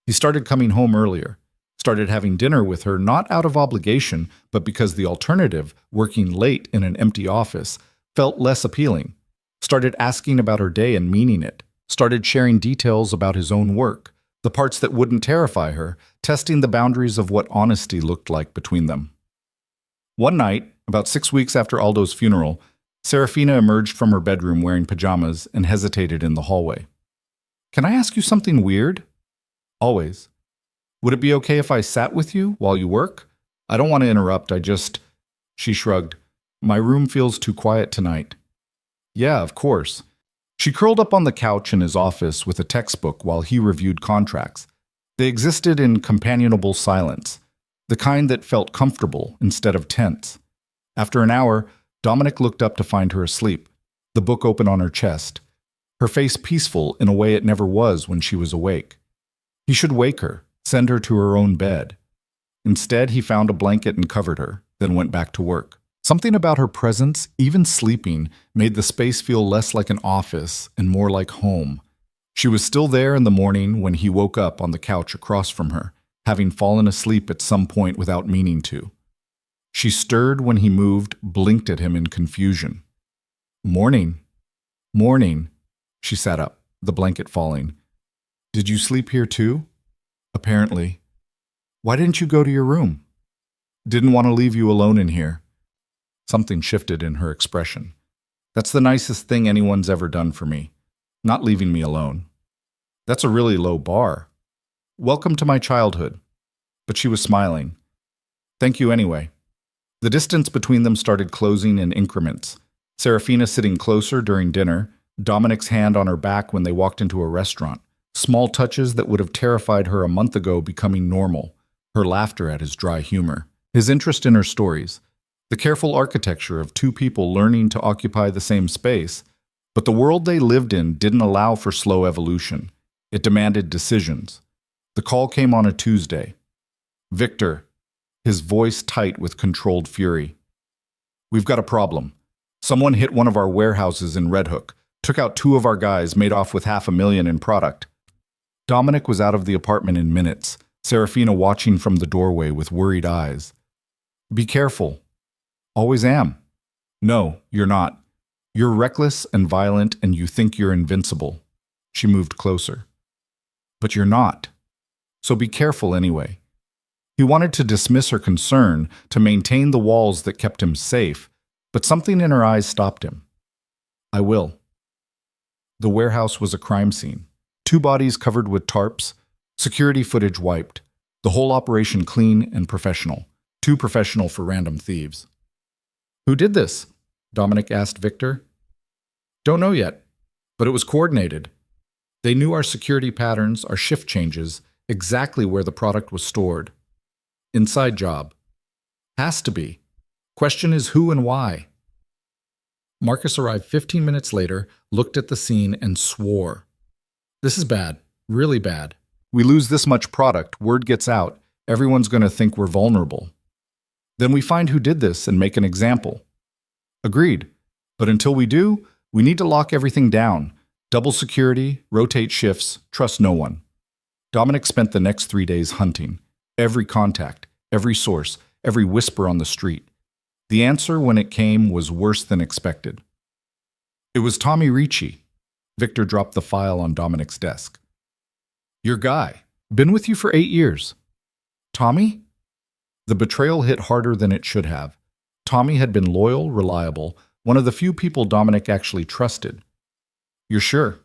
He started coming home earlier, started having dinner with her not out of obligation, but because the alternative, working late in an empty office, felt less appealing. Started asking about her day and meaning it. Started sharing details about his own work, the parts that wouldn't terrify her, testing the boundaries of what honesty looked like between them. One night, about 6 weeks after Aldo's funeral, Serafina emerged from her bedroom wearing pajamas and hesitated in the hallway. Can I ask you something weird? Always. Would it be okay if I sat with you while you work? I don't want to interrupt, She shrugged. My room feels too quiet tonight. Yeah, of course. She curled up on the couch in his office with a textbook while he reviewed contracts. They existed in companionable silence, the kind that felt comfortable instead of tense. After an hour, Dominic looked up to find her asleep, the book open on her chest, her face peaceful in a way it never was when she was awake. He should wake her, send her to her own bed. Instead, he found a blanket and covered her, then went back to work. Something about her presence, even sleeping, made the space feel less like an office and more like home. She was still there in the morning when he woke up on the couch across from her, having fallen asleep at some point without meaning to. She stirred when he moved, blinked at him in confusion. Morning. Morning. She sat up, the blanket falling. Did you sleep here too? Apparently. Why didn't you go to your room? Didn't want to leave you alone in here. Something shifted in her expression. That's the nicest thing anyone's ever done for me. Not leaving me alone. That's a really low bar. Welcome to my childhood. But she was smiling. Thank you anyway. The distance between them started closing in increments. Serafina sitting closer during dinner, Dominic's hand on her back when they walked into a restaurant. Small touches that would have terrified her a month ago becoming normal. Her laughter at his dry humor. His interest in her stories. The careful architecture of two people learning to occupy the same space. But the world they lived in didn't allow for slow evolution. It demanded decisions. The call came on a Tuesday. Victor, his voice tight with controlled fury. We've got a problem. Someone hit one of our warehouses in Red Hook, took out 2 of our guys, made off with $500,000 in product. Dominic was out of the apartment in minutes, Serafina watching from the doorway with worried eyes. Be careful. Always am. No, you're not. You're reckless and violent and you think you're invincible. She moved closer. But you're not. So be careful anyway. He wanted to dismiss her concern, to maintain the walls that kept him safe, but something in her eyes stopped him. I will. The warehouse was a crime scene. 2 bodies covered with tarps, security footage wiped, the whole operation clean and professional. Too professional for random thieves. Who did this? Dominic asked Victor. Don't know yet, but it was coordinated. They knew our security patterns, our shift changes, exactly where the product was stored. Inside job. Has to be. Question is who and why. Marcus arrived 15 minutes later, looked at the scene, and swore. This is bad. Really bad. We lose this much product, word gets out, everyone's going to think we're vulnerable. Then we find who did this and make an example. Agreed. But until we do, we need to lock everything down. Double security, rotate shifts, trust no one. Dominic spent the next 3 days hunting. Every contact, every source, every whisper on the street. The answer, when it came, was worse than expected. It was Tommy Ricci. Victor dropped the file on Dominic's desk. Your guy. Been with you for 8 years. Tommy? The betrayal hit harder than it should have. Tommy had been loyal, reliable, one of the few people Dominic actually trusted. You're sure?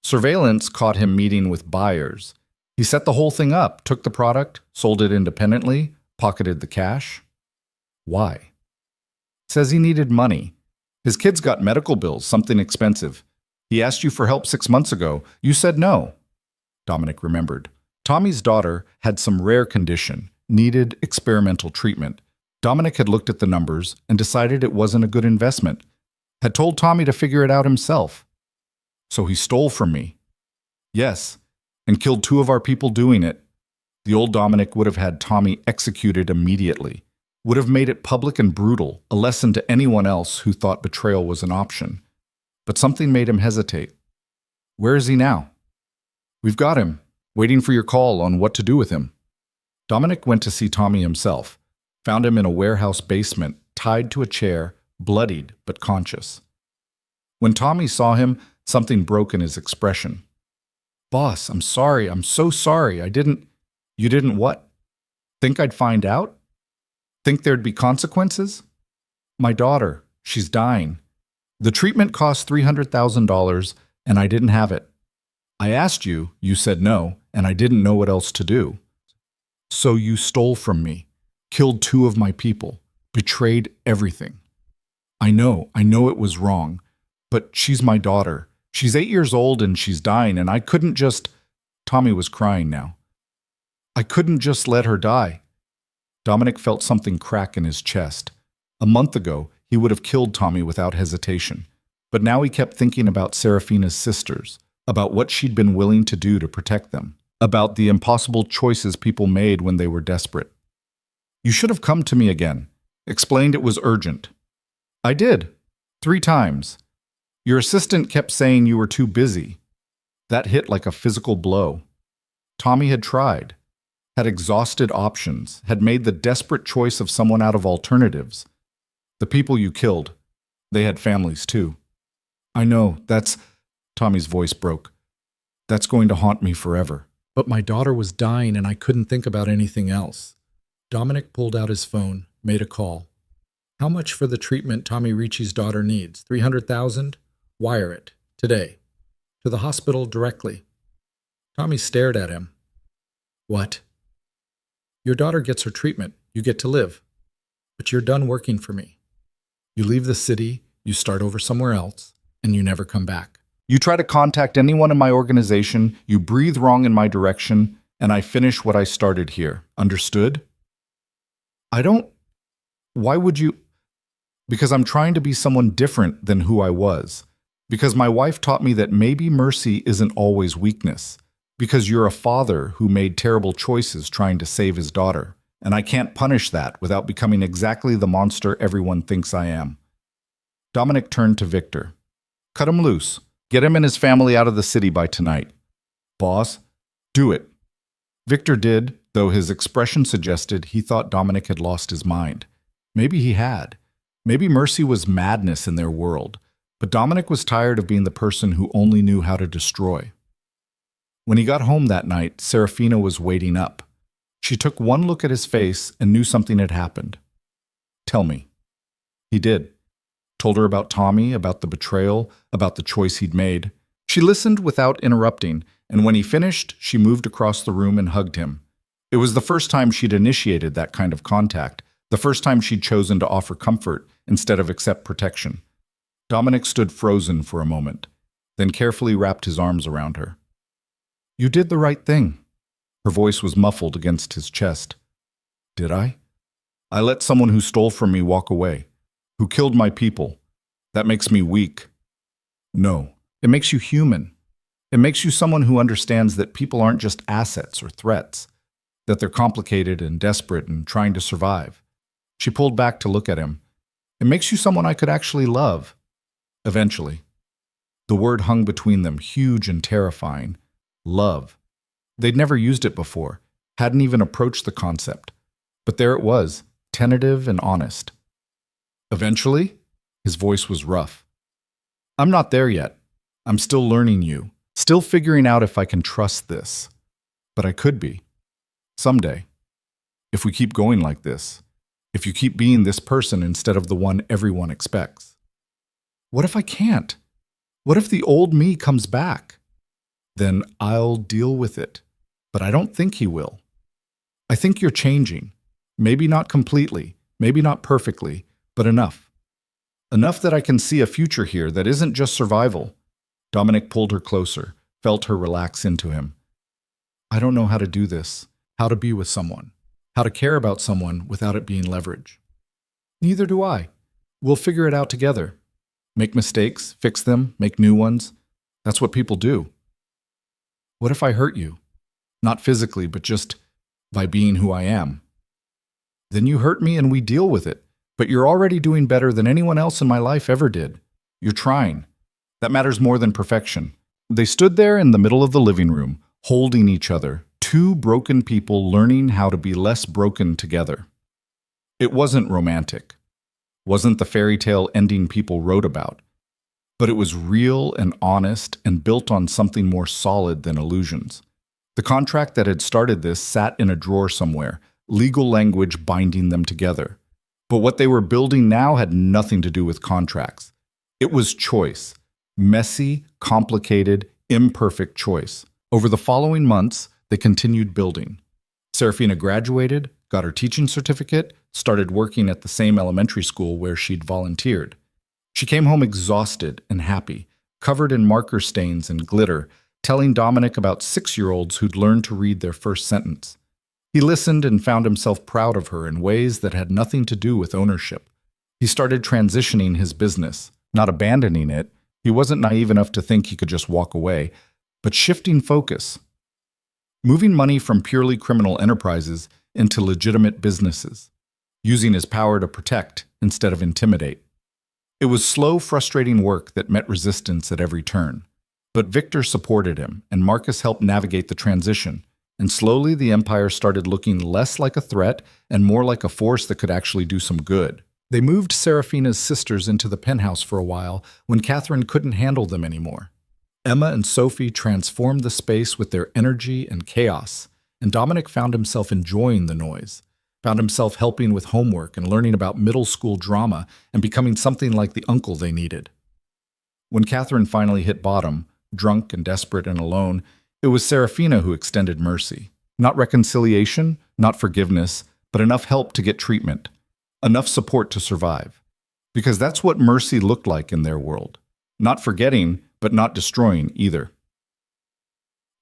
Surveillance caught him meeting with buyers. He set the whole thing up, took the product, sold it independently, pocketed the cash. Why? Says he needed money. His kids got medical bills, something expensive. He asked you for help 6 months ago. You said no. Dominic remembered. Tommy's daughter had some rare condition, needed experimental treatment. Dominic had looked at the numbers and decided it wasn't a good investment. Had told Tommy to figure it out himself. So he stole from me. Yes, and killed 2 of our people doing it. The old Dominic would have had Tommy executed immediately. Would have made it public and brutal, a lesson to anyone else who thought betrayal was an option. But something made him hesitate. Where is he now? We've got him, waiting for your call on what to do with him. Dominic went to see Tommy himself, found him in a warehouse basement, tied to a chair, bloodied but conscious. When Tommy saw him, something broke in his expression. Boss, I'm sorry, I'm so sorry, You didn't what? Think I'd find out? Think there'd be consequences? My daughter, She's dying. The treatment cost $300,000, and I didn't have it. I asked you, you said no, and I didn't know what else to do. So you stole from me, killed 2 of my people, betrayed everything. I know it was wrong, but she's my daughter. She's 8 years old and she's dying, and I couldn't just... Tommy was crying now. I couldn't just let her die. Dominic felt something crack in his chest. A month ago, he would have killed Tommy without hesitation. But now he kept thinking about Serafina's sisters, about what she'd been willing to do to protect them, about the impossible choices people made when they were desperate. You should have come to me again, explained it was urgent. I did, 3 times. Your assistant kept saying you were too busy. That hit like a physical blow. Tommy had tried, had exhausted options, had made the desperate choice of someone out of alternatives. The people you killed, they had families too. I know, Tommy's voice broke. That's going to haunt me forever. But my daughter was dying and I couldn't think about anything else. Dominic pulled out his phone, made a call. How much for the treatment Tommy Ricci's daughter needs? $300,000? Wire it, today. To the hospital directly. Tommy stared at him. What? Your daughter gets her treatment. You get to live. But you're done working for me. You leave the city, you start over somewhere else, and you never come back. You try to contact anyone in my organization, you breathe wrong in my direction, and I finish what I started here. Understood? Why would you? Because I'm trying to be someone different than who I was. Because my wife taught me that maybe mercy isn't always weakness. Because you're a father who made terrible choices trying to save his daughter. And I can't punish that without becoming exactly the monster everyone thinks I am. Dominic turned to Victor. Cut him loose. Get him and his family out of the city by tonight. Boss, do it. Victor did, though his expression suggested he thought Dominic had lost his mind. Maybe he had. Maybe mercy was madness in their world. But Dominic was tired of being the person who only knew how to destroy. When he got home that night, Serafina was waiting up. She took one look at his face and knew something had happened. Tell me. He did. Told her about Tommy, about the betrayal, about the choice he'd made. She listened without interrupting, and when he finished, she moved across the room and hugged him. It was the first time she'd initiated that kind of contact, the first time she'd chosen to offer comfort instead of accept protection. Dominic stood frozen for a moment, then carefully wrapped his arms around her. You did the right thing. Her voice was muffled against his chest. Did I? I let someone who stole from me walk away, who killed my people. That makes me weak. No, it makes you human. It makes you someone who understands that people aren't just assets or threats, that they're complicated and desperate and trying to survive. She pulled back to look at him. It makes you someone I could actually love. Eventually. The word hung between them, huge and terrifying. Love. They'd never used it before, hadn't even approached the concept. But there it was, tentative and honest. Eventually? His voice was rough. I'm not there yet. I'm still learning you, still figuring out if I can trust this. But I could be. Someday. If we keep going like this. If you keep being this person instead of the one everyone expects. What if I can't? What if the old me comes back? Then I'll deal with it. But I don't think he will. I think you're changing. Maybe not completely, maybe not perfectly, but enough. Enough that I can see a future here that isn't just survival. Dominic pulled her closer, felt her relax into him. I don't know how to do this, how to be with someone, how to care about someone without it being leverage. Neither do I. We'll figure it out together. Make mistakes, fix them, make new ones. That's what people do. What if I hurt you? Not physically, but just by being who I am. Then you hurt me and we deal with it. But you're already doing better than anyone else in my life ever did. You're trying. That matters more than perfection. They stood there in the middle of the living room, holding each other, 2 broken people learning how to be less broken together. It wasn't romantic. Wasn't the fairy tale ending people wrote about. But it was real and honest and built on something more solid than illusions. The contract that had started this sat in a drawer somewhere, legal language binding them together. But what they were building now had nothing to do with contracts. It was choice. Messy, complicated, imperfect choice. Over the following months, they continued building. Serafina graduated, got her teaching certificate, started working at the same elementary school where she'd volunteered. She came home exhausted and happy, covered in marker stains and glitter, telling Dominic about 6-year-olds who'd learned to read their first sentence. He listened and found himself proud of her in ways that had nothing to do with ownership. He started transitioning his business, not abandoning it. He wasn't naive enough to think he could just walk away, but shifting focus. Moving money from purely criminal enterprises into legitimate businesses, using his power to protect instead of intimidate. It was slow, frustrating work that met resistance at every turn. But Victor supported him, and Marcus helped navigate the transition, and slowly the empire started looking less like a threat and more like a force that could actually do some good. They moved Serafina's sisters into the penthouse for a while when Catherine couldn't handle them anymore. Emma and Sophie transformed the space with their energy and chaos, and Dominic found himself enjoying the noise, found himself helping with homework and learning about middle school drama and becoming something like the uncle they needed. When Catherine finally hit bottom, drunk and desperate and alone, it was Serafina who extended mercy. Not reconciliation, not forgiveness, but enough help to get treatment, enough support to survive. Because that's what mercy looked like in their world. Not forgetting, but not destroying either.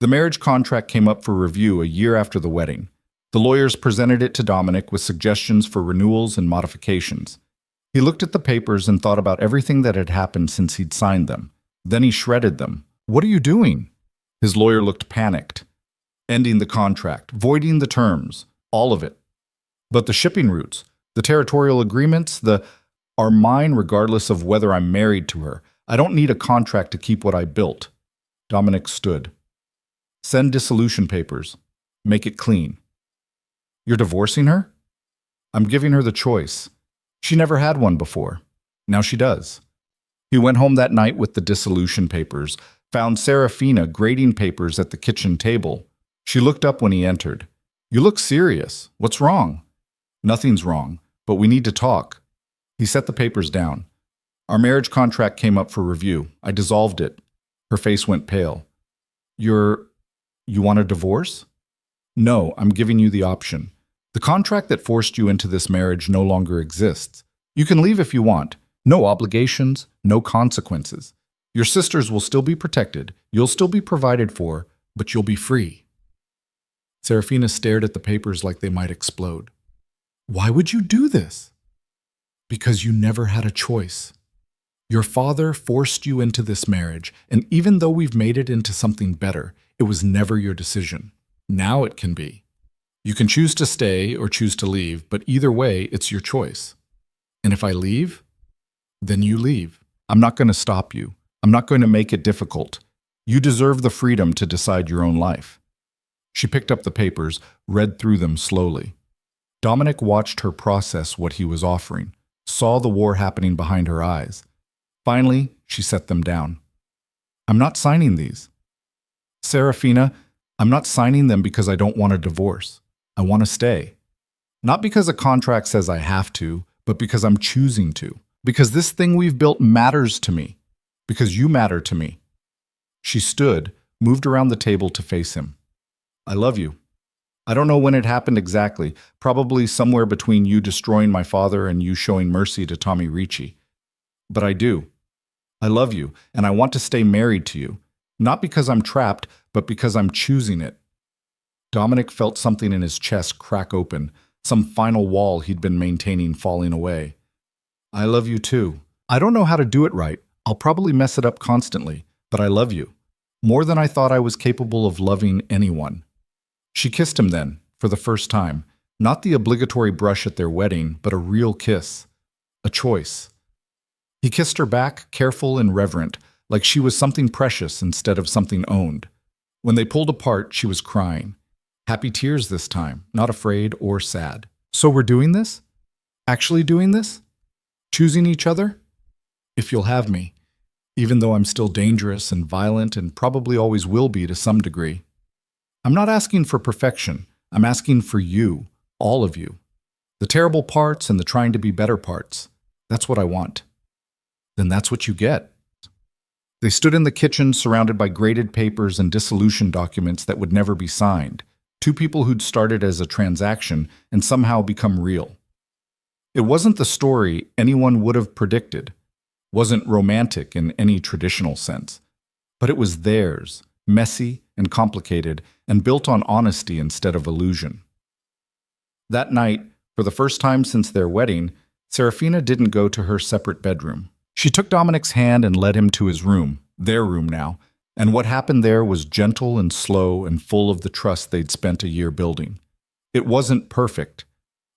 The marriage contract came up for review a year after the wedding. The lawyers presented it to Dominic with suggestions for renewals and modifications. He looked at the papers and thought about everything that had happened since he'd signed them. Then he shredded them. "What are you doing?" His lawyer looked panicked. "Ending the contract, voiding the terms, all of it. But the shipping routes, the territorial agreements, are mine regardless of whether I'm married to her. I don't need a contract to keep what I built." Dominic stood. "Send dissolution papers. Make it clean." "You're divorcing her?" "I'm giving her the choice. She never had one before. Now she does." He went home that night with the dissolution papers, found Serafina grading papers at the kitchen table. She looked up when he entered. "You look serious. What's wrong?" "Nothing's wrong, but we need to talk." He set the papers down. "Our marriage contract came up for review. I dissolved it." Her face went pale. You want a divorce?" "No, I'm giving you the option. The contract that forced you into this marriage no longer exists. You can leave if you want. No obligations, no consequences. Your sisters will still be protected, you'll still be provided for, but you'll be free." Serafina stared at the papers like they might explode. "Why would you do this?" "Because you never had a choice. Your father forced you into this marriage, and even though we've made it into something better, it was never your decision. Now it can be. You can choose to stay or choose to leave, but either way, it's your choice. And if I leave, then you leave. I'm not going to stop you. I'm not going to make it difficult. You deserve the freedom to decide your own life." She picked up the papers, read through them slowly. Dominic watched her process what he was offering, saw the war happening behind her eyes. Finally, she set them down. "I'm not signing these. Serafina, I'm not signing them because I don't want a divorce. I want to stay. Not because a contract says I have to, but because I'm choosing to. Because this thing we've built matters to me. Because you matter to me." She stood, moved around the table to face him. "I love you. I don't know when it happened exactly, probably somewhere between you destroying my father and you showing mercy to Tommy Ricci. But I do. I love you, and I want to stay married to you. Not because I'm trapped, but because I'm choosing it." Dominic felt something in his chest crack open, some final wall he'd been maintaining falling away. "I love you too. I don't know how to do it right. I'll probably mess it up constantly, but I love you. More than I thought I was capable of loving anyone." She kissed him then, for the first time. Not the obligatory brush at their wedding, but a real kiss. A choice. He kissed her back, careful and reverent, like she was something precious instead of something owned. When they pulled apart, she was crying. Happy tears this time, not afraid or sad. "So we're doing this? Actually doing this? Choosing each other? If you'll have me, even though I'm still dangerous and violent and probably always will be to some degree. I'm not asking for perfection. I'm asking for you, all of you. The terrible parts and the trying to be better parts. That's what I want. Then that's what you get. They stood in the kitchen surrounded by graded papers and dissolution documents that would never be signed. Two people who'd started as a transaction and somehow become real. It wasn't the story anyone would have predicted. Wasn't romantic in any traditional sense. But it was theirs, messy and complicated, and built on honesty instead of illusion. That night, for the first time since their wedding, Serafina didn't go to her separate bedroom. She took Dominic's hand and led him to his room, their room now, and what happened there was gentle and slow and full of the trust they'd spent a year building. It wasn't perfect.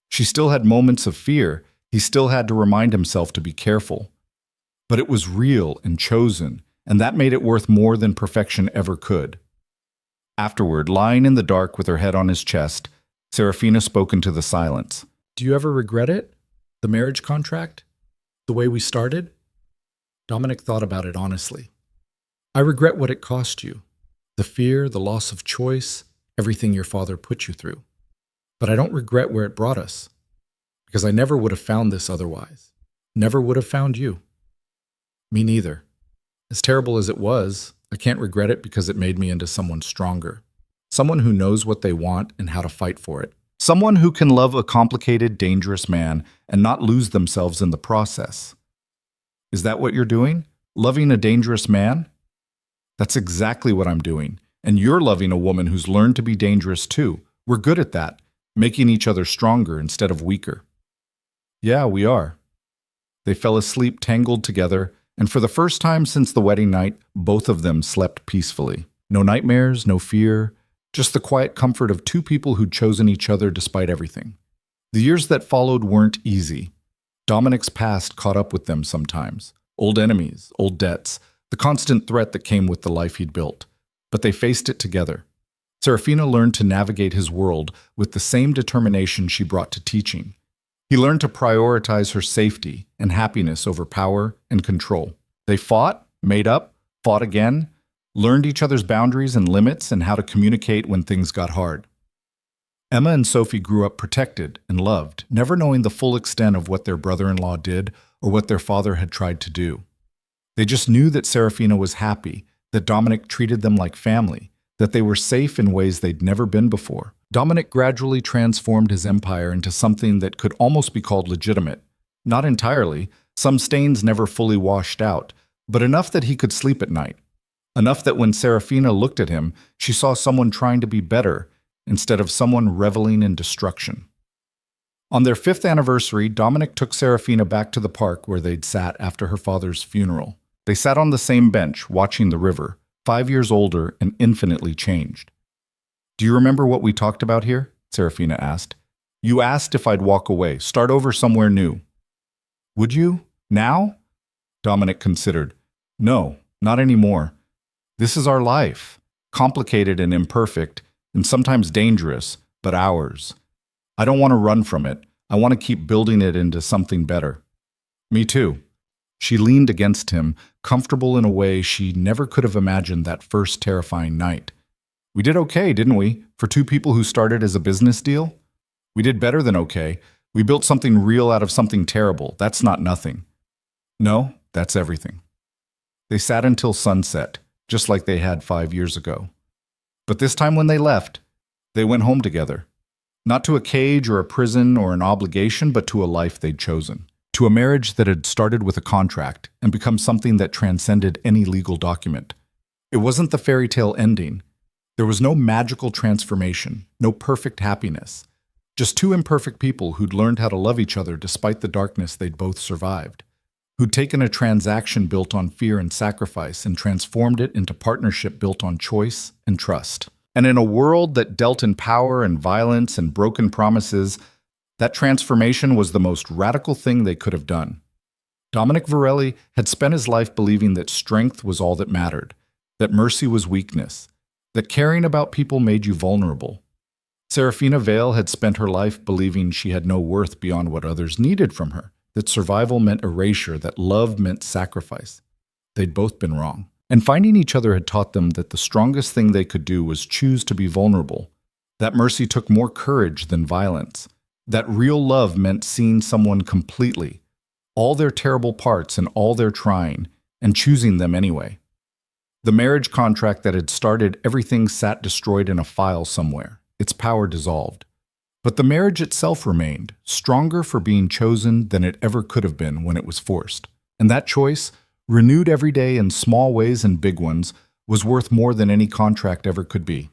She still had moments of fear. He still had to remind himself to be careful. But it was real and chosen, and that made it worth more than perfection ever could. Afterward, lying in the dark with her head on his chest, Serafina spoke into the silence. "Do you ever regret it? The marriage contract? The way we started?" Dominic thought about it honestly. "I regret what it cost you. The fear, the loss of choice, everything your father put you through. But I don't regret where it brought us. Because I never would have found this otherwise. Never would have found you." "Me neither. As terrible as it was, I can't regret it because it made me into someone stronger. Someone who knows what they want and how to fight for it. Someone who can love a complicated, dangerous man and not lose themselves in the process." "Is that what you're doing? Loving a dangerous man?" "That's exactly what I'm doing. And you're loving a woman who's learned to be dangerous too. We're good at that, making each other stronger instead of weaker." "Yeah, we are." They fell asleep tangled together, and for the first time since the wedding night, both of them slept peacefully. No nightmares, no fear, just the quiet comfort of two people who'd chosen each other despite everything. The years that followed weren't easy. Dominic's past caught up with them sometimes. Old enemies, old debts, the constant threat that came with the life he'd built. But they faced it together. Serafina learned to navigate his world with the same determination she brought to teaching. He learned to prioritize her safety and happiness over power and control. They fought, made up, fought again, learned each other's boundaries and limits and how to communicate when things got hard. Emma and Sophie grew up protected and loved, never knowing the full extent of what their brother-in-law did or what their father had tried to do. They just knew that Serafina was happy, that Dominic treated them like family, that they were safe in ways they'd never been before. Dominic gradually transformed his empire into something that could almost be called legitimate. Not entirely, some stains never fully washed out, but enough that he could sleep at night. Enough that when Serafina looked at him, she saw someone trying to be better, instead of someone reveling in destruction. On their 5th anniversary, Dominic took Serafina back to the park where they'd sat after her father's funeral. They sat on the same bench, watching the river, 5 years older and infinitely changed. "Do you remember what we talked about here?" Serafina asked. "You asked if I'd walk away, start over somewhere new." "Would you? Now?" Dominic considered. "No, not anymore. This is our life, complicated and imperfect, and sometimes dangerous, but ours. I don't want to run from it. I want to keep building it into something better." "Me too." She leaned against him, comfortable in a way she never could have imagined that first terrifying night. "We did okay, didn't we, for two people who started as a business deal? We did better than okay. We built something real out of something terrible. That's not nothing." "No, that's everything." They sat until sunset, just like they had 5 years ago. But this time when they left, they went home together. Not to a cage or a prison or an obligation, but to a life they'd chosen. To a marriage that had started with a contract and become something that transcended any legal document. It wasn't the fairy tale ending. There was no magical transformation, no perfect happiness. Just two imperfect people who'd learned how to love each other despite the darkness they'd both survived. Who'd taken a transaction built on fear and sacrifice and transformed it into partnership built on choice and trust. And in a world that dealt in power and violence and broken promises, that transformation was the most radical thing they could have done. Dominic Varelli had spent his life believing that strength was all that mattered, that mercy was weakness, that caring about people made you vulnerable. Serafina Vale had spent her life believing she had no worth beyond what others needed from her, that survival meant erasure, that love meant sacrifice. They'd both been wrong. And finding each other had taught them that the strongest thing they could do was choose to be vulnerable. That mercy took more courage than violence. That real love meant seeing someone completely, all their terrible parts and all their trying, and choosing them anyway. The marriage contract that had started everything sat destroyed in a file somewhere, its power dissolved. But the marriage itself remained, stronger for being chosen than it ever could have been when it was forced. And that choice, renewed every day in small ways and big ones, was worth more than any contract ever could be.